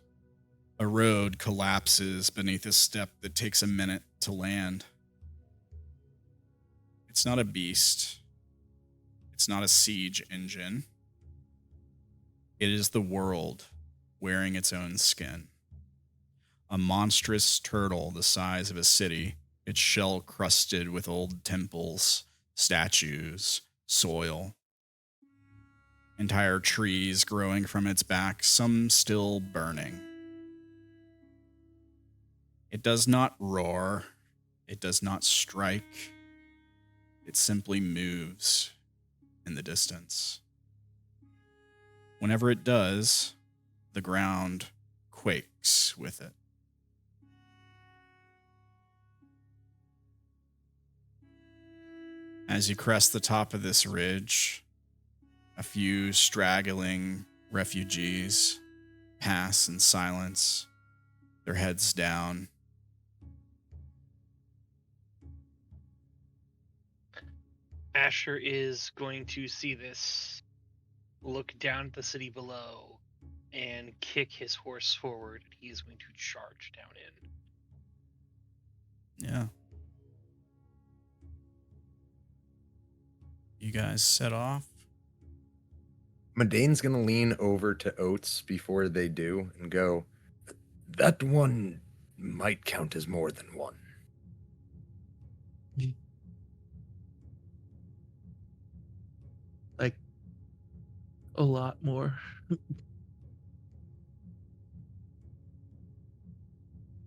A road collapses beneath a step that takes a minute to land. It's not a beast. It's not a siege engine. It is the world wearing its own skin. A monstrous turtle the size of a city, its shell crusted with old temples, statues, soil. Entire trees growing from its back, some still burning. It does not roar. It does not strike. It simply moves in the distance. Whenever it does, the ground quakes with it. As you crest the top of this ridge, a few straggling refugees pass in silence, their heads down. Asher is going to see this, look down at the city below, and kick his horse forward. He is going to charge down in. Yeah. You guys set off? Medane's gonna lean over to Oats before they do and go, "That one might count as more than one." Like a lot more.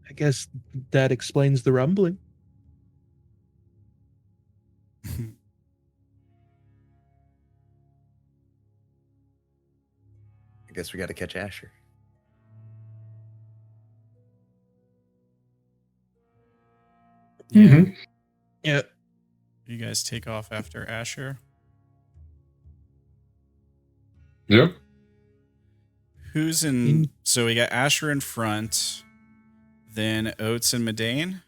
I guess that explains the rumbling. I guess we got to catch Asher. Yeah. Yeah. You guys take off after Asher? Yep. Who's in... So we got Asher in front, then Oats and Medane,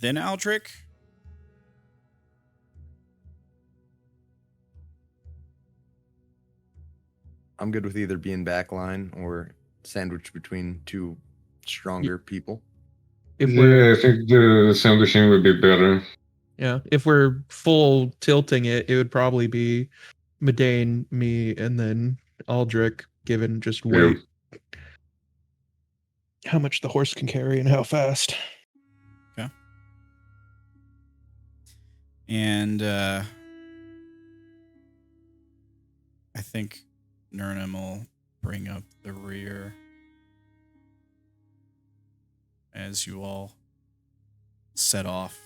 then Aldrich. I'm good with either being backline or sandwiched between two stronger people. If we're, Yeah, I think the sandwiching would be better. yeah, if we're full tilting it, it would probably be Medane, me, and then Aldrich, given just weight. How much the horse can carry and how fast. Okay. And I think Nurnham will bring up the rear as you all set off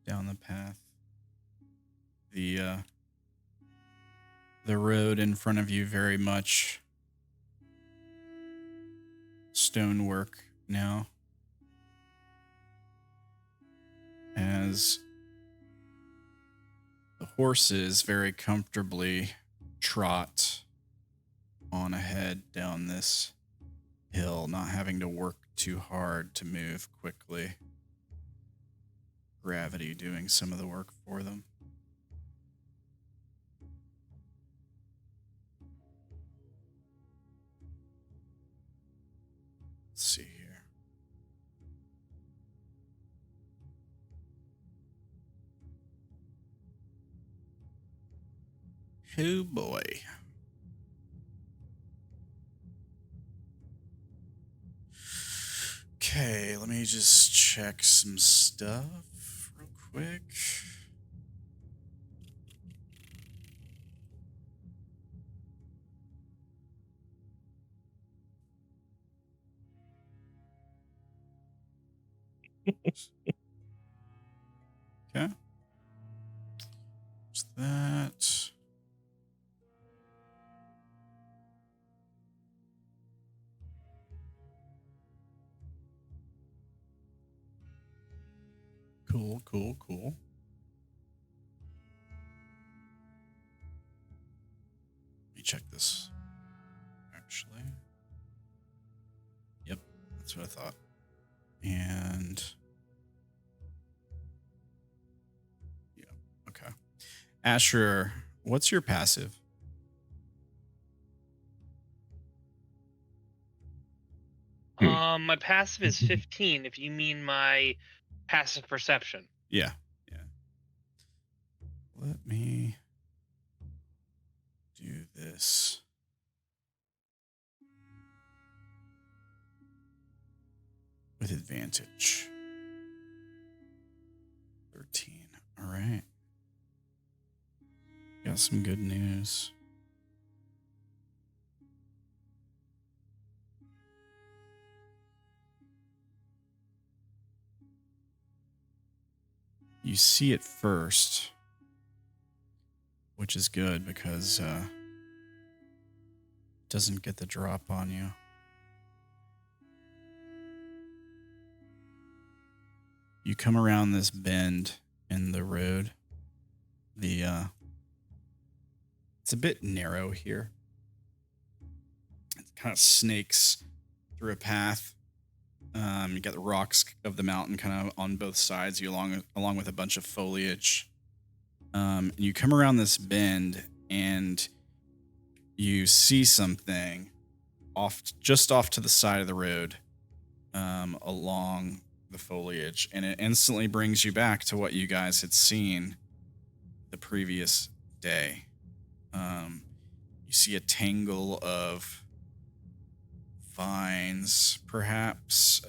down the path. The road in front of you very much stonework now, as the horses very comfortably trot on ahead down this hill, not having to work too hard to move quickly. Gravity doing some of the work for them. Let's see here. Oh boy. Okay, let me just check some stuff real quick. Okay. What's that? Cool, cool, cool. Let me check this. Actually. Yep, that's what I thought. And yeah, okay. Asher, what's your passive? My passive is 15. If you mean my passive perception. Yeah. Let me do this. With advantage. 13. All right. Got some good news. You see it first, which is good because it doesn't get the drop on you. You come around this bend in the road. It's a bit narrow here. It kind of snakes through a path. You got the rocks of the mountain kind of on both sides, you along with a bunch of foliage. And you come around this bend and you see something just off to the side of the road, along the foliage, and it instantly brings you back to what you guys had seen the previous day. You see a tangle of vines, perhaps,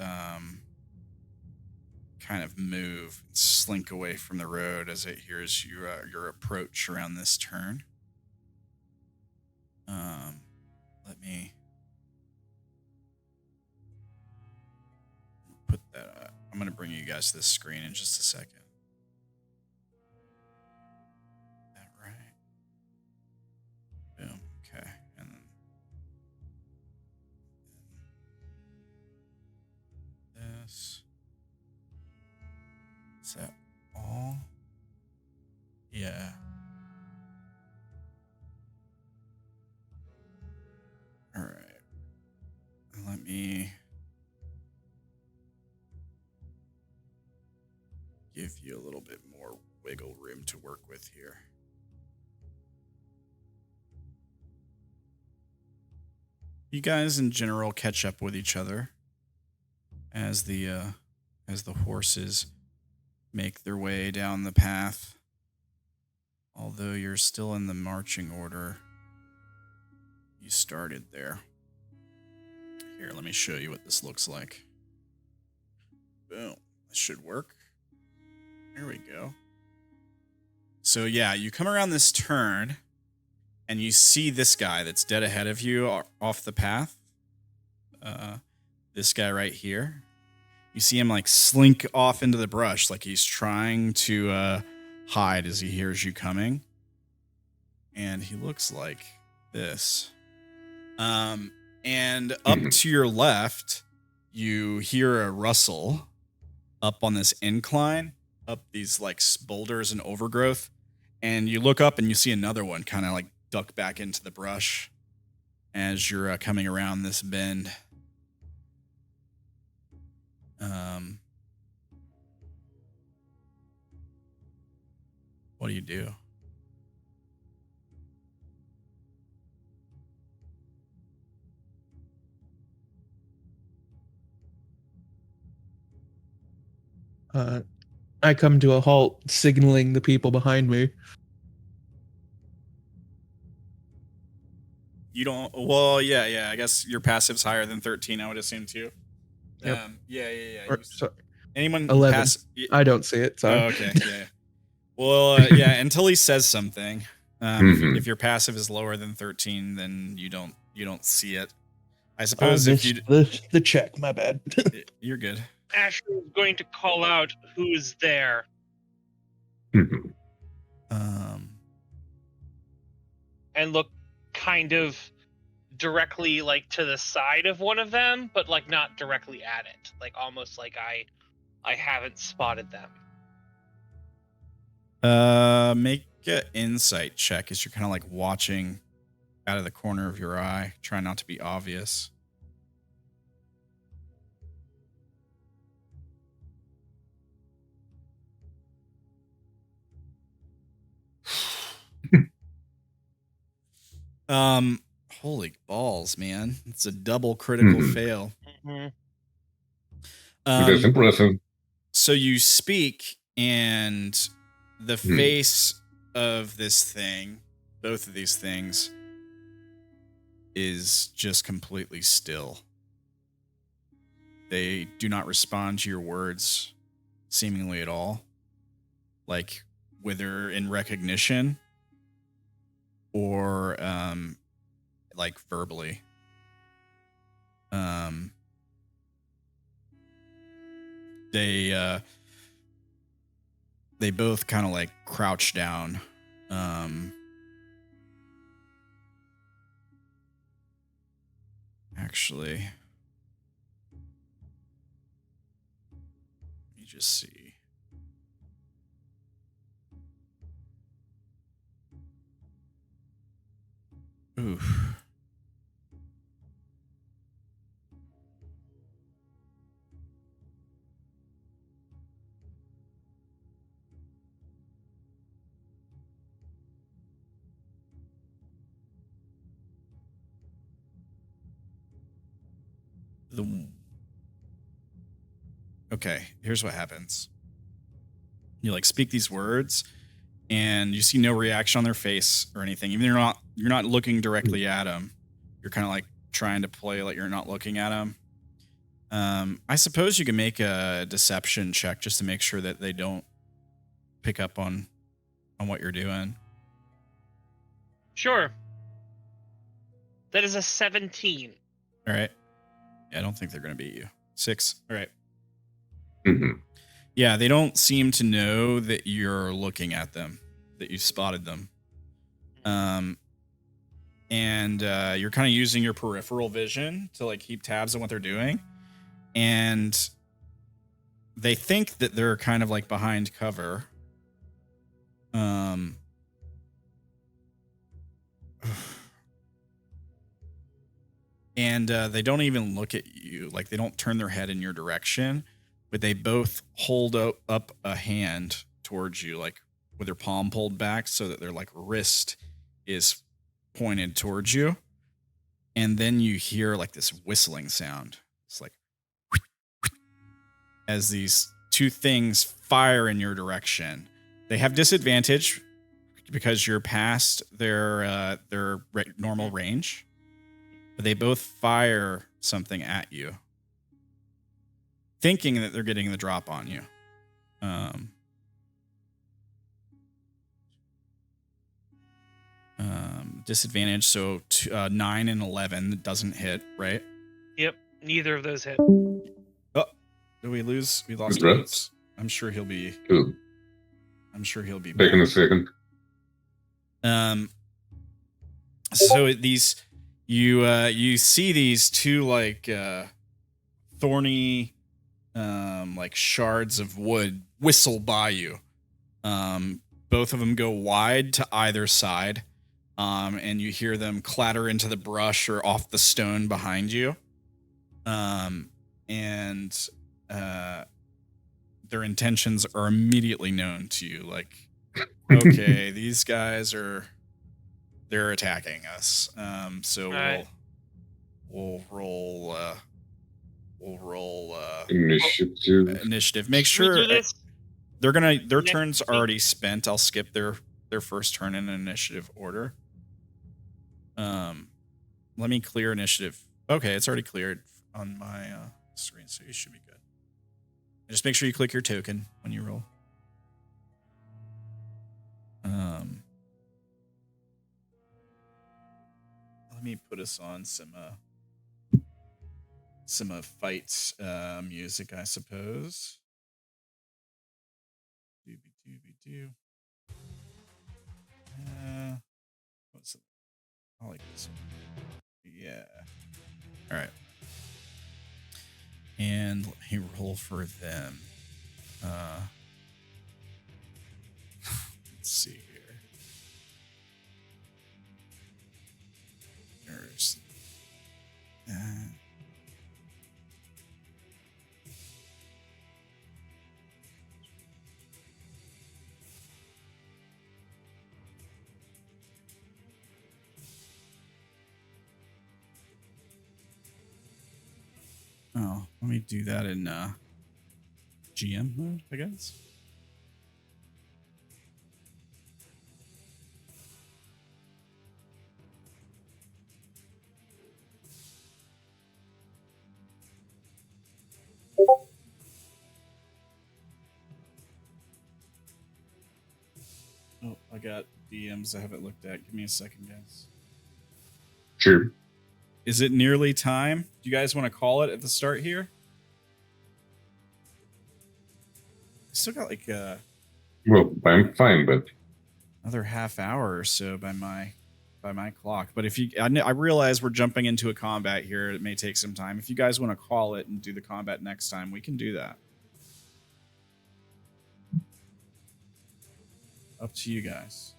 kind of move, slink away from the road as it hears your approach around this turn. Let me put that. I'm going to bring you guys to this screen in just a second. That right? Boom. Okay, and then this. Is that all? Yeah. All right. Let me give you a little bit more wiggle room to work with here. You guys in general catch up with each other as the horses make their way down the path. Although you're still in the marching order you started there. Here, let me show you what this looks like. Boom. This should work. There we go. So yeah, you come around this turn and you see this guy that's dead ahead of you off the path. This guy right here. You see him like slink off into the brush like he's trying to hide as he hears you coming. And he looks like this. And up to your left, you hear a rustle up on this incline, up these like boulders and overgrowth. And you look up and you see another one kind of like duck back into the brush as you're coming around this bend. What do you do? I come to a halt, signaling the people behind me. You don't. Well, yeah. I guess your passive's higher than 13, I would assume too. Yep. Yeah. Or, sorry, Anyone 11. pass? I don't see it. Sorry. Oh, okay. Yeah. Well, yeah. Until he says something. If your passive is lower than 13, then you don't see it. I suppose if you the check, my bad. you're good. Asher is going to call out who's there. And look kind of directly like to the side of one of them, but like not directly at it. Like almost like I haven't spotted them. Make an insight check as you're kind of like watching out of the corner of your eye, trying not to be obvious. Holy balls, man. It's a double critical fail. That's impressive. So you speak, and the face of this thing, both of these things, is just completely still. They do not respond to your words, seemingly at all. Like, whether in recognition or like verbally. They both kind of like crouch down. Actually, let me just see. Oof. Okay, here's what happens. You like speak these words, and you see no reaction on their face or anything. Even you're not looking directly at them. You're kind of like trying to play like you're not looking at them. I suppose you can make a deception check just to make sure that they don't pick up on what you're doing. Sure. That is a 17. All right. Yeah, I don't think they're going to beat you. 6. All right. Yeah, they don't seem to know that you're looking at them, that you've spotted them. And you're kind of using your peripheral vision to like keep tabs on what they're doing. And they think that they're kind of like behind cover. And they don't even look at you. Like, they don't turn their head in your direction, but they both hold up a hand towards you, like with their palm pulled back so that their like wrist is pointed towards you. And then you hear like this whistling sound. It's like as these two things fire in your direction. They have disadvantage because you're past their normal range. But they both fire something at you, thinking that they're getting the drop on you. Disadvantage, so 9 and 11 doesn't hit, right? Yep, neither of those hit. Oh, did we lose? We lost Oats. I'm sure he'll be. Good. I'm sure he'll be back in a back. second. So these. You see these two like thorny like shards of wood whistle by you. Both of them go wide to either side, and you hear them clatter into the brush or off the stone behind you. And their intentions are immediately known to you. Like, okay, these guys they're attacking us. So right. we'll roll initiative. Make Should we sure do this their next turns week? already spent. I'll skip their first turn in initiative order. Let me clear initiative. Okay, it's already cleared on my screen, so you should be good. And just make sure you click your token when you roll. Let me put us on some fight music, I suppose. Dooby. What's it? I like this one. Yeah. All right. And let me roll for them. Let's see here. There's oh, let me do that in GM mode, I guess. Oh, I got DMs I haven't looked at. Give me a second, guys. Sure. Is it nearly time? Do you guys want to call it at the start here? Still got like Well, I'm fine, but another half hour or so by my clock. But if you, I realize we're jumping into a combat here. It may take some time. If you guys want to call it and do the combat next time, we can do that. Up to you guys.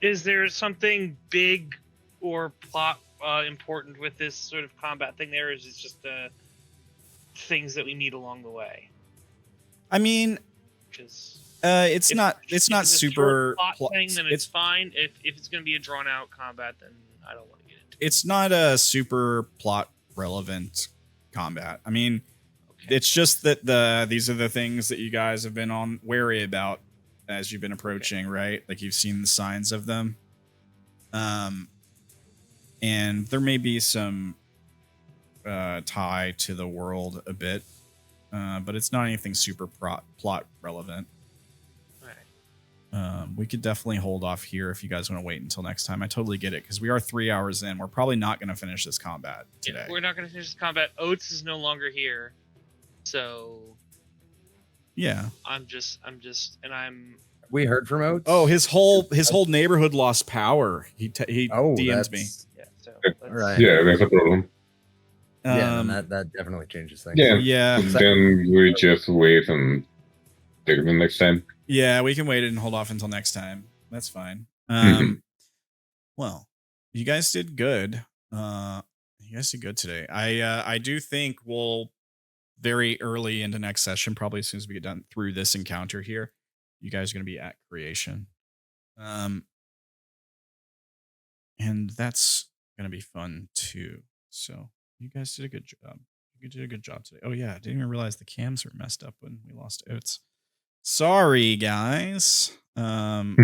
Is there something big or plot important with this sort of combat thing there? Or is it just things that we meet along the way? I mean, it's not super plot thing, then it's fine. If it's going to be a drawn out combat, then I don't want to get into it. It's not a super plot relevant combat. I mean, it's just that these are the things that you guys have been wary about as you've been approaching, right? Like you've seen the signs of them. And there may be some tie to the world a bit, but it's not anything super plot relevant. Right. We could definitely hold off here if you guys want to wait until next time. I totally get it, because we are 3 hours in. We're probably not going to finish this combat today. Yeah, we're not going to finish this combat. Oats is no longer here, so yeah. We heard from Oats. Oh, his whole neighborhood lost power. He DM'd me. Yeah, so Right. Yeah, that's a problem. Yeah, that definitely changes things. Yeah. Then we just wait and take it the next time. Yeah, we can wait and hold off until next time. That's fine. Well, you guys did good. You guys did good today. I do think we'll very early into next session, probably as soon as we get done through this encounter here, you guys are going to be at creation. And that's going to be fun too. So you guys did a good job. You did a good job today. Oh yeah, I didn't even realize the cams were messed up when we lost Oats. Sorry, guys. But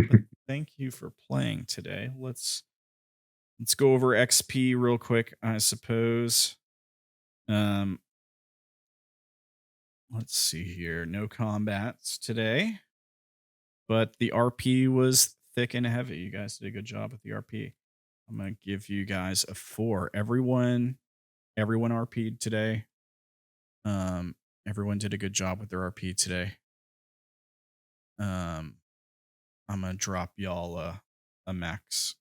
thank you for playing today. Let's go over XP real quick, I suppose. Let's see here. No combats today, but the RP was thick and heavy. You guys did a good job with the RP. I'm gonna give you guys a 4. Everyone RP'd today. Everyone did a good job with their RP today. I'm gonna drop y'all a max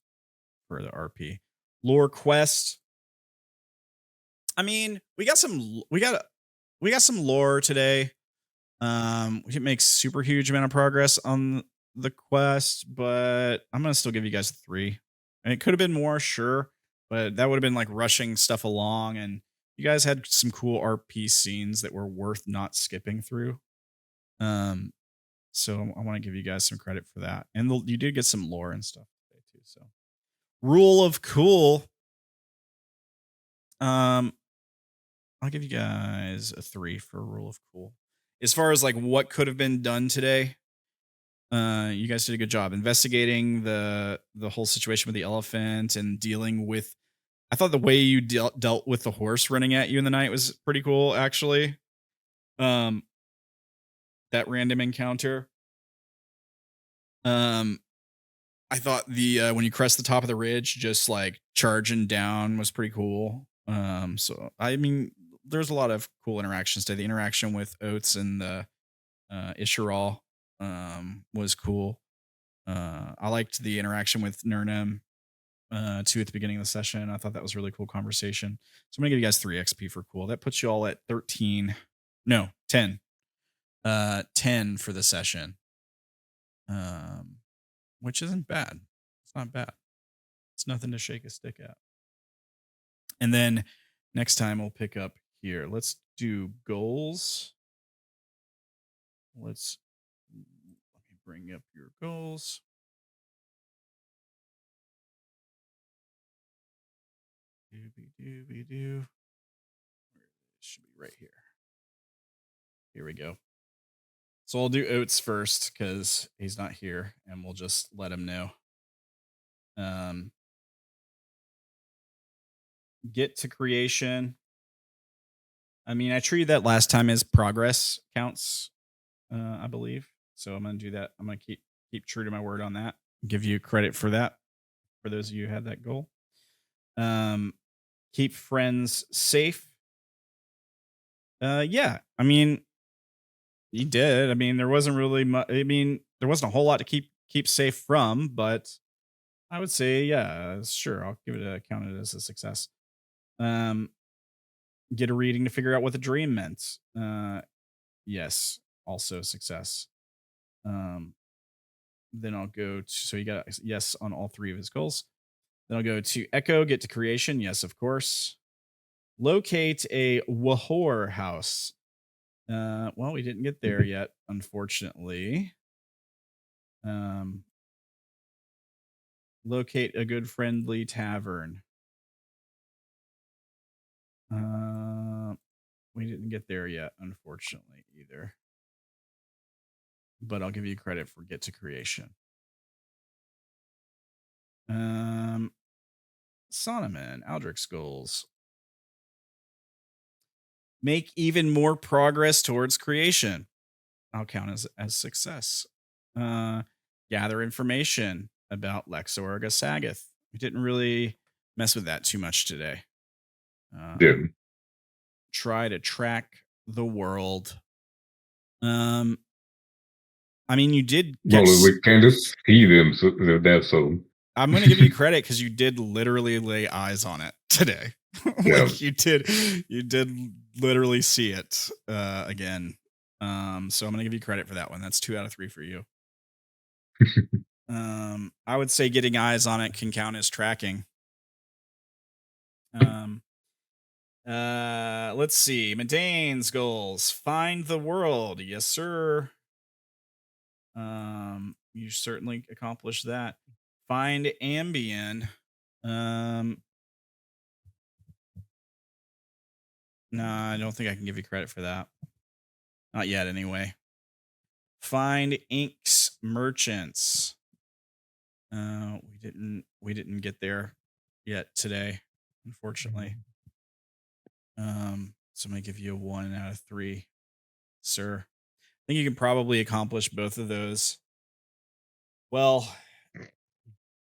for the RP. Lore quest. I mean, we got some lore today. We didn't make super huge amount of progress on the quest, but I'm gonna still give you guys a 3. And it could have been more, sure, but that would have been like rushing stuff along, and you guys had some cool RP scenes that were worth not skipping through. So I want to give you guys some credit for that. And you did get some lore and stuff today too. So rule of cool. I'll give you guys a 3 for rule of cool. As far as like what could have been done today, you guys did a good job investigating the whole situation with the elephant and dealing with I thought the way you dealt with the horse running at you in the night was pretty cool, actually. That random encounter. I thought the when you crest the top of the ridge, just like charging down was pretty cool. So I mean, there's a lot of cool interactions today. The interaction with Oats and the Ishiral was cool. I liked the interaction with Nurnam too at the beginning of the session. I thought that was a really cool conversation. So I'm gonna give you guys 3 XP for cool. That puts you all at 13. No, 10. 10 for the session. Which isn't bad. It's not bad. It's nothing to shake a stick at. And then next time we'll pick up here. Let's do goals. Let me bring up your goals. Doobie-doobie-doo. It should be right here. Here we go. So I'll do Oats first because he's not here, and we'll just let him know. Get to creation. I mean, I treated that last time as progress counts, I believe. So I'm gonna do that. I'm gonna keep true to my word on that. Give you credit for that. For those of you who had that goal. Keep friends safe. Yeah. I mean, you did. I mean, there wasn't really much. I mean, there wasn't a whole lot to keep safe from, but I would say, yeah, sure. I'll give it count it as a success. Get a reading to figure out what the dream meant. Yes, also success. Then I'll go to, so you got yes on all 3 of his goals. Then I'll go to Ekko, get to creation. Yes, of course. Locate a Wahor house. Well, we didn't get there yet, unfortunately. Locate a good friendly tavern. We didn't get there yet, unfortunately, either. But I'll give you credit for get to creation. Sonoman, Aldrich's goals. Make even more progress towards creation. I'll count as success. Gather information about Lexorga Sagath. We didn't really mess with that too much today. Try to track the world. I mean, you did catch. Well, we can just see them, so so. I'm going to give you credit because you did literally lay eyes on it today. Like you did literally see it again. So I'm going to give you credit for that one. That's 2 out of 3 for you. I would say getting eyes on it can count as tracking. Let's see. Medane's goals. Find the world. Yes, sir. You certainly accomplished that. Find Ambien. No, I don't think I can give you credit for that. Not yet, anyway. Find Inks merchants. We didn't get there yet today, unfortunately. So I'm gonna give you a 1 out of 3, sir. I think you can probably accomplish both of those. Well,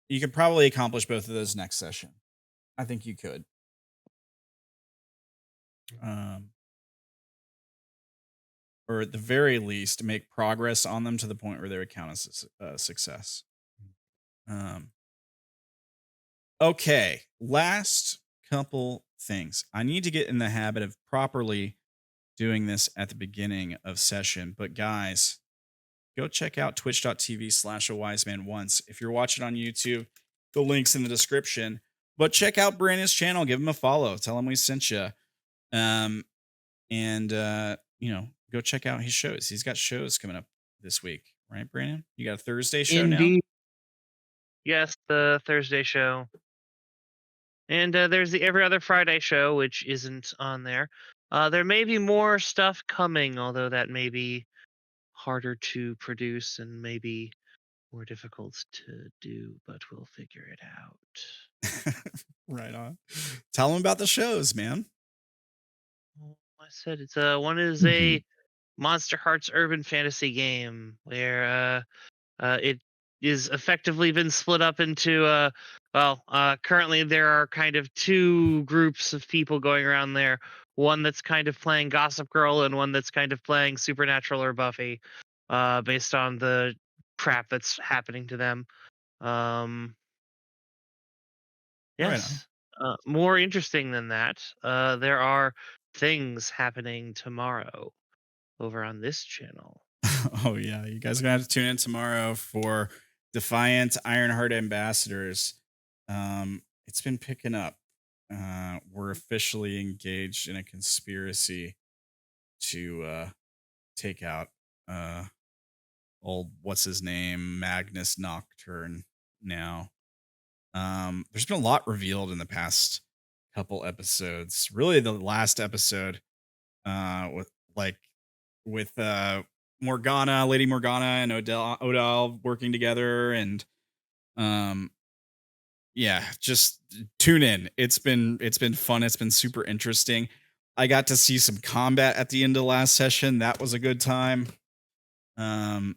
you could probably accomplish both of those next session. I think you could. Or at the very least, make progress on them to the point where they would count as a success. Okay, last couple things. I need to get in the habit of properly doing this at the beginning of session. But guys, go check out twitch.tv/awiseman once. If you're watching on YouTube, the link's in the description. But check out Brandon's channel. Give him a follow. Tell him we sent you. Go check out his shows. He's got shows coming up this week, right, Brandon? You got a Thursday show now? Yes, the Thursday show. And there's the every other Friday show, which isn't on there. There may be more stuff coming, although that may be harder to produce and maybe more difficult to do, but we'll figure it out. Right on. Tell them about the shows, man. I said it's one is a Monster Hearts urban fantasy game where it is effectively been split up into currently there are kind of two groups of people going around there. One that's kind of playing Gossip Girl and one that's kind of playing Supernatural or Buffy, based on the crap that's happening to them. Yes. More interesting than that, there are things happening tomorrow over on this channel. Oh yeah, you guys are gonna have to tune in tomorrow for Defiant Ironheart Ambassadors. It's been picking up. We're officially engaged in a conspiracy to take out old what's his name, Magnus Nocturne now. There's been a lot revealed in the past couple episodes. Really the last episode with Morgana, Lady Morgana and Odell working together, and yeah, just tune in. It's been fun. It's been super interesting. I got to see some combat at the end of the last session. That was a good time. Yeah,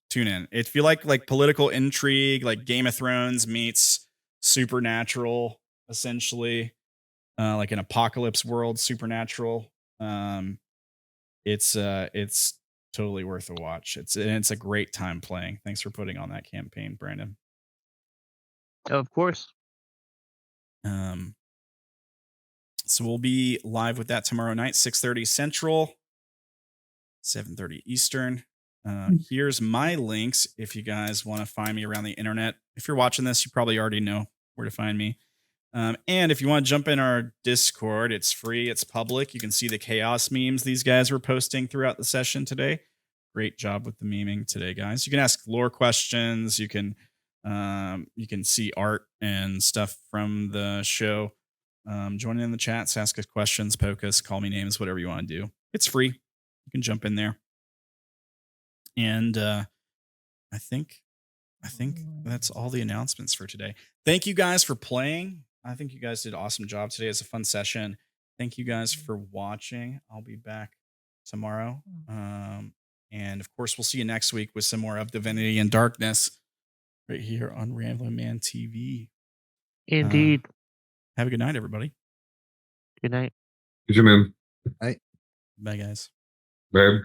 tune in. If you like political intrigue, like Game of Thrones meets Supernatural, essentially, like an apocalypse world, Supernatural. It's totally worth a watch. It's a great time playing. Thanks for putting on that campaign, Brandon. Of course. So we'll be live with that tomorrow night, 6:30 Central, 7:30 Eastern. Here's my links if you guys want to find me around the internet. If you're watching this, you probably already know where to find me. And if you want to jump in our Discord, it's free, it's public. You can see the chaos memes these guys were posting throughout the session today. Great job with the memeing today, guys. You can ask lore questions. You can see art and stuff from the show. Join in the chats, ask us questions, poke us, call me names, whatever you want to do. It's free. You can jump in there. And I think that's all the announcements for today. Thank you guys for playing. I think you guys did an awesome job today. It's a fun session. Thank you guys for watching. I'll be back tomorrow. And of course, we'll see you next week with some more of Divinity and Darkness right here on Rambling Man TV. Indeed. Have a good night, everybody. Good night. Good man. Bye. Bye, guys. Bye.